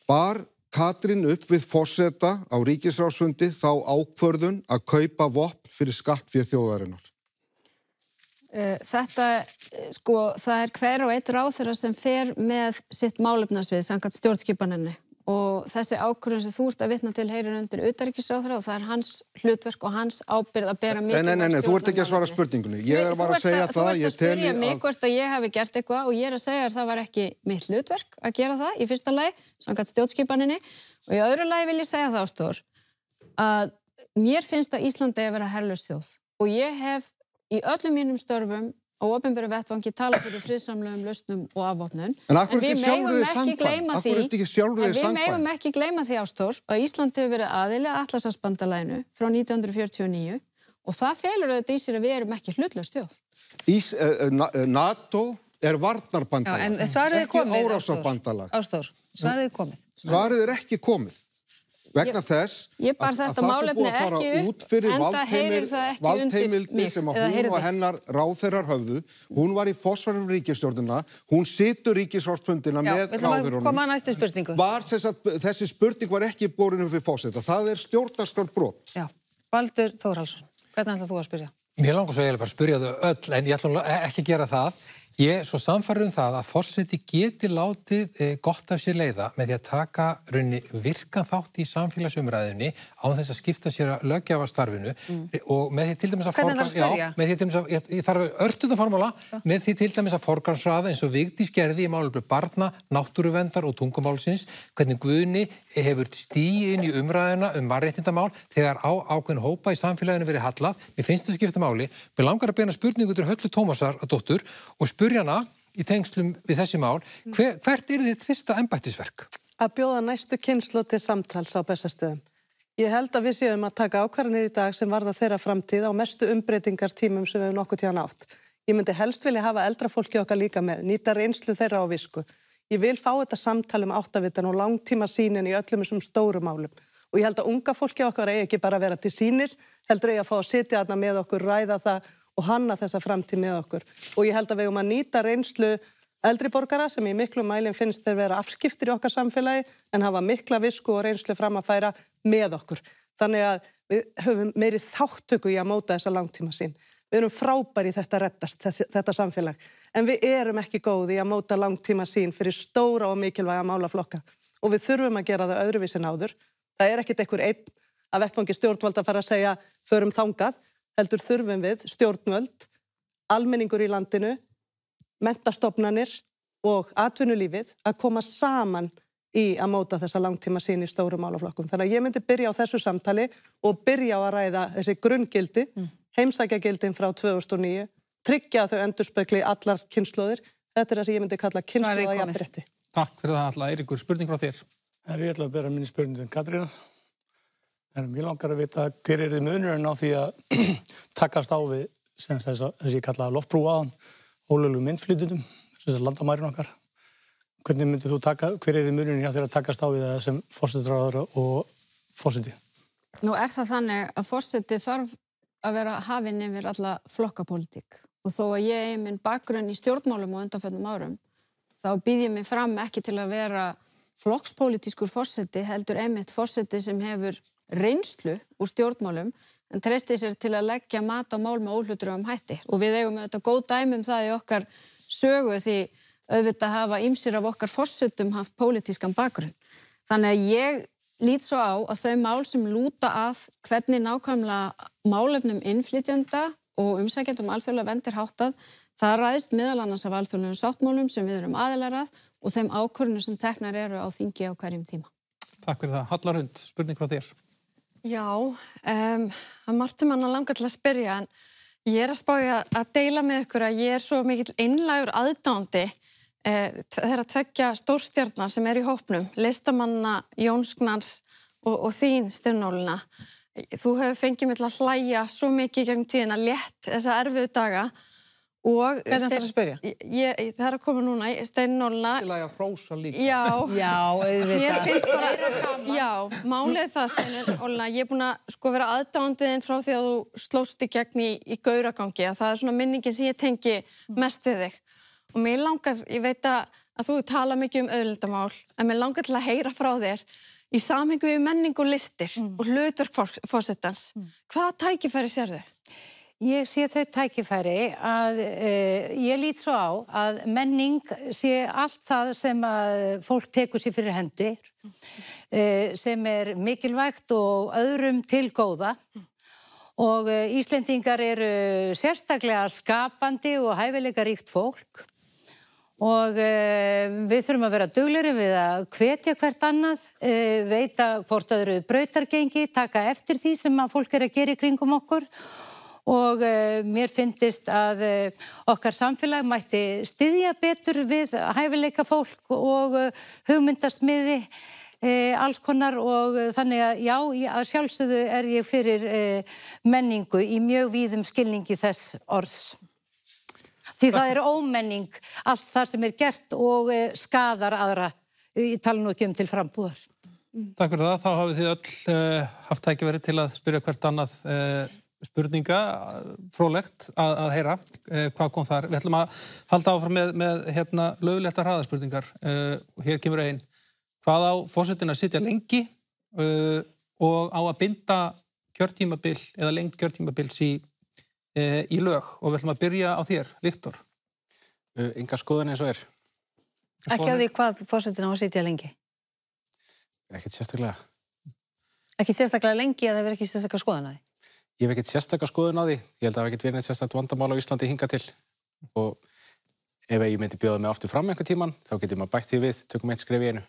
E: Bar Katrín upp við forseta á ríkisráðsfundi þá ákvörðun að kaupa vopn fyrir skattfé þjóðarinnar?
L: Þetta, það hver og einn ráðherra sem fer með sitt málefnasvið samkvæmt stjórnskipaninni og þessi ákvörðun sem þú ert að vitna til heyrir undir utanríkisráðherra og það hans hlutverk og hans ábyrgð að bera mikilvægt
E: Nei, þú ert ekki að svara spurningunni. Ég var að segja það,
L: ég teli að... Þú ert að spyrja mig hvort að ég hef gert eitthvað og ég að segja að það var ekki mitt hlutverk að gera það í fyrsta lagi, samkvæmt stjórnskipaninni og í öðru lagi vil ég segja það, Ástór, að mér finnst að Íslandi að vera herlaus þjóð og ég hef í öllum mínum störfum á opinberu vettvangi tala fyrir friðsamlegum lausnum og afvopnun.
E: En akkur ekki sjálfur þið
L: við megum ekki gleyma því, Ástór, að Ísland hefur verið aðili að Atlantshafsbandalaginu frá 1949 og það felur auðvitað í sér að við erum ekki hlutlaus þjóð.
E: NATO varnarbandalag.
A: Já, en svarið komið,
E: árásarbandalag.
A: Ástór, svarið komið.
E: Svarið ekki komið. Vegna þess
L: að það er búið að fara
E: út fyrir valdheimildir sem að hún og hennar ráðherrar höfðu. Hún var í forsvarum ríkisstjórnina, hún situr ríkisráðsfundina með ráðherrunum.
A: Koma næstu spurningu.
E: Þessi spurning var ekki borin fyrir forseta. Það stjórnarskrárbrot.
A: Já, Baldur Þórhallsson, hvernig ætlar þú að spyrja?
F: Mér langar svo eiginlega bara að spyrja þau öll, en ég ætla ekki að gera það. Ég er svo sannfærður það að forseti geti látið gott af sér leiða með því að taka raunni virkan þátt í samfélagsumræðinni á þess að skipta sér að löggjafarstarfinu og með því til dæmis að ég þarf að örtuða formála með því til dæmis að forgangsraða eins og Vigdís gerði í málefni barna, náttúruverndar og tungumálsins, hvernig Guðni hefur stigið inn í umræðina mannréttindamál þegar ákveðin hópa í samfélaginu verið hallað. Mér finnst það skipta máli. Mér langar að beina spurningu til Höllu Tómasardóttur og spyrja hana í tengslum við þessi mál, hvert þitt fyrsta embættisverk?
I: Að bjóða næstu kynslóð til samtals á Bessastöðum. Ég held að við séum að taka ákvarðanir í dag sem varða þeirra framtíð á mestu umbreytingartímum sem við höfum nokkuð tíðan átt. Ég myndi helst vilja hafa eldra fólki okkar líka með, nýta reynslu þeirra á visku. Ég vil fá þetta samtal áttavitan og langtíma sýnin í öllum þessum stóru málum. Og ég held að unga fólki okkar eigi ekki bara að vera til sýnis, heldur eigi að fá að sitja þarna með okkur, ræða það og hanna þessa framtíð með okkur. Og ég held að við eigum að nýta reynslu eldri borgara sem í miklu mælum finnst þeir vera afskiptir í okkar samfélagi en hafa mikla visku og reynslu fram að færa með okkur. Þannig að við höfum meiri þáttöku í að móta þessa langtíma sín. Við erum frábæri í þetta reddast, þetta samfélag. En við erum ekki góði í að móta langtíma sín fyrir stóra og mikilvæga málaflokka. Og við þurfum að gera það öðruvísi en áður. Það ekkert einhver einn að vettvangi stjórnvalda fara að segja förum þangað. Heldur þurfum við stjórnvöld, almenningur í landinu, menntastofnanir og atvinnulífið að koma saman í að móta þessa langtíma sín í stóru málaflokkum. Þannig að ég myndi byrja á þessu samtali og byrja á að ræða þessi grunngildi, heimsækjagildin frá 2009, tryggja að þau endurspegli allar kynslóðir. Þetta það sem ég myndi kalla kynslóðajafnrétti.
B: Takk fyrir það alla. Eiríkur, spurning frá þér.
G: Ég ætla að bera minni spurningu til Katrínar. En mér langar að vita hver þið munurinn á því að takast á við þess að ég kalla loftbrú aðan ólöglegum innflytjendum, þess að landamærin okkar. Hvernig myndið þú hver þið munurinn hjá þér að takast á við það sem forsætisráðherra og forseti?
L: Nú það þannig að forseti þarf að vera hafinn yfir alla flokkapólitík og þó að ég eigi minn bakgrunn í stjórnmálum og undanförnum árum þá býð ég mig fram ekki til að vera flokkspólitískur forseti heldur einmitt forseti sem hefur reynslu úr stjórnmálum en treysti sér til að leggja mat á mál með óhlutdrögum hætti og við eigum auðvitað góð dæmi það í okkar sögu því auðvitað hafa ýmsir af okkar forsetum haft pólitískan bakgrunn. Þannig að ég lít svo á að þau mál sem lúta að hvernig nákvæmlega málefnum innflytjenda og umsækjendum alþjóðlega vernd háttað, það ræðist meðal annars af alþjóðlegum sáttmálum sem við erum aðilar að og þeim ákvörðunum sem teknar eru á þingi á hverjum tíma.
B: Takk fyrir það. Halla Rund, spurning frá þér.
H: Já, að margt manna langar til að spyrja en Ég að spája að deila með ykkur að ég svo mikill einlægur aðdáandi þeirra tveggja stórstjarna sem í hópnum, listamanna Jóns Gnarrs og þín Steinunn. Þú hefur fengið mig til að hlæja svo mikið gegn tíðina, létt þessa erfiðu daga. Og
A: hvernig ætlarðu að spyrja?
H: Það að koma núna, Steinunn.
K: Til að hrósa líka.
H: Já,
A: auðvitað.
H: Mér finnst bara, já, málið það, Steinunn. Ég búin að vera aðdáandiðinn frá því að þú slóst í gegn í gauragangi. Það svona minningin sem ég tengi mest við þig. Og mér langar, ég veit að þú tala mikið auðlindamál, en mér langar til að heyra frá þér í samhengu við menning og listir og hlutverk forsetans. Hvaða tækifæri sérðu?
J: Ég sé þau tækifæri að ég lít svo á að menning sé allt það sem að fólk tekur sér fyrir hendur, sem mikilvægt og öðrum til góða. Og Íslendingar eru sérstaklega skapandi og hæfileikaríkt fólk. Og við þurfum að vera duglegri við að hvetja hvert annað, veita hvort öðru brautargengi, taka eftir því sem að fólk að gera í kringum okkur. Og mér finnst að okkar samfélag mætti styðja betur við hæfileika fólk og hugmyndasmiði alls konar og þannig að já, að sjálfsögðu ég fyrir menningu í mjög víðum skilningi þess orðs. Því það ómenning allt það sem gert og skadar aðra, ég tala nú ekki til frambúðar.
B: Takk fyrir það, þá hafið þið öll haft tækifæri til að spyrja hvert annað spurninga, fróðlegt að heyra hvað kom þar. Við ætlum að halda áfram með lögléttar hraðaspurningar. Hér kemur ein. Hvað á forsetinn að sitja lengi og á að binda kjörtímabil eða lengd kjörtímabils í lög? Og við ætlum að byrja á þér, Viktor.
M: Enga skoðun eins og
A: Ekki á því hvað forsetinn á að sitja lengi?
M: Ekkert sérstaklega.
A: Ekki sérstaklega lengi eða verður ekki sérstaklega skoðun á því?
M: Ég hef ekkert sérstaklega skoðun á því. Ég held að það hef ekkert verið neitt sérstakt vandamál á Íslandi hingað til. Og ef ég myndi bjóða mig aftur fram einhvern tímann, þá getur maður bætt því við, tökum eitt skref í einu.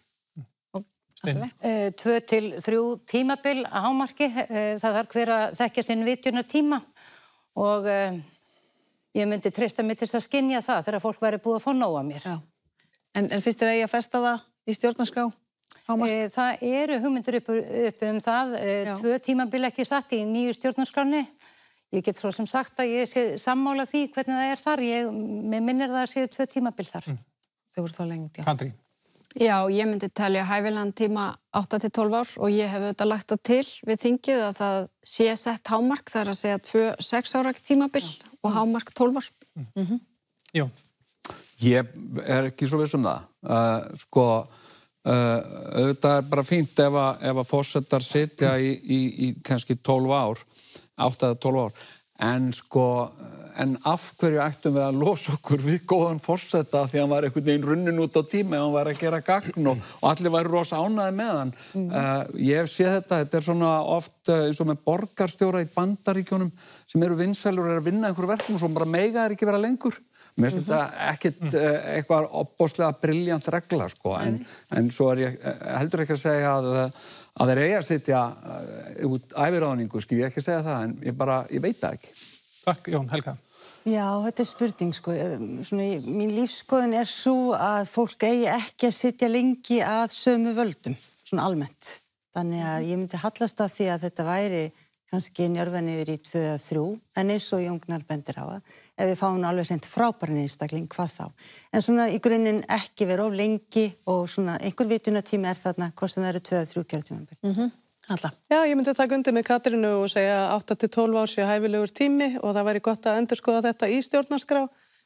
J: 2 til 3 tímabil að hámarki. Það þarf hver að þekkja sinn vitjunartíma og ég myndi treysta mig til að skynja það þegar fólk væri búið að fá nóg af mér.
A: Já. En finnst þér að festa það í stjórnarskrá?
J: Það eru hugmyndir upp það, 2 tímabil ekki satt í nýju stjórnarskráni. Ég get svo sem sagt að ég sé sammála því hvernig það þar. Mér minnir það að séu 2 tímabil þar.
A: Þau voru þá lengt, já.
B: Katrín.
L: Já, ég myndi telja hæfilegan tíma 8 til 12 ár og ég hef auðvitað lagt það til við þingið að það sé sett hámark, það að segja 2 6 ára tímabil og hámark 12 ár.
B: Jó.
K: Ég ekki svo viss það. Auðvitað bara fínt ef að forsetar sitja í kannski 12 ár, 8 eða 12 ár, en af hverju ættum við að losa okkur við góðan forseta því að hann var einhvern veginn runnin út á tíma ef hann var að gera gagn og allir væri rosa ánægðir með hann. Ég hef séð þetta svona oft eins og með borgarstjóra í Bandaríkjunum sem eru vinsælur og að vinna einhver verkum og svo bara mega ekki vera lengur. Mér finnst þetta ekkert eitthvað opbóðslega brilljant regla, en svo ég heldur ekki að segja að þeir eigi að sitja út æviráðningu, ég ekki segja það, en ég veit það ekki.
B: Takk, Jón. Helga.
N: Já, þetta spurning, mín lífskoðun svo að fólk eigi ekki að sitja lengi að sömu völdum, svona almennt. Þannig að ég myndi hallast af því að þetta væri kannski njörfa niður í 2 eða 3, en eins og Jón Gnarr bendir á að ef við fáum alveg hreint frábæran einstakling, hvað þá? En svona í grunninn ekki vera of lengi og svona einhver vitunartími þarna, hvort sem það eru 2 eða 3 kjörtímabil.
A: Halla.
I: Já, ég myndi taka undir með Katrínu og segja 8 til 12 ár sé hæfilegur tími og það væri gott að endurskoða þetta í stjórnarskrá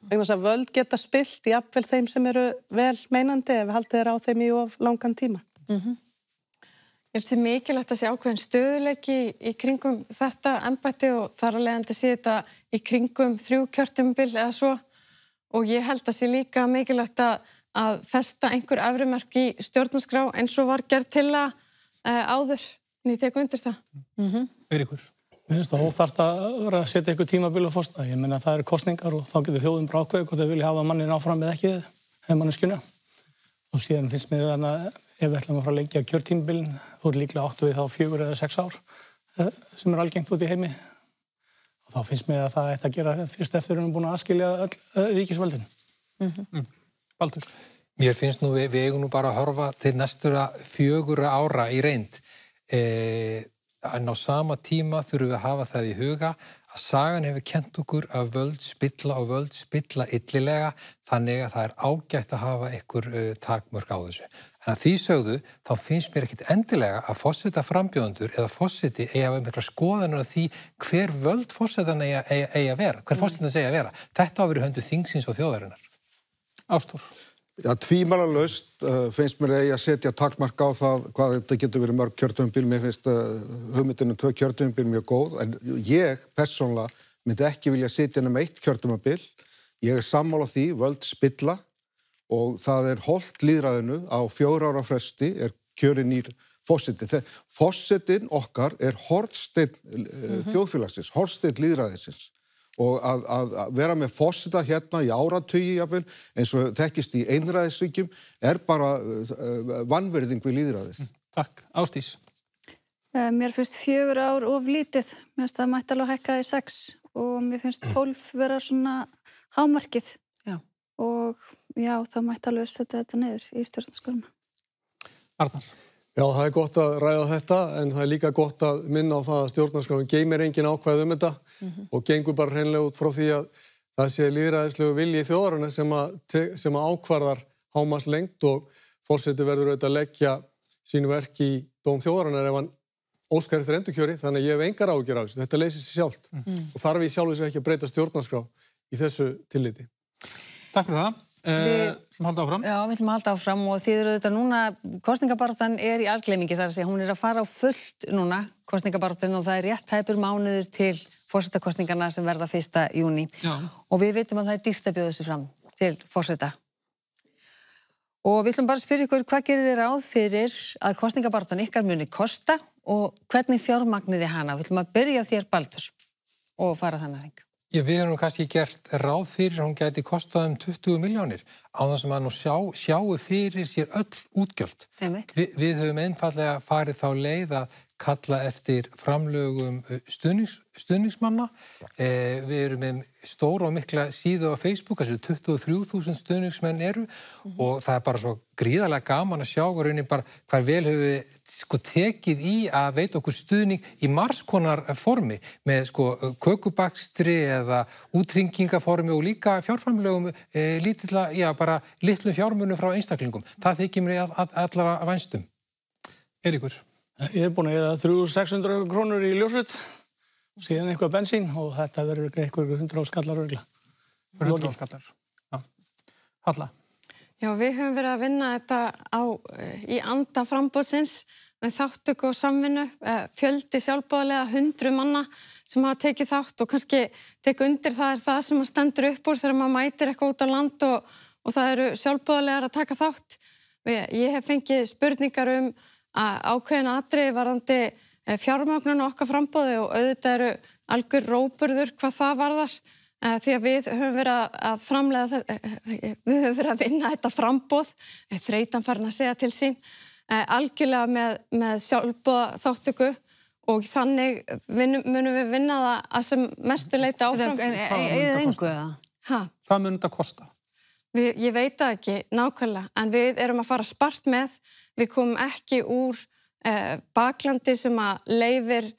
I: vegna þess að völd geta spillt jafnvel þeim sem eru vel meinandi ef við haldið þeir á þeim í of langan tíma.
H: Ég held því mikilvægt að sé ákveðin stöðuleiki í kringum þetta embætti og þar að leiðandi sé þetta í kringum 3 kjörtímabil eða svo og ég held að sé líka mikilvægt að festa einhver efrimerk í stjórnarskrá eins og var gerð til að áður. En ég tek undir það.
B: Eiríkur.
G: Mér finnst það óþarft að vera að setja einhver tímabil á forseta. Ég meina það eru kosningar og þá getur þjóðin bara ákveðið hvort þeir vilja hafa mannin áfram eða ekki eða manneskjuna. Og síðan finnst mér að ef við ætlum að fara að lengja kjörtímabilin, þú líklega áttu við þá 4 eða 6 ár sem algengt út í heimi. Þá finnst mér að það ætti að gera fyrst eftir að við erum búin að aðskilja öll ríkisvöldin.
B: Baldur?
F: Mér finnst nú við eigum nú bara að horfa til næstura 4 ára í reynd. En á sama tíma þurfum við að hafa það í huga að sagan hefur kennt okkur að völd spilla og völd spilla illilega, þannig að það er ágætt að hafa einhver takmörk á þessu. En að því sögðu, þá finnst mér ekkit endilega að forsetaframbjóðendur eða forseti eigi að vera mikla skoðanir á því hver völd forsetan eigi að vera, hver forsetan eigi að vera. Þetta á að vera í höndum þingsins og þjóðarinnar.
B: Ástór?
E: Já, tvímælalaust finnst mér eigi að setja takmark á það hvað þetta getur verið mörg kjörtímabil. Mér finnst hugmyndin 2 kjörtímabil mjög góð, en ég persónulega myndi ekki vilja setja nema 1 kjörtímabil. Ég er sammála því, völd spilla og það er hollt lýðræðinu á 4 ára fresti er kjörinn nýr forseti. Forsetin okkar er hornsteinn þjóðfélagsins, hornsteinn lýðræðisins. Og að vera með forseta hérna í áratugi jafnvel, eins og þekkist í einræðisríkjum, er bara vanvirðing við lýðræðið.
B: Takk. Ásdís?
D: Mér finnst 4 ár of lítið. Mér finnst það mætti alveg hækka í 6 og mér finnst 12 vera svona hámarkið.
A: Já.
D: Og já, það mætti alveg setja þetta niður í stjórnarskránna.
B: Arnar?
C: Já, það er gott að ræða þetta, en það er líka gott að minna á það að stjórnarskráin geymir engin ákvæði þetta og gengur bara hreinlega út frá því að það sé lýðræðislegu vilji þjóðarinnar sem að ákvarðar hámarkslengd og forseti verður auðvitað að leggja sínu verk í dóm þjóðarinnar ef hann óskar eftir endurkjöri, þannig að ég hef engar áhyggjur af þessu. Þetta leysir sig sjálft og þarf í sjálfu sig ekki að breyta stjórnarskrá í þessu tilliti.
B: Takk fyrir það. Sem halda áfram?
A: Já, við ætlum að halda áfram og þið eru þetta núna, kosningabaráttan er í algleymingi, þar að segja, hún er að fara á fullt núna, kosningabaráttan, og það er rétt tæpur mánuður til forsetakosningarna sem verða 1. júní.
B: Já.
A: Og við vitum að það er dýrt að bjóða þessu fram til forseta. Og við ætlum bara að spyrja ykkur, hvað gerir þið ráð fyrir að kosningabaráttan ykkar muni kosta og hvernig fjármagniði hana? Við ætlum að byrja þér, Baldur, og fara þannig hring.
F: Já, við erum kannski gert ráð fyrir hún gæti kostað 20 milljónir á þess að maður sjáu fyrir sér öll útgjöld. Við höfum einfallega farið þá leið að kalla eftir framlögum stuðningsmanna. Við erum með stóra og mikla síðu á Facebook, þessu 23.000 stuðningsmenn eru og það er bara svo gríðarlega gaman að sjá raunin bara hver vel hefur tekið í að veita okkur stuðning í margskonar formi með kökubakstri eða útringingaformi og líka fjárframlögum bara litlum fjármunum frá einstaklingum. Það þykir mér allara vænstum.
B: Eiríkur?
G: Ég er búin að eða 300-600 krónur í ljósrit, síðan eitthvað bensín og þetta verður eitthvað 100 skallar örgla.
B: 100 skallar, já. Halla?
H: Já, við höfum verið að vinna þetta í anda framboðsins með þáttöku og samvinnu, fjöldi sjálfboðalega 100 manna sem hafa tekið þátt og kannski tekið undir það er það sem stendur upp úr þegar maður mætir eitthvað út á land og það eru sjálfboðalegar að taka þátt. Ég hef fengið spurningar ákveðin atriði varðandi fjármögnun okkar framboði og auðvitað eru algjör róburður hvað það varðar því að við höfum verið að framleiða við höfum verið að vinna þetta framboð þreytan farin að segja til sín algjörlega með sjálfboða þáttöku og þannig munum við vinna það að sem mestu leyti áfram.
A: Eða engu eða?
B: Hvað mun þetta kosta?
H: Ég veit það ekki nákvæmlega en við erum að fara spart með. Við komum ekki úr baklandi sem að leyfir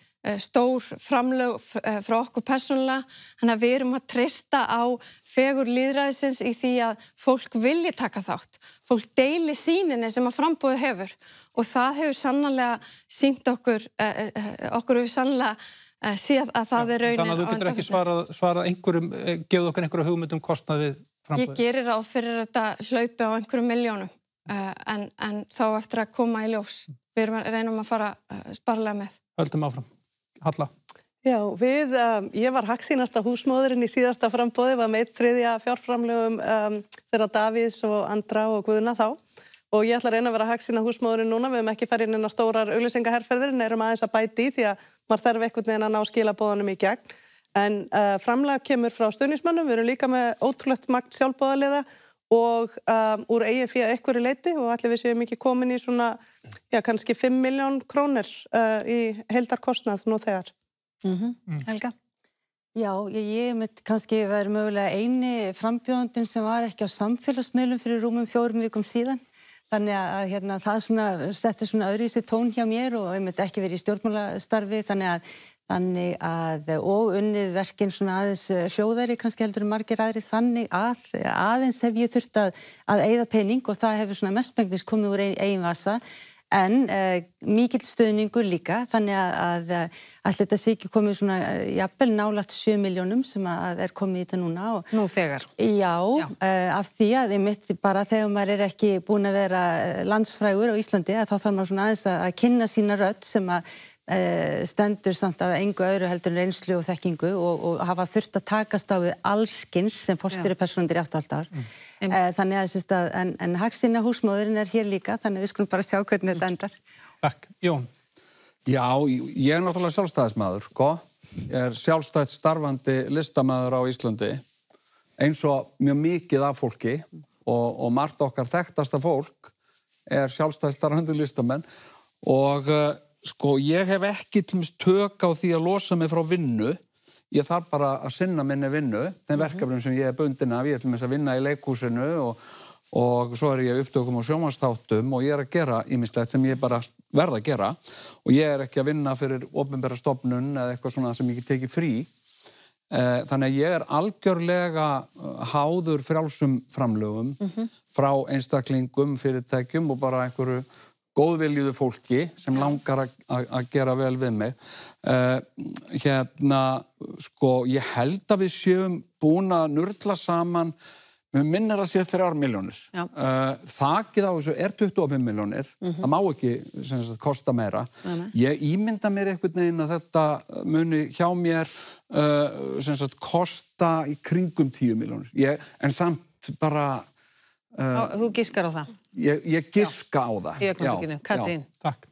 H: stór framlög frá okkur persónulega. Þannig að við erum að treysta á fegur lýðræðisins í því að fólk vilji taka þátt. Fólk deili sýninni sem að framboðið hefur. Og það hefur sannarlega sýnt okkur hefur sannarlega séð að það er raunin.
B: Þannig að þú getur ekki svarað einhverjum, gefið okkur einhverju hugmyndum kostnað við framboðið?
H: Ég gerir ráð fyrir þetta hlaupi á einhverjum milljónum. En þá eftir að koma í ljós. Við reynum að fara sparlega með.
B: Höldum áfram. Halla?
I: Já, ég var haggsýnasta húsmóðurinn í síðasta framboði, var með 3. fjárframlögum þeirra Davíðs og Andra og Guðna þá. Og ég ætla að reyna að vera haggsýna húsmóðurinn núna, við höfum ekki farið inn á stórar auglýsingaherferðir, en erum aðeins að bæti í því að maður þarf einhvern veginn að ná skilaboðanum í gegn. En framlag kemur frá stuðningsmönnum, við erum líka með ótrúlegt magn sjálfboðaliða og úr eigin fé einhverju leyti og allir við séum ekki komin í svona, kannski 5 milljón krónur í heildarkostnað nú þegar.
A: Helga?
N: Já, ég mitt kannski verið mögulega eini frambjóðandinn sem var ekki á samfélagsmiðlum fyrir rúmum 4 vikum síðan. Þannig að það svona, setti svona öðruvísi tón hjá mér og ég mitt ekki verið í stjórnmálastarfi þannig að og unnið verkin svona aðeins hljóðari kannski heldur margir aðri þannig að aðeins hef ég þurft að eyða pening og það hefur svona mestmengnis komið úr eigin vasa. En mikill stuðningur líka, þannig að þetta sé ekki komið svona jafnvel nálægt 7 milljónum sem að komið í þetta núna.
A: Nú þegar?
N: Já, af því að einmitt bara þegar maður ekki búin að vera landsfrægur á Íslandi, þá þarf maður svona aðeins að kynna sína rödd sem að stendur samt af engu öðru heldur en reynslu og þekkingu og hafa þurft að takast á við allskins sem forstjórapersónur í 8,5 ár. Þannig að en Hagstína húsmóðurinn hér líka, þannig við skulum bara sjá hvernig þetta endar.
B: Takk. Jón?
K: Já, ég náttúrulega sjálfstæðismaður, Ég er sjálfstætt starfandi listamaður á Íslandi, eins og mjög mikið af fólki og margt okkar þekktasta fólk sjálfstætt starfandi listamenn og ég hef ekki tök á því að losa mig frá vinnu. Ég þarf bara að sinna minni vinnu, þeim verkefnum sem ég bundin af. Ég ætlum að vinna í leikhúsinu og svo ég upptökum á sjónvarpsþáttum og ég að gera ýmislegt sem ég bara verð að gera. Og ég ekki að vinna fyrir opinbera stofnun eða eitthvað svona sem ég get tekið frí. Þannig að ég algjörlega háður frjálsum framlögum frá einstaklingum, fyrirtækjum og bara einhverju góðviljuðu fólki sem langar að gera vel við mig. Ég held að við séum búin að nurla saman, mér minnir að sé 3 milljónir. Þakið á þessu 25 milljónir, það má ekki kosta meira. Ég ímynda mér einhvern veginn að þetta muni hjá mér kosta í kringum 10 milljónir. En samt bara...
A: Þú giskar á það?
K: Ég giska á það.
A: Já, Katrín.
B: Takk.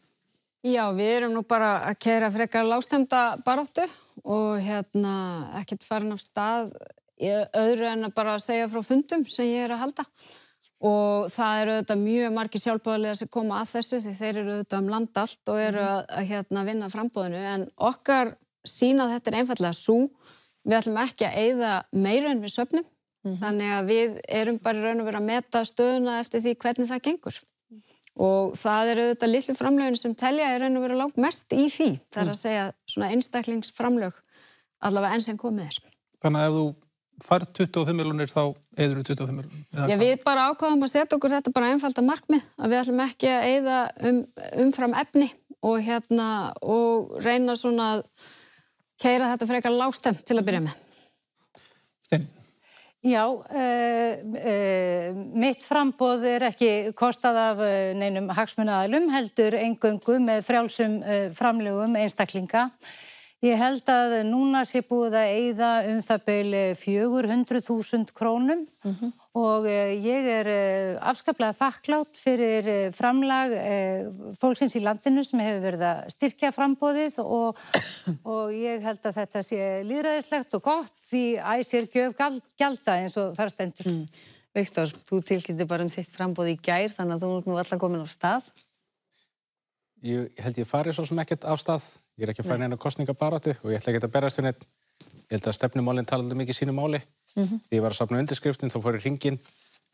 L: Já, við erum nú bara að keyra frekar lágstemda baráttu og ekkert farin af stað öðru en að bara segja frá fundum sem ég að halda. Og það eru auðvitað mjög margir sjálfboðaliðar sem koma að þessu því þeir eru auðvitað land allt og eru að vinna framboðinu. En okkar sýn að þetta einfaldlega sú. Við ætlum ekki að eyða meira en við söfnum. Þannig að við erum bara í raun og vera að meta stöðuna eftir því hvernig það gengur. Og það eru auðvitað litlu framlögin sem telja í raun og vera langt mest í því. Það er að segja svona einstaklingsframlög allavega enn sem komið
B: Þannig að ef þú fær 25 milljónir þá eyður 25 milljónir?
L: Já, við bara ákváðum að setja okkur þetta bara einfalda markmið. Að við ætlum ekki að eyða umfram efni og reyna svona að keyra þetta frekar lágstemt til að byrja með.
B: Steinn?
J: Já, mitt framboð ekki kostað af neinum hagsmunaaðilum, heldur eingöngu með frjálsum framlögum einstaklinga. Ég held að núna sé búið að eyða það bil 400.000 krónum og ég afskaplega þakklát fyrir framlag fólksins í landinu sem hefur verið að styrkja framboðið og ég held að þetta sé lýðræðislegt og gott því æsir gjöf gjalda eins og þar stendur.
A: Viktor, þú tilkynnti bara þitt framboð í gær þannig að þú ert nú alla komin á stað.
M: Ég held ég fari svo sem ekkert af stað. Ég ekki að fara neina kosningabaráttu og ég ætla ekki að berast við neitt. Ég held að stefnumálinn talaði mikið sínu máli. Þegar ég var að safna undirskriftum þá fór ég hringinn.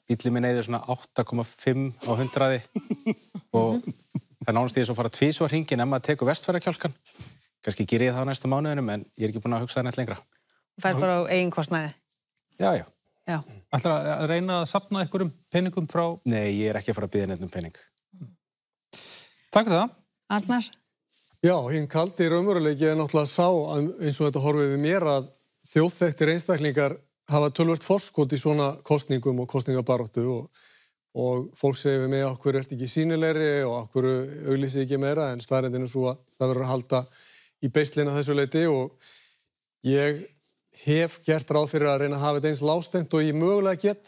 M: Bíllinn minn eyðir svona 8,5 á 100 og það nánast ég svo fara tvisvar hringinn ef maður tekur Vestfjarðakjálkan. Kannski geri ég það á næsta mánuðinum en ég ekki búin að hugsa það neitt lengra.
A: Þú fær bara á eigin kostnaði?
M: Já.
B: Ætlar að reyna að safna einhverjum peningum frá?
M: Nei, ég ekki að fara að biðja neitt pening.
B: Takk fyrir það.
A: Arnar?
C: Já, hinn kaldi raunveruleiki náttúrulega sá eins og þetta horfið við mér að þjóðþekktir einstaklingar hafa töluvert forskot í svona kosningum og kosningabaráttu og fólk segir við mig okkur ert ekki sýnilegri og okkur auglýsið ekki meira en staðreyndin svo að það verður að halda í beislina þessu leyti og ég hef gert ráð fyrir að reyna að hafa þetta eins lágstengt og ég mögulega get.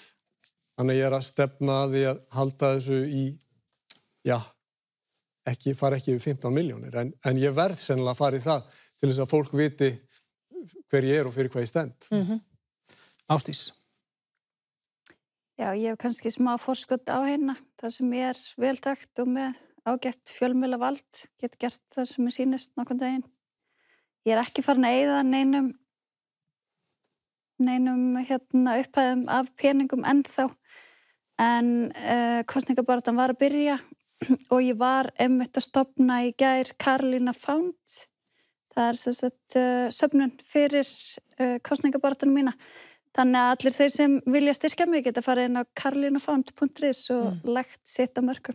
C: Þannig að ég að stefna að því að halda þessu í, fara ekki yfir 15 milljónir, en ég verð sennilega að fara í það til þess að fólk viti hver ég og fyrir hvað ég stend.
B: Ásdís?
D: Já, ég hef kannski smá forskot á hérna, það sem ég veltakt og með ágætt fjölmiðla vald, get gert það sem sýnist nokkurn daginn. Ég ekki farin að eyða neinum neinum upphæðum af peningum ennþá en kosningabaráttan var að byrja og ég var einmitt að stofna í gær Karolína Fund. Það sem sagt söfnun fyrir kosningabaráttunum mína. Þannig að allir þeir sem vilja styrkja mig geta farið inn á karolínafund.is og lagt sitt á mörkum.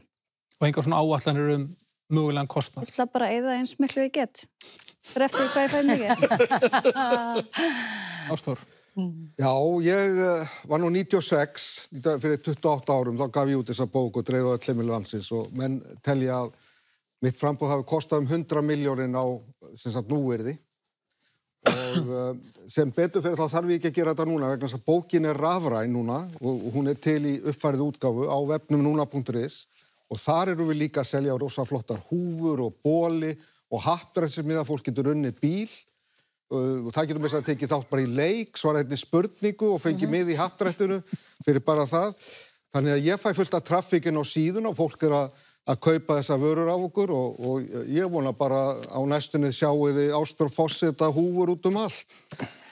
B: Og engar svona áætlanir mögulegan kostnað?
D: Ég ætla bara að eyða eins miklu ég get. Fyrir eftir hvað ég fæ mikið.
B: Ásþór?
E: Já, ég var nú 96, fyrir 28 árum, þá gaf ég út þessa bók og dreifði á öll heimili landsins og menn telja að mitt framboð hafi kostað 100 milljónir á núvirði. Og sem betur fyrir þá þarf ég ekki að gera þetta núna vegna þess að bókin rafræn núna og hún til í uppfærið útgáfu á vefnum núna.is og þar erum við líka að selja rosa flottar húfur og bóli og hattrætt sem fólk getur unnið bíl og það getur með að tekið þátt bara í leik, svara einni spurningu og fengi með í hattrættinu fyrir bara það. Þannig að ég fæ fullt af traffíkin á síðuna og fólk að kaupa þessa vörur af okkur og ég vona bara á næstunni sjáu þið Ásþór forseta húfur út allt.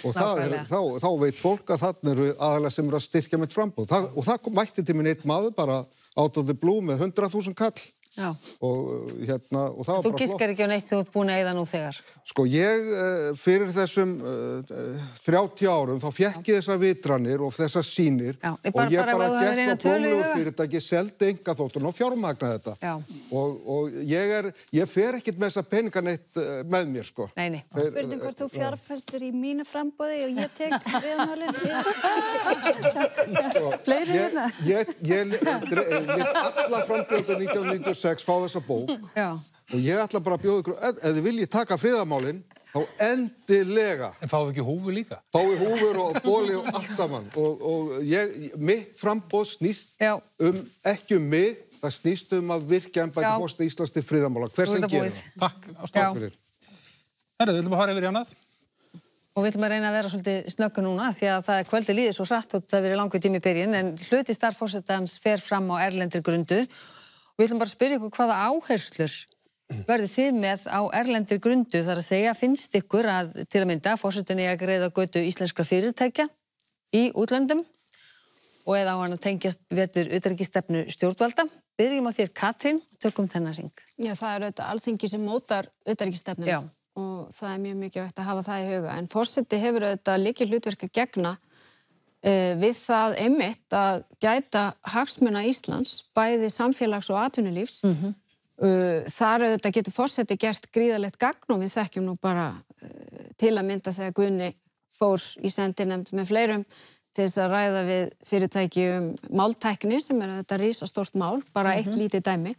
E: Og þá veit fólk að þarna eru aðalega sem að styrkja mitt framboð. Og það mætti til minn einn maður bara out of the blue með 100.000 kall.
A: Já.
E: Og það var bara flott.
A: Þú giskar ekki á neitt þú ert búin að eyða nú þegar?
E: Sko ég, fyrir þessum 30 árum, þá fékk ég þessar vitranir og þessar sýnir og ég bara gekk á blómlegu fyrirtæki, seldi einkaþóttun og fjármagnaði þetta. Já. Og ég fer ekkert með þessa peninga neitt með mér, sko.
A: Nei.
D: Spurning hvort þú fjárfestir í mínu framboði og ég tek viðmálinn.
I: Fleiri hérna?
E: Ég lét alla frambjóðendur 1996 fá þessa bók.
A: Já.
E: Og ég ætla bara að bjóða ykkur, ef þið viljið taka friðarmálin, þá endilega.
F: En fáum við ekki húfur líka?
E: Fáum við húfur og bóli og allt saman. Og mitt framboð snýst ekki mig, það snýst að virkja embætti forseta Íslands til friðarmála. Hver sem gerir það.
B: Takk, Ásþór. Herru, við ætlum að fara yfir í annað.
A: Og við ætlum að reyna að vera svolítið snöggu núna því að það kvöldi líður svo hratt og það verið langur tími í byrjun en hluti starfforsetans fer fram á erlendri grundu. Og við ætlum bara að spyrja ykkur hvaða áherslur verður þið með á erlendri grundu þar að segja, finnst ykkur að til að mynda forsetinn að greiða götu íslenskra fyrirtækja í útlöndum og eða á hann að tengjast vetur utanríkisstefnu stjórnvalda. Byrjum á þér Katrín, tökum þennan hring.
L: Já, það auðvitað Alþingi sem mótar utanríkisstefnuna og það mjög mikilvægt að hafa það í huga. En forseti hefur auðvitað lykilhlutverk að gegna við það einmitt að gæta hagsmuna Íslands, bæði samfélags- og atvinnulífs. Þar auðvitað getur forseti gert gríðarlegt gagn og við þekkjum nú bara til að mynda þegar Guðni fór í sendinefnd með fleirum til þess að ræða við fyrirtæki máltækni sem auðvitað risastórt mál, bara eitt lítið dæmi.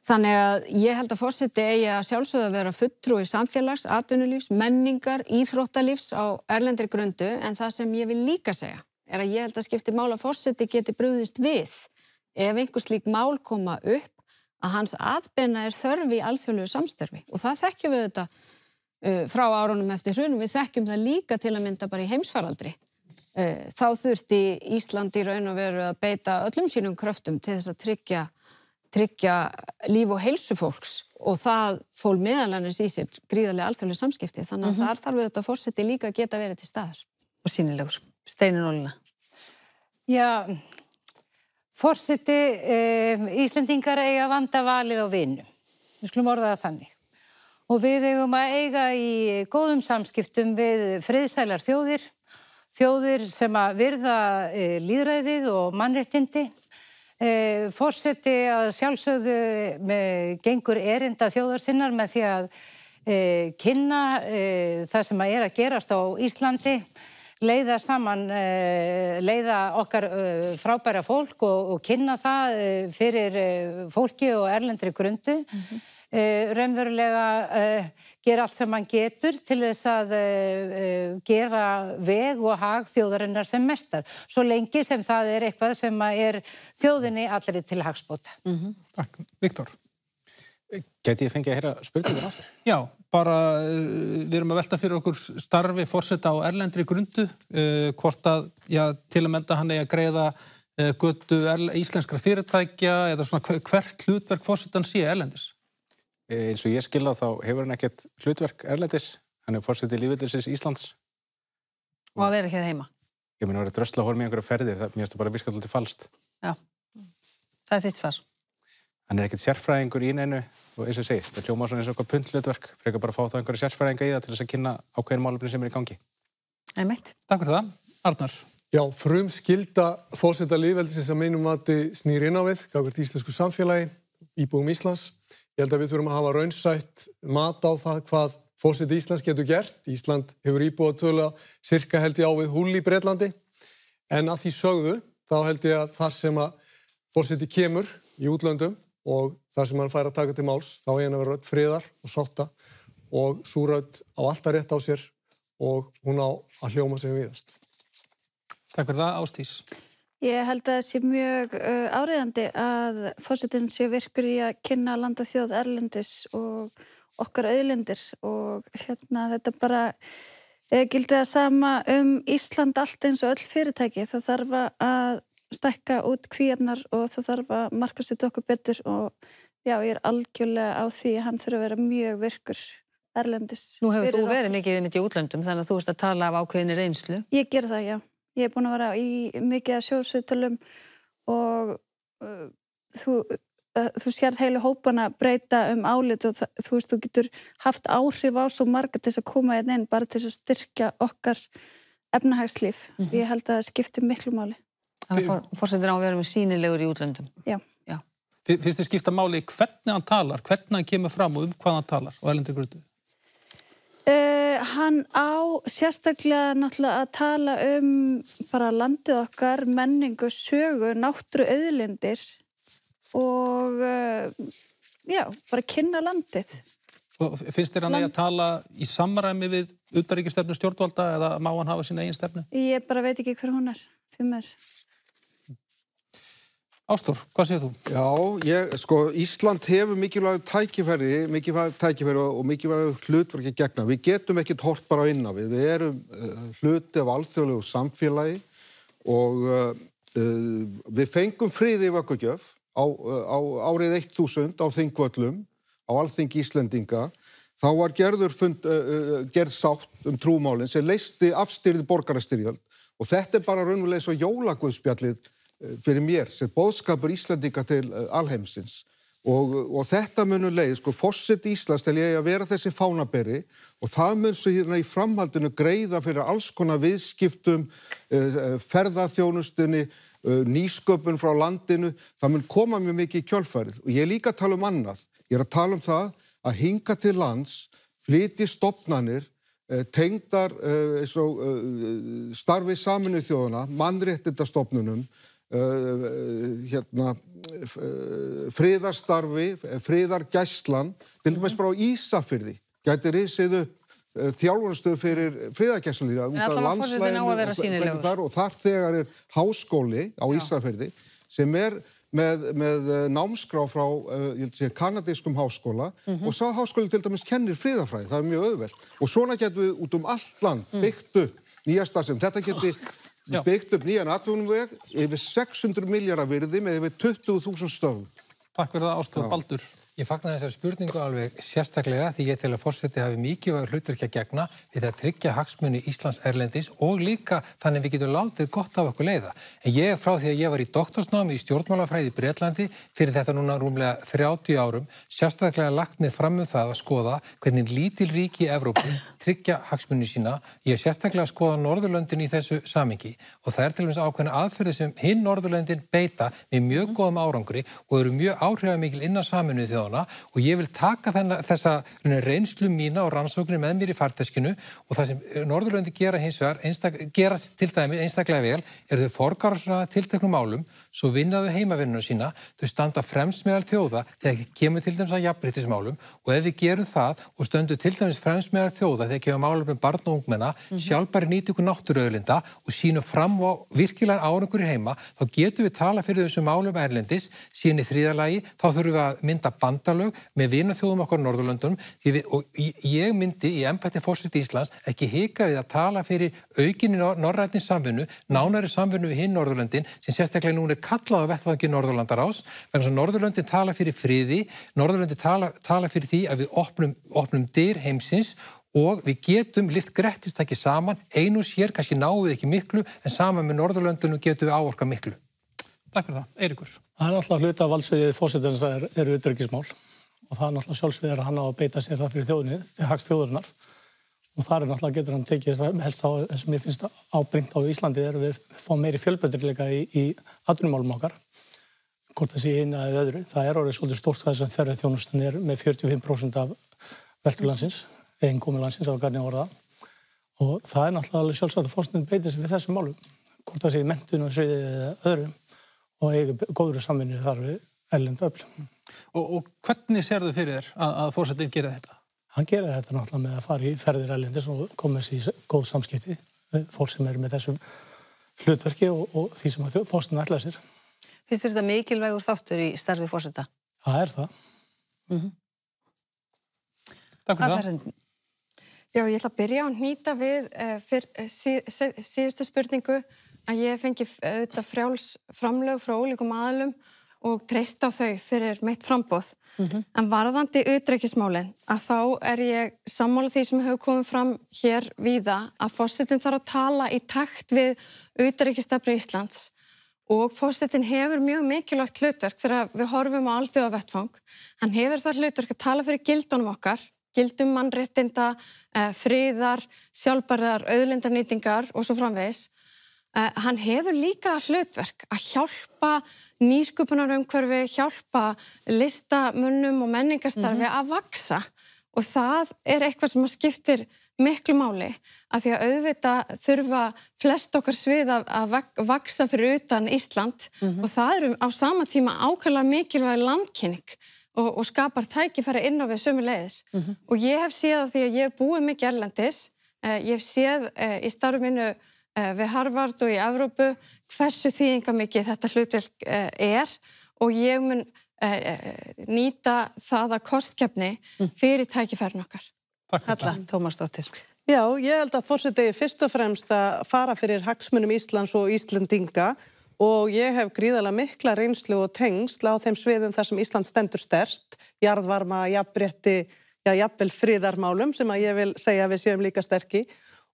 L: Þannig að ég held að forseti eigi að sjálfsögðu að vera fulltrúi samfélags, atvinnulífs, menningar, íþróttalífs á erlendri grundu en það sem ég vil líka segja að ég held að skipti mál að forseti geti brugðist við ef einhver slík mál koma upp að hans atbeina þörf í alþjóðlegu samstarfi og það þekkjum við þetta frá árunum eftir hrunum, við þekkjum það líka til að mynda bara í heimsfaraldri. Þá þurfti Ísland í raun og veru að beita öllum sínum kröftum til þess að tryggja líf og heilsu fólks og það fól meðal annars í sér gríðarlega alþjóðleg samskipti þannig að þar þarf þetta forseti líka að geta verið til staðar.
A: Og sýnilegur. Steinunn Ólína.
J: Já, forseti Íslendingar eiga að vanda valið á vinnu. Við skulum orða það þannig. Og við eigum að eiga í góðum samskiptum við friðsælar þjóðir sem að virða lýðræðið og mannréttindi. Forseti að sjálfsögðu gengur erinda þjóðar sinnar með því að kynna það sem að gerast á Íslandi, leiða okkar frábæra fólk og kynna það fyrir fólki og erlendri grundu. Raunverulega gera allt sem hann getur til þess að gera veg og hag þjóðarinnar sem mestar. Svo lengi sem það eitthvað sem þjóðinni allri til hagsbóta.
B: Takk. Viktor.
M: Gæti ég fengið að heyra spurningar á þér?
B: Já, bara við erum að velta fyrir okkur starfi forseta á erlendri grundu, hvort að, til að mynda hann eigi að greiða götu íslenskra fyrirtækja eða svona hvert hlutverk forsetan sé erlendis?
M: Eins og ég skilða þá hefur hann ekkert hlutverk erlendis, hann forseti lýðveldisins Íslands.
A: Og að vera hér heima?
M: Ég meina, það drösla hólm í einhverja ferðir, mér finnst það bara virka alltaf falskt.
A: Já, það þitt svar.
M: Hann ekkert sérfræðingur í neinu og eins og ég segi, það hljóma svona eins og eitthvað pundhlutverk, frekar bara að fá það einhverja sérfræðinga í það til þess að kynna ákveðin málefni sem í gangi.
A: Einmitt.
B: Takk fyrir það. Arnar.
C: Já, frumskylda forseta lýðveldisins að mínum mati snýr inn á við, gagnvart íslensku samfélagi, íbúum Íslands. Ég held að við þurfum að hafa raunsætt mat á það hvað forseti Íslands getur gert. Ísland hefur íbúatölu sirka held ég á við Hull í Bretlandi. En að því sögðu, þá held ég að þar sem að forseti kemur í útlöndum og þar sem hann fær að taka til máls, þá er hann að vera rödd friðar og sátta og sú rödd á alltaf rétt á sér og hún á að hljóma sig víðast.
B: Takk fyrir það, Ásdís.
D: Ég held að það sé mjög áríðandi að forsetinn sé virkur í að kynna land og þjóð erlendis og okkar auðlindir og þetta bara gildi það sama Ísland allt eins og öll fyrirtæki. Það þarf að stækka út kvíarnar og það þarf að markaðssetja okkur betur og já, ég algjörlega á því að hann þurfa að vera mjög virkur erlendis.
A: Nú hefur þú verið mikið í útlöndum þannig að þú ert að tala af ákveðinni reynslu.
D: Ég ger það, já. Ég er búin að vera í mikið að sjósviðtölum og þú sér heilu hópana breyta álit og þú getur haft áhrif á svo marga til þess að koma inn bara til þess að styrkja okkar efnahagslíf. Ég held að það skiptir miklu máli.
A: Þannig að forsetinn á að vera með sýnilegur í útlöndum.
D: Já.
B: Finnst þið skipta máli hvernig hann talar, hvernig hann kemur fram og hvað hann talar á erlendri grundu?
D: Hann á sérstaklega náttúrulega að tala bara landið okkar, menningu, sögu, náttúru auðlindir og bara kynna landið.
B: Og finnst þér hann að tala í samræmi við utanríkisstefnu stjórnvalda eða má hann hafa sína eigin stefnu?
D: Ég bara veit ekki hver hún er, því mér.
B: Ástór, hvað segir þú?
E: Já, Ísland hefur mikilvæg tækifæri og mikilvæg hlutverk að gegna. Við getum ekkert hort bara á inn á við. Við erum hluti af alþjóðlegu samfélagi og við fengum frið í vöggugjöf á árið 1000 á Þingvöllum, á Alþingi Íslendinga. Þá var gerð sátt trúmálin sem leysti afstýrði borgarastyrjöld og þetta bara raunverulega eins og jólaguðspjallið fyrir mér, sem boðskapur Íslandinga til alheimsins og þetta munur leið, forseti Íslands til ég að vera þessi fánaberi og það mun svo í framhaldinu greiða fyrir alls konar viðskiptum, ferðaþjónustunni, nýsköpun frá landinu, það mun koma mjög mikið í kjölfarið og ég er líka að tala annað, ég er að tala það að hinga til lands, flytji stofnanir, tengdar starfi Sameinuðu þjóðanna, mannréttindastofnunum, friðarstarfi, friðargæslan, til dæmis bara á Ísafirði, gæti risið upp þjálfunarstöð fyrir friðargæslan út af landslæginu og þar þegar háskóli á Ísafirði sem með námskrá frá kanadískum háskóla og sá háskóli til dæmis kennir friðarfræði, það er mjög auðvelt og svona getum við út allt land byggt upp nýja starfsemi, þetta geti byggt upp nýjan atvinnuveg yfir 600 milljarða virði með yfir 20.000 störfum.
B: Takk fyrir það, Ástór. Baldur.
F: Ég fagna þessari spurningu alveg sérstaklega því ég tel að forseti hafi mikilvæg hlutverk að gegna við að tryggja hagsmuni Íslands erlendis og líka þannig við getum látið gott af okkur leiða. En ég frá því að ég var í doktorsnámi í stjórnmálafræði í Bretlandi fyrir þetta núna rúmlega 30 árum sérstaklega lagt mig fram það að skoða hvernig lítil ríki í Evrópu tryggja hagsmuni sína. Ég hef sérstaklega að skoða Norðurlöndin í þessu samhengi og það til dæmis ákveðna aðferði sem hinn Norðurlöndin beita með mjög góðum árangri og eru mjög áhrifamikil innan Sameinuðu þjóðanna og ég vil taka þessa reynslu mína og rannsóknir með mér í farteskinu og það sem Norðurlöndin gera hins vegar gera til dæmi einstaklega vel þau forgangsraða tilteknum málum svo vinna þau heimavinnuna sína, þau standa fremst meðal þjóða þegar kemur til dæmis að jafnréttismálum og ef við gerum það og stöndum til dæmis fremst meðal þjóða þegar kemur málum barn og ungmenna, sjálfbæri nýtingu náttúruauðlinda og sýnum fram á virkilegan árangur í heima, þá getum við tala fyrir þessum málum erlendis, síðan í þriðja lagi, þá þurfum við að mynda bandalög með vinaþjóðum okkar á Norðurlöndunum og ég myndi í embætti forseti Íslands ekki hika við að tala fyrir aukinni norrænni samvinnu, nánari samvinnu við hinn Norðurlöndin sem sérstaklega núna kallað á vettvangi Norðurlandaráðs vegna þess að Norðurlöndin tala fyrir friði, Norðurlöndin tala fyrir því að við opnum dyr heimsins og við getum lyft grettistaki saman, einu sér kannski náum við ekki miklu, en saman með Norðurlöndunum getum við áorka miklu.
B: Takk fyrir það. Eiríkur.
G: Það náttúrulega hluta af valdsviðið forsetans eru utanríkismál og það náttúrulega sjálfsögður að hann á að beita sér það fyrir þjóðinni, til hags þjóðarinnar. Og þar náttúrulega getur hann tekið helst á, sem ég finnst ábringt á Íslandi, við fáum meiri fjölbreytileika í atvinnumálum okkar, hvort það sé eina eða öðru. Það orðið svolítið stórt það sem ferðaþjónustan með 45% af veltulandsins, eiginkomulandsins á garni orða. Og það náttúrulega sjálfsagt að forsetin beiti sér við þessum málum, hvort það sé menntun og sviðið eða öðru og eigi góðri samvinnu þar við erlend öfl.
B: Og hvernig sérðu fyrir þér að forsetinn gera þetta?
G: Hann gerir þetta náttúrulega með að fara í ferðir erlendis og koma sér í góð samskipti fólk sem með þessum hlutverki og því sem að forsetin ætlaði sér.
A: Finnst þér þetta mikilvægur þáttur í starfi forseta?
G: Það það.
B: Takk fyrir það.
H: Já, ég ætla að byrja að hnýta við síðustu spurningu að ég fengi auðvitað frjáls framlög frá ólíkum aðilum og treyst á þau fyrir mitt framboð. En varðandi utanríkismálin að þá ég sammála því sem hefur komið fram hér víða að forsetinn þarf að tala í takt við utanríkisstefnu Íslands og forsetinn hefur mjög mikilvægt hlutverk þegar við horfum á alþjóðavettvang. Hann hefur það hlutverk að tala fyrir gildunum okkar, gildum mannréttinda, friðar, sjálfbærðar, auðlindanýtingar og svo framvegis. Hann hefur líka hlutverk að hjálpa nýsköpunarumhverfi, hjálpa listamönnum og menningarstarfi að vaksa og það eitthvað sem skiptir miklu máli af því að auðvitað þurfa flest okkar svið að vaksa fyrir utan Ísland og það á sama tíma ákaflega mikilvæg landkynning og skapar tækifæri inn á við sömuleiðis. Og ég hef séð af því að ég hef búið mikið erlendis, ég hef séð í starfi mínu við Harvard og í Evrópu hversu þýðingamikið þetta hlutverk og ég mun nýta það að kostgefni fyrir tækifærin okkar.
A: Halla Tómasdóttir.
I: Já, ég held að forseti fyrst og fremst að fara fyrir hagsmunum Íslands og Íslendinga og ég hef gríðarlega mikla reynslu og tengsl á þeim sviðum þar sem Ísland stendur sterkt, jarðvarma, jafnrétti, jafnvel friðarmálum sem að ég vil segja að við séum líka sterki.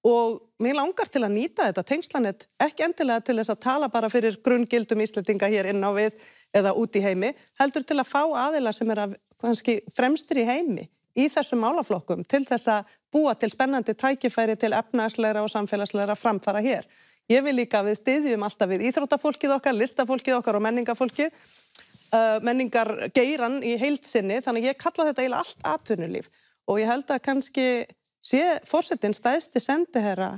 I: Og mér langar til að nýta þetta tengslanett ekki endilega til þess að tala bara fyrir grunngildum Íslendinga hér inn á við eða út í heimi, heldur til að fá aðila sem kannski fremstir í heimi í þessum málaflokkum til þess að búa til spennandi tækifæri til efnahagslegra og samfélagslegra framfara hér. Ég vil líka að við styðjum alltaf við íþróttafólkið okkar, listafólkið okkar og menningarfólkið, menningargeiran í heild sinni, þannig að ég kalla þetta eiginlega allt atvinnulíf og ég held að kannski sé forsetinn stæðsti sendiherra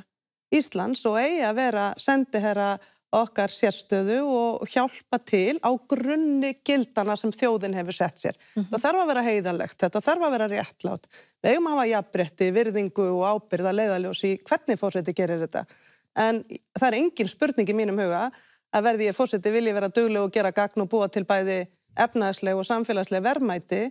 I: Íslands og eigi að vera sendiherra okkar sérstöðu og hjálpa til á grunni gildana sem þjóðin hefur sett sér. Það þarf að vera heiðarlegt, þetta þarf að vera réttlátt. Við eigum að hafa jafnrétti, virðingu og ábyrgð að leiðarljós í hvernig forseti gerir þetta. En það engin spurning í mínum huga að verði ég forseti vilji vera dugleg og gera gagn og búa til bæði efnahagsleg og samfélagsleg verðmæti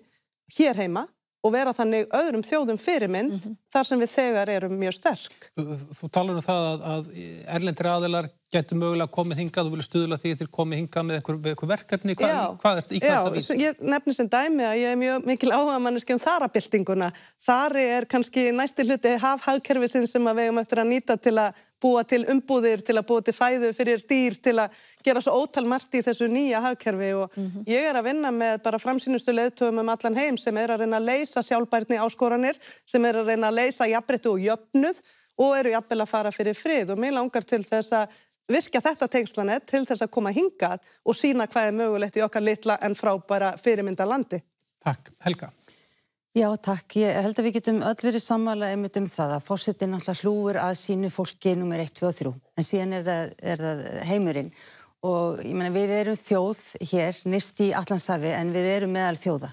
I: hér heima og vera þannig öðrum þjóðum fyrirmynd þar sem við þegar erum mjög sterk.
B: Þú talar það að erlendir aðilar getur mögulega komið hingað og vilja stuðla því til komið hingað með einhver verkefni. Hvað í hvað það vísir?
I: Ég nefni sem dæmi að ég mjög mikil áhugamanneskja þarabyltinguna. Þar kannski næsti hluti hagkerfisins sem við eigum eftir að nýta til að búa til umbúðir, til að búa til fæðu fyrir dýr, til að gera svo ótal margt í þessu nýja hagkerfi og ég að vinna með bara framsýnustu leiðtogum allan heim sem að reyna að leysa sjálfbærni áskoranir, sem að reyna að leysa jafnrétti og jöfnuð og eru jafnvel að fara fyrir frið og mig langar til þess að virkja þetta tengslanett til þess að koma hingað og sýna hvað mögulegt í okkar litla en frábæra fyrirmynda landi.
B: Takk. Helga.
N: Já, takk. Ég held að við getum öll verið sammála einmitt það að forsetinn alltaf hlúir að sínu fólki númer 1, 2 og 3. En síðan það heimurinn. Og ég meina, við erum þjóð hér, nyrst í Atlantshafi, en við erum meðal þjóða.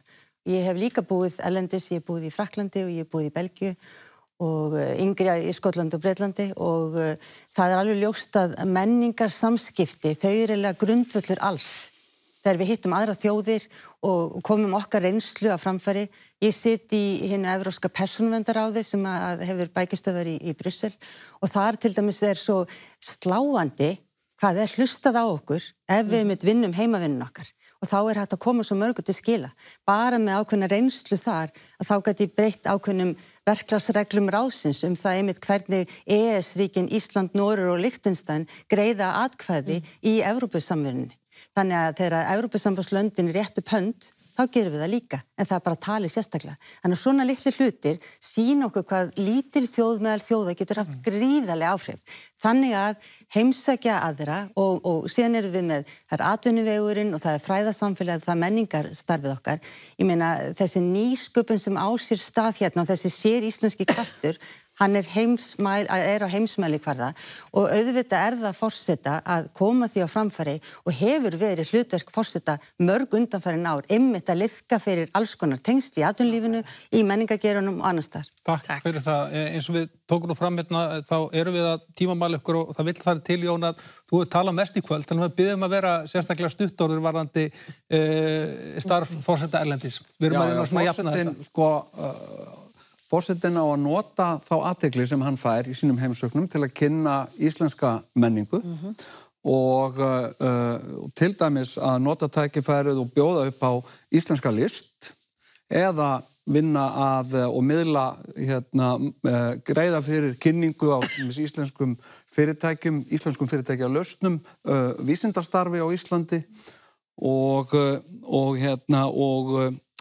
N: Ég hef líka búið erlendis, ég hef búið í Frakklandi og ég hef búið í Belgíu og yngri í Skotlandi og Breitlandi og það alveg ljóst að menningar samskipti, þau eiginlega grundvöllur alls. Þegar við hittum aðra þjóðir og komum okkar reynslu að framfæri. Ég sit í hinu evrópska persónuverndaráði sem hefur bækistöðvar í Brussel og þar til dæmis svo sláandi hvað hlustað á okkur ef við vinnum heimavinnun okkar. Og þá hægt að koma svo mörgu til skila. Bara með ákveðna reynslu þar að þá gæti breytt ákveðnum verklagsreglum ráðsins það einmitt hvernig EES-ríkin Ísland, Noregur og Liechtenstein greiða atkvæði í Evrópusamvinnunni. Þannig að þegar Evrópusambandslöndin rétt upp hönd, þá gerum við það líka, en það bara talið sérstaklega. Þannig að svona litlu hlutir sýna okkur hvað lítil þjóð meðal þjóða getur haft gríðarlega áhrif. Þannig að heimsækja aðra og síðan erum við með, það atvinnuvegurinn og það fræðasamfélagið, það menningarstarfið okkar. Ég meina, þessi nýsköpun sem á sér stað hérna og þessi sér íslenski kraftur, hann er á heimsmælikvarða og auðvitað það forseta að koma því á framfæri og hefur verið hlutverk forseta mörg undanfærin ár, einmitt að liðka fyrir alls konar tengsl í atvinnulífinu, í menningageirunum og annars þar.
B: Takk fyrir það. Eins og við tókum nú fram hérna, þá erum við að tímamæla ykkur og það vill það til, Jón, að þú tala mest í kvöld, þannig að við biðjum að vera sérstaklega stuttorður varðandi starf forseta erlendis. Við erum að svona jafna þetta.
K: Forsetinn á að nota þá athygli sem hann fær í sínum heimsóknum til að kynna íslenska menningu og til dæmis að nota tækifærið og bjóða upp á íslenska list eða vinna að og miðla greiða fyrir kynningu á íslenskum fyrirtækjalausnum, vísindastarfi á Íslandi og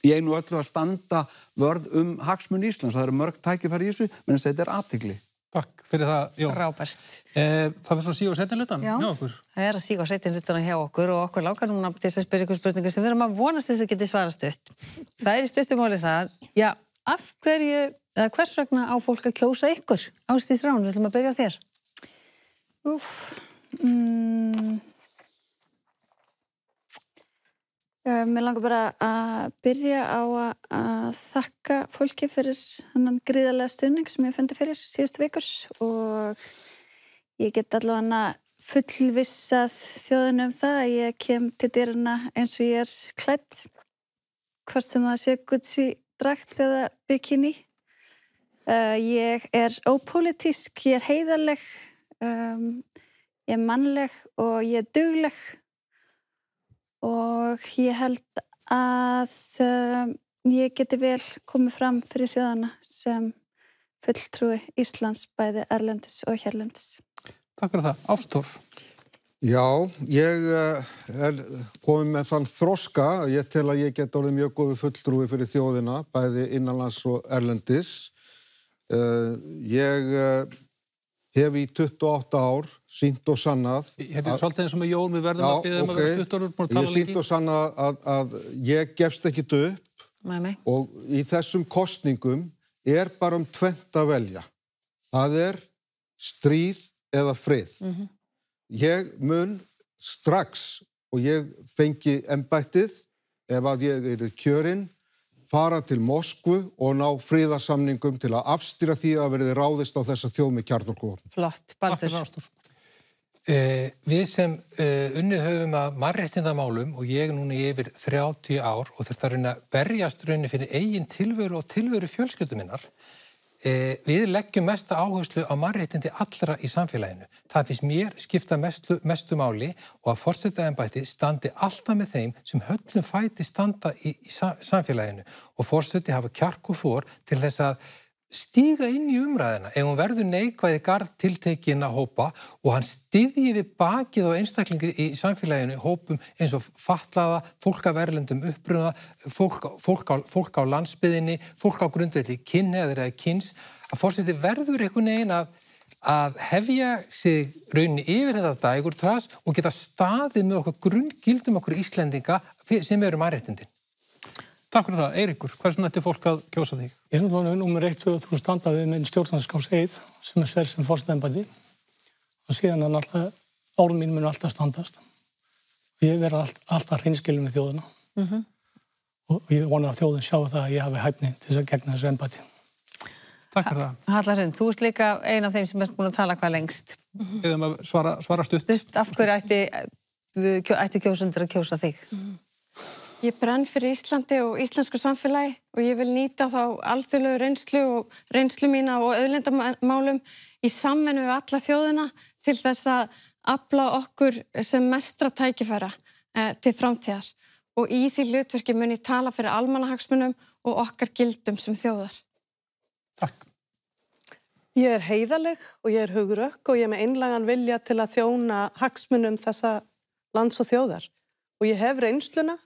K: í einu öllu að standa vörð hagsmuni Íslands. Það eru mörg tækifæri í þessu, menn þetta athygli.
B: Takk fyrir það, Jón.
A: Frábært.
B: Það fyrir svo að síga og setja hlutan hjá okkur.
A: Það að síga og setja hlutan hjá okkur og okkur langar núna til að spyrja ykkur spurningar sem við erum að vonast þess að geti svarað stutt. Það í stuttumáli það, af hverju, eða hvers vegna á fólk að kjósa ykkur? Ásdís Rán, við ætlum að byrja á þér.
D: Mér langar bara að byrja á að þakka fólki fyrir þennan gríðarlega stuðning sem ég fundi fyrir síðustu vikur og ég get allavega fullvissað þjóðinu það að ég kem til dyrana eins og ég klædd, hvort sem það sé Gucci drakt eða bikini. Ég ópólitísk, ég heiðarleg, ég mannleg og ég dugleg. Og ég held að ég geti vel komið fram fyrir þjóðana sem fulltrúi Íslands bæði erlendis og hérlendis.
B: Takk fyrir það. Ástór.
E: Já, ég komið með þann þroska, ég tel að ég get orðið mjög góðu fulltrúi fyrir þjóðina, bæði innanlands og erlendis. Ég hef í 28 ár sýnt og sannað.
B: Þetta svolítið eins og með Jón, við verðum að biðja að vera stuttorður, búin að tala lengi.
E: Ég sýnt og sannað að ég gefst ekkit upp og í þessum kosningum bara tvennt að velja. Það stríð eða frið. Ég mun strax og ég fengi embættið ef að ég kjörinn fara til Moskvu og ná friðarsamningum til að afstýra því að verði ráðist á þessa þjóð með kjarnorkuvopn.
A: Flott, Baldur.
F: Við sem unnið höfum að mannréttindamálum og ég núna í yfir 30 ár og þurft að reyna berjast rauninni fyrir eigin tilveru og tilveru fjölskyldu minnar. Við leggjum mesta áherslu á mannréttindi allra í samfélaginu. Það finnst mér skipta mestu máli og að forsetaembætti standi alltaf með þeim sem höllum fæti standa í samfélaginu og forseti hafa kjark og þor til þess að stíga inn í umræðina ef hún verður neikvæð í garð tiltekinna hópa og hann styðji við bakið á einstaklingi í samfélaginu hópum eins og fatlaða, fólk af erlendum uppruna, fólk á landsbyggðinni, fólk á grundvelli kynhneigðar eða kyns, að forseti verður einhvern veginn að hefja sig rauninni yfir þetta dægurtras og geta staðið með okkur grunngildum okkur Íslendinga sem eru mannréttindi.
B: Takk fyrir það. Eiríkur, hversu nætti fólk að kjósa þig?
G: Ég er núna númer 1 og þú standa við með stjórnarskráseið sem sver sem forsetaembætti og síðan alltaf, orð mín mun alltaf standast. Og ég verð alltaf hreinskilinn með þjóðina og ég vona að þjóðin sjá það að ég hafi hæfni til þess að gegna þessu embætti.
B: Takk fyrir það.
A: Hallarhund, þú ert líka ein af þeim sem búin að tala hvað lengst.
B: Við erum að svara stutt.
A: Af hverju ætti kjósendur að kjósa þig?
H: Ég brenn fyrir Íslandi og íslensku samfélagi og ég vil nýta þá alþjóðlegu reynslu og reynslu mína og auðlindamálum í samvinnu við alla þjóðina til þess að afla okkur sem mestra tækifæra til framtíðar. Og í því hlutverki mun ég tala fyrir almannahagsmunum og okkar gildum sem þjóðar.
B: Takk.
I: Ég er heiðaleg og ég er hugrökk og ég er með einlægan vilja til að þjóna hagsmunum þessa lands og þjóðar. Og ég hef reynsluna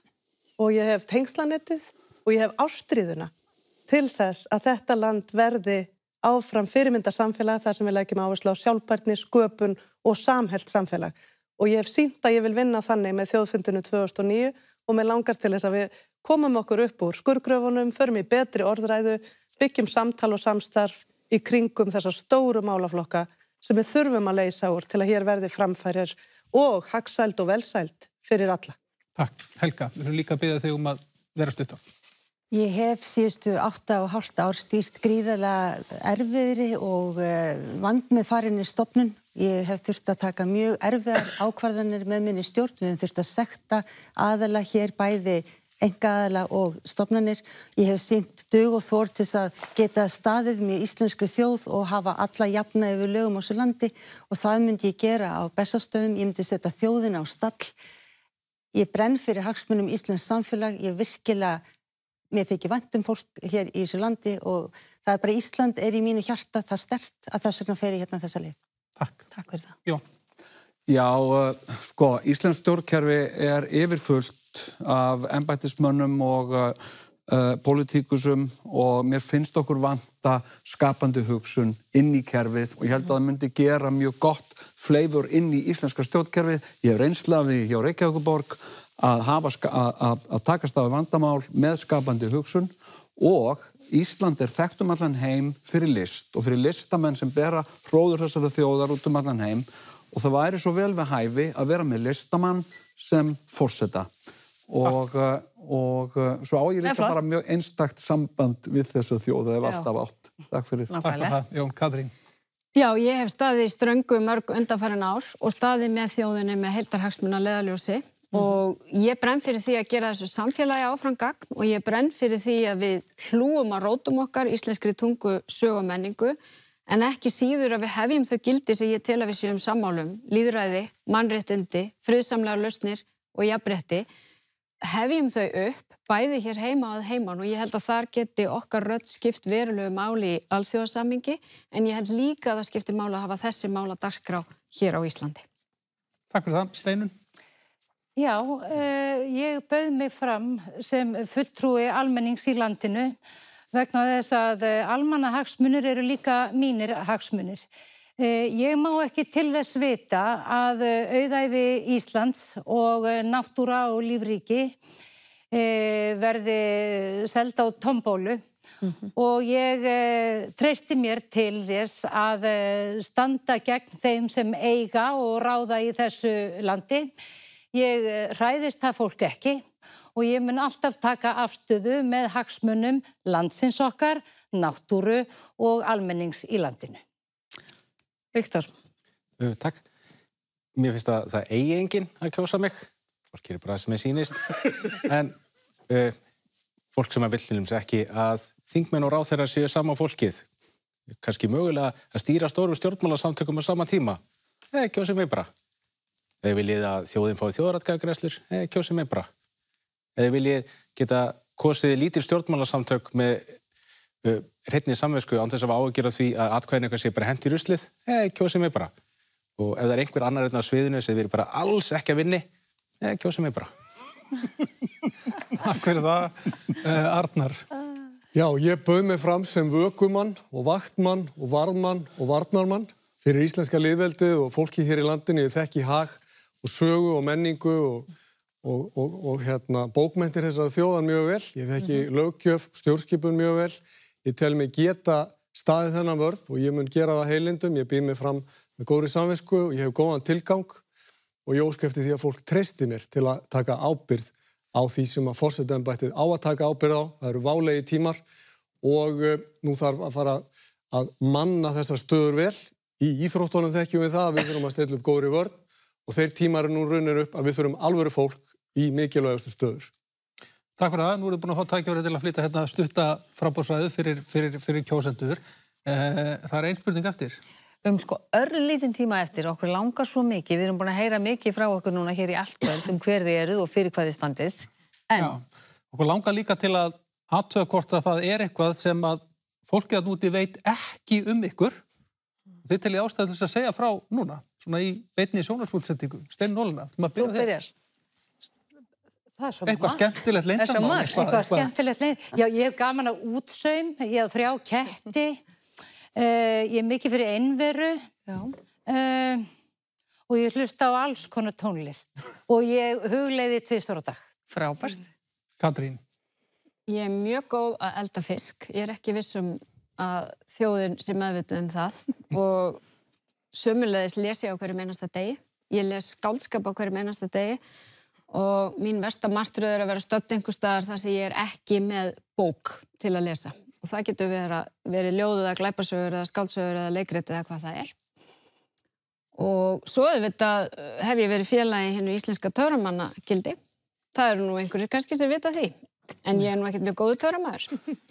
I: og ég hef tengslanettið og ég hef ástríðuna til þess að þetta land verði áfram fyrirmyndarsamfélag þar sem við leggjum áherslu á sjálfbærni, sköpun og samhelt samfélag. Og ég hef sýnt að ég vil vinna þannig með þjóðfundinu 2009 og mig langar til þess að við komum okkur upp úr skurðgröfunum, förum í betri orðræðu, byggjum samtal og samstarf í kringum þessa stóru málaflokka sem við þurfum að leysa úr til að hér verði framfærir og hagsæld og velsæld fyrir alla.
B: Takk. Helga, við höfum líka að biðja þig að vera stutt á.
N: Ég hef síðustu 8,5 ár stýrt gríðarlega erfiðri og vandmeðfarinni stofnun. Ég hef þurft að taka mjög erfiðar ákvarðanir með minni stjórn. Við höfum þurft að sekta aðila hér bæði einkaaðila og stofnanir. Ég hef sýnt dug og þor til að geta staðið með íslenskri þjóð og hafa alla jafna yfir lögum á þessu landi og það myndi ég gera á Bessastöðum. Ég myndi setja þjóðina á stall. Ég brenn fyrir hagsmunum íslensks samfélag. Ég virkilega, mér þykir vænt fólk hér í þessu landi og það er bara Ísland er í mínu hjarta það sterkt að þess vegna fer ég hérna þessa leið.
B: Takk.
N: Takk fyrir það.
B: Jó.
K: Já, sko, íslenskt stjórnkerfi er yfirfullt af embættismönnum og pólitíkusum og mér finnst okkur vanta skapandi hugsun inn í kerfið og ég held að það myndi gera mjög gott flavor inn í íslenska stjórnkerfið. Ég hef reynslu af því hjá Reykjavíkurborg að takast á vandamál með skapandi hugsun og Ísland er þekkt allan heim fyrir list og fyrir listamenn sem bera hróður þessara þjóðar út allan heim og það væri svo vel við hæfi að vera með listamann sem forseta og svo á ég líka bara mjög einstakt samband við þessu þjóð og hef alltaf átt. Takk fyrir.
B: Takk fyrir það. Jón, Katrín.
L: Já, ég hef staðið í ströngu mörg undanfarin ár og staðið með þjóðinni með heildarhagsmuna að leiðarljósi og ég brenn fyrir því að gera þessu samfélagi áfram gagn og ég brenn fyrir því að við hlúum að rótum okkar íslenskri tungu, sögu og menningu en ekki síður að við hefjum þau gildi sem ég tel að við séum sammálum, lýðræði, mannréttindi, friðsamlegar lausnir og jafnrétti, hefjum þau upp, bæði hér heima að heiman og ég held að þar geti okkar rödd skipt verulegu máli í alþjóðasamhengi en ég held líka að það skipti máli að hafa þessi mál að dagskrá hér á Íslandi.
B: Takk fyrir það. Steinunn?
J: Já, ég bauð mig fram sem fulltrúi almennings í landinu vegna þess að almannahagsmunir eru líka mínir hagsmunir. Ég má ekki til þess vita að auðæfi Íslands og náttúra og lífríki verði seld á tombólu og ég treysti mér til þess að standa gegn þeim sem eiga og ráða í þessu landi. Ég hræðist það fólk ekki og ég mun alltaf taka afstöðu með hagsmunum landsins okkar, náttúru og almennings í landinu.
A: Viktor.
M: Takk. Mér finnst að það eigi enginn að kjósa mig. Fólk gerir bara það sem sýnist. En fólk sem vill til dæmis ekki að þingmenn og ráðherrar séu sama fólkið. Kannski mögulega að stýra stórum stjórnmálasamtökum á sama tíma. Kjósið mig bara. Eða viljið að þjóðin fái þjóðaratkvæðagreiðslur, kjósið mig bara. Eða viljið geta kosið lítil stjórnmálasamtök með hreinni samvisku án þess að áhyggjur af því að atkvæðin eitthvað sé bara hent í ruslið, kjósið mig bara. Og ef það er einhver annar á sviðinu sem þeir bara alls ekki að vinni, kjósið mig bara.
B: Takk fyrir það. Arnar.
C: Já, ég bauð mig fram sem vökumann og vaktmann og varðmann og varnarmann fyrir íslenska lýðveldið og fólki hér í landinu. Ég þekki hag og sögu og menningu og bókmenntir þessara þjóðan mjög vel. Ég þekki löggjöf, stjórnskipun mjög vel. Ég tel mig geta staðið þennan vörð og ég mun gera það heilindum. Ég býð mig fram með góðri samvisku og ég hef góðan tilgang og ég óska eftir því að fólk treysti mér til að taka ábyrgð á því sem að forsetaembættið á að taka ábyrgð á. Það eru válegi tímar og nú þarf að fara að manna þessar stöður vel. Í íþróttunum þekkjum við það að við þurfum að stilla upp góðri vörn og þeir tímar eru nú runnir upp að við þurfum alvöru fólk í mikilvægustu stöður.
B: Takk fyrir það. Nú erum við búin að fá tækifæri til að flytja hérna stutta framboðsræðu fyrir kjósendur. Það er ein spurning eftir.
A: Örlítinn tíma eftir, okkur langar svo mikið. Við erum búin að heyra mikið frá okkur núna hér í allt kvöld hver þið eruð og fyrir hvað þið standið. En
B: okkur langar líka til að athuga hvort að það er eitthvað sem að fólkið að núti veit ekki ykkur. Þið telji ástæðu til að segja frá núna, svona í beinni sjónvarpsútsendingu. Steinunn Ólína,
A: þú byrjar.
J: Það svo
B: eitthvað skemmtilegt leyndarmál.
J: Eitthvað skemmtilegt leyndarmál. Já, ég hef gaman af útsaum, ég hef 3 ketti, ég er mikið fyrir einveru og ég hlusta á alls konar tónlist og ég hugleiði 2 á dag.
A: Frábært.
B: Katrín.
L: Ég er mjög góð að elda fisk. Ég er ekki viss að þjóðin sé meðvituð það og sömuleiðis les ég á hverjum einasta degi. Ég les skáldskap á hverjum einasta degi og mín versta martröð að vera stödd einhvers staðar þar sem ég er ekki með bók til að lesa. Og það getur verið ljóð eða glæpasögur eða skáldsögur eða leikrit eða hvað það er. Og svo auðvitað hef ég verið félagi í hinu íslenska töframannagildi. Það eru nú einhverjir kannski sem vita því. En ég er nú ekkert mjög góður töframaður.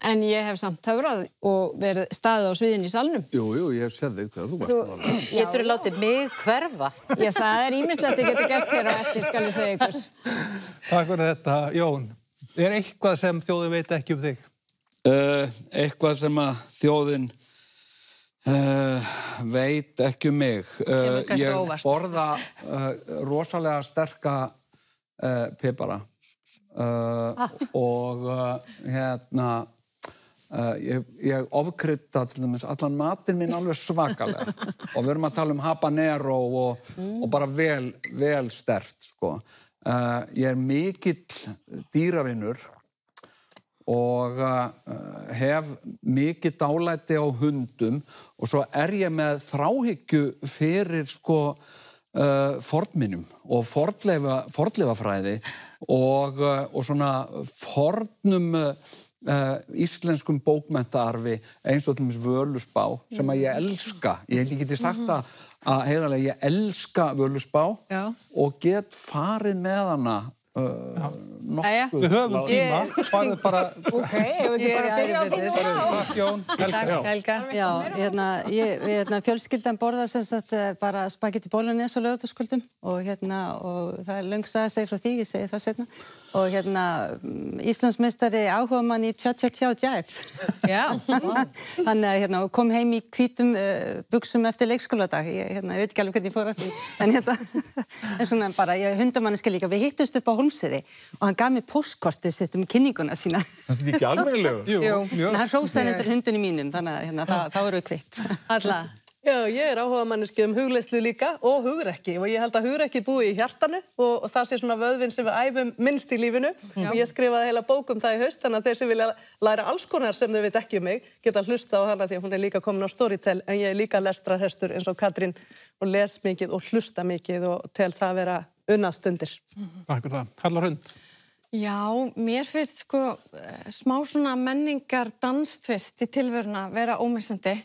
L: En ég hef samt töfrað og verið staðið á sviðin í salnum.
K: Jú, ég hef séð þig þegar þú varst það.
J: Geturðu látið mig hverfa?
L: Já, það ýmislegt sem getur gerst hér á eftir, skal ég segja ykkur.
B: Takk fyrir þetta, Jón. Er eitthvað sem þjóðin veit ekki þig?
K: Eitthvað sem að þjóðin veit ekki mig. Ég borða rosalega sterka pipara. Og ég ofkrydda til dæmis allan matinn minn alveg svakalega og við erum að tala habanero og bara vel sterkt sko. Ég er mikill dýravinur og hef mikið dálæti á hundum og svo er ég með þráhyggju fyrir sko fornminjum og fornleifafræði og svona fornum íslenskum bókmenntaarfi eins og til dæmis Völuspá sem að ég elska. Ég geti sagt að heiðarlega ég elska Völuspá og get farið með hana nokkuð.
B: Við höfum tíma, farið bara...
L: Ok, ef við bara byrja á því.
B: Takk, Jón.
A: Takk, Helga. Já, fjölskyldan borðar sem sagt bara spagetti bolognese á laugardagskvöldum og það er löng saga að segja frá því, ég segi það seinna. Og Íslandsmeistari áhugamann í tjá djæf. Já. Þannig að kom heim í hvítum buxum eftir leikskóladag. Ég veit ekki alveg hvernig ég fór að því. En svona bara, ég hundamanniska líka. Við hittumst upp á Hólmsheiði og hann gaf mér póstkortið sitt kynninguna sína.
K: Það er ekki alvegilegu?
A: Jú. En hann hrósaði undir hundinum mínum, þannig að þá erum við kvitt.
I: Alla. Já, ég er áhugamanniski hugleiðslu líka og hugrekki og ég held að hugrekki búi í hjartanu og það sé svona vöðvinn sem við æfum minnst í lífinu og ég skrifaði heila bók það í haust þannig að þeir sem vilja læra alls konar sem þau veit ekki mig geta hlusta á hana því að hún er líka komin á Storytel en ég er líka lestrarhestur eins og Katrín og les mikið og hlusta mikið og tel það vera unnastundir.
B: Takk fyrir það. Halla Hrund.
H: Já, mér finnst sko smá svona menningar danstvist í tilveruna vera ómissandi.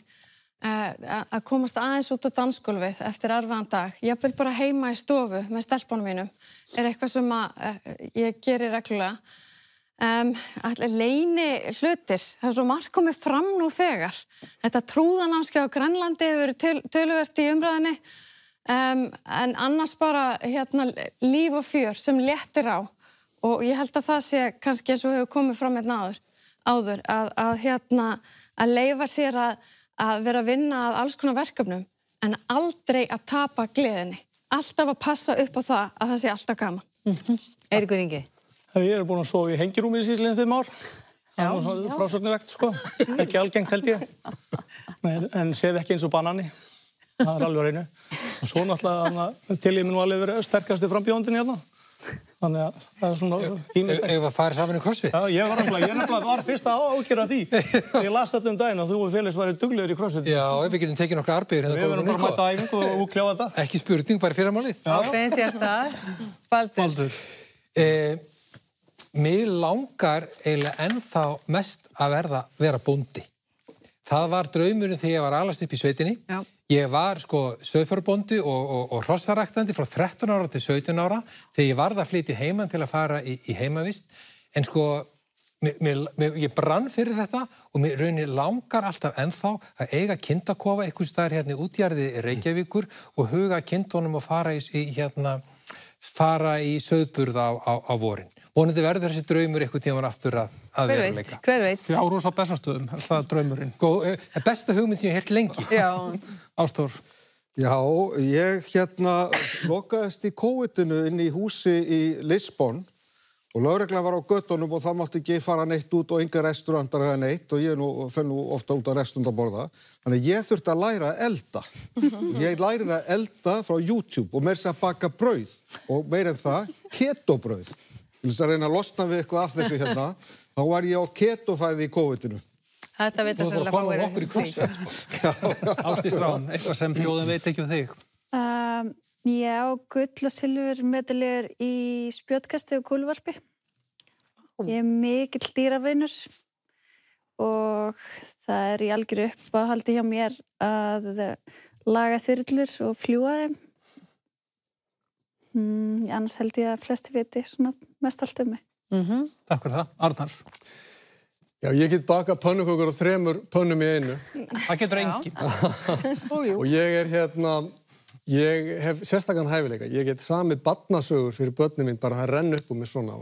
H: Að komast aðeins út á dansgólfið eftir erfiðan dag, jafnvel bara heima í stofu með stelpunum mínum, er eitthvað sem ég gerir reglulega. Leyni hlutir, það er svo margt komið fram nú þegar. Þetta trúðanámskeið á Grænlandi hefur verið töluvert í umræðinni, en annars bara líf og fjör sem léttir á. Og ég held að það sé kannski eins og hefur komið fram áður, að leyfa sér að vera að vinna að alls konar verkefnum en aldrei að tapa gleðinni. Alltaf að passa upp á það sé alltaf gaman.
A: Eiríkur Ingi?
G: Ég er búin að sofa í hengirúmi í síðan 5 ár. Það er svona frásögnilegt, sko. Ekki algengt held ég. En sef ekki eins og banani. Það er alveg reynu. Og svo náttúrulega til ég mun nú alveg verið sterkasti frambjóðandinn hérna. Þannig að það er svona...
F: Eigum að fara saman í CrossFit?
G: Já, ég var fyrst að ágjöra því. Ég las þetta daginn og þú og Felix væri duglegur í CrossFit.
F: Já, við getum tekið nokkra arbeigur.
G: Við verðum bara að mæta æfingu og útkljá þetta.
F: Ekki spurning, bara fyrramálið.
A: Ákveðin sérstað. Baldur.
F: Mér langar eiginlega ennþá mest að vera bóndi. Það var draumurinn þegar ég var alast upp í sveitinni. Já. Ég var sauðfjárbóndi og hrossaræktandi frá 13 ára til 17 ára þegar ég varð að flytja heiman til að fara í heimavist. En ég brann fyrir þetta og mér raunir langar alltaf ennþá að eiga kindakofa einhvers staðar hérna í útjarði Reykjavíkur og huga kindunum og fara í sauðburð á vorin. Vonandi verður þessi draumur einhvern tímann aftur að veruleika.
A: Hver veit.
B: Fjárhús á Bessastöðum, er það draumurinn?
F: Besta hugmynd sem ég hef heyrt lengi.
A: Já.
B: Ástór.
E: Já, ég lokaðist í COVID-inu inn í húsi í Lisbon og lögreglan var á göttunum og það mátti ekki fara neitt út og enga restaurantar eða neitt og ég fer nú ofta út á restaurant að borða. Þannig ég þurfti að læra að elda. Ég lærði að elda frá YouTube og meira þess að baka brauð og meira en það, ketobrauð. Til þess að reyna að losna við eitthvað af þessu hérna, þá var ég á ketofæði í COVID-inu.
A: Þetta veit að sérlega fáir
F: okkur í CrossFit, sko.
B: Ásdís Rán, eitthvað sem þjóðin veit ekki þig.
D: Já, gull og silfur medalíur í spjótkasti og kúluvarpi. Ég er mikill dýravinur og það er í algjöru uppáhaldi hjá mér að laga þyrlur og fljúga þeim. Annars held ég að flesti viti svona mest allt mig.
B: Takk fyrir það. Arnar.
C: Já, ég get bakað pönnukökur á 3 pönnum í einu.
B: Það getur enginn.
C: Og ég hef sérstakann hæfileika. Ég get samið barnasögur fyrir börnin mín, bara það renn upp úr mig svona.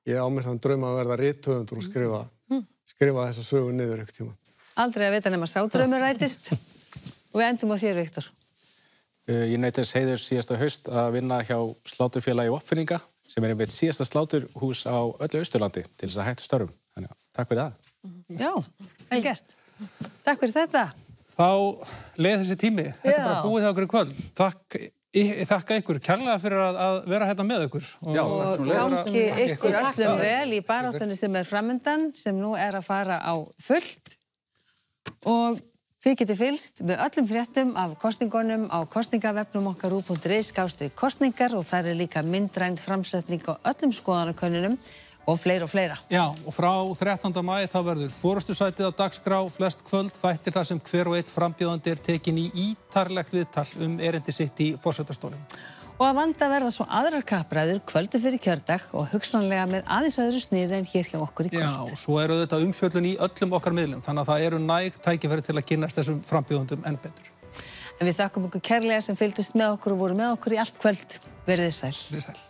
C: Ég á mér þann draum að verða rithöfundur og skrifa þessa sögur niður ykkur tíma.
A: Aldrei að vita nema sá draumur rætist. Og við endum á þér, Viktor.
M: Ég naut þess heiðurs síðasta haust að vinna hjá Sláturfélagi Vopnfirðinga sem er einmitt síðasta sláturhús á öllu Austurlandi til þess að hætta störfum. Þannig að takk fyrir það.
A: Já, vel gert. Takk fyrir þetta.
B: Þá leið þessi tími. Þetta er bara búið hjá okkur í kvöld. Þakka ykkur kærlega fyrir að vera hérna með ykkur.
A: Og gangi ykkur öllum vel í baráttunni sem er framundan, sem nú er að fara á fullt. Og þið getið fylgst með öllum fréttum af kosningunum á kosningavefnum okkar ru.is/kosningar og þar er líka myndræn framsetning á öllum skoðanakönnunum og fleira.
B: Já, og frá 13. maí þá verður forystusætið á dagskrá flest kvöld þættir þar sem hver og einn frambjóðandi er tekin í ítarlegt viðtal erindi sitt í forsetastólinn.
A: Og að vanda verða svo aðrar kappræður kvöldið fyrir kjördag og hugsanlega með aðeins öðru sniði en hér hjá okkur í kvöld.
B: Já, og svo eru þetta umfjöllun í öllum okkar miðlum, þannig að það eru næg tækifæri til að kynnast þessum frambjóðendum enn betur.
A: En við þakkum ykkur kærlega sem fylgdust með okkur og voru með okkur í allt kvöld. Verið þið sæl.
B: Verið sæl.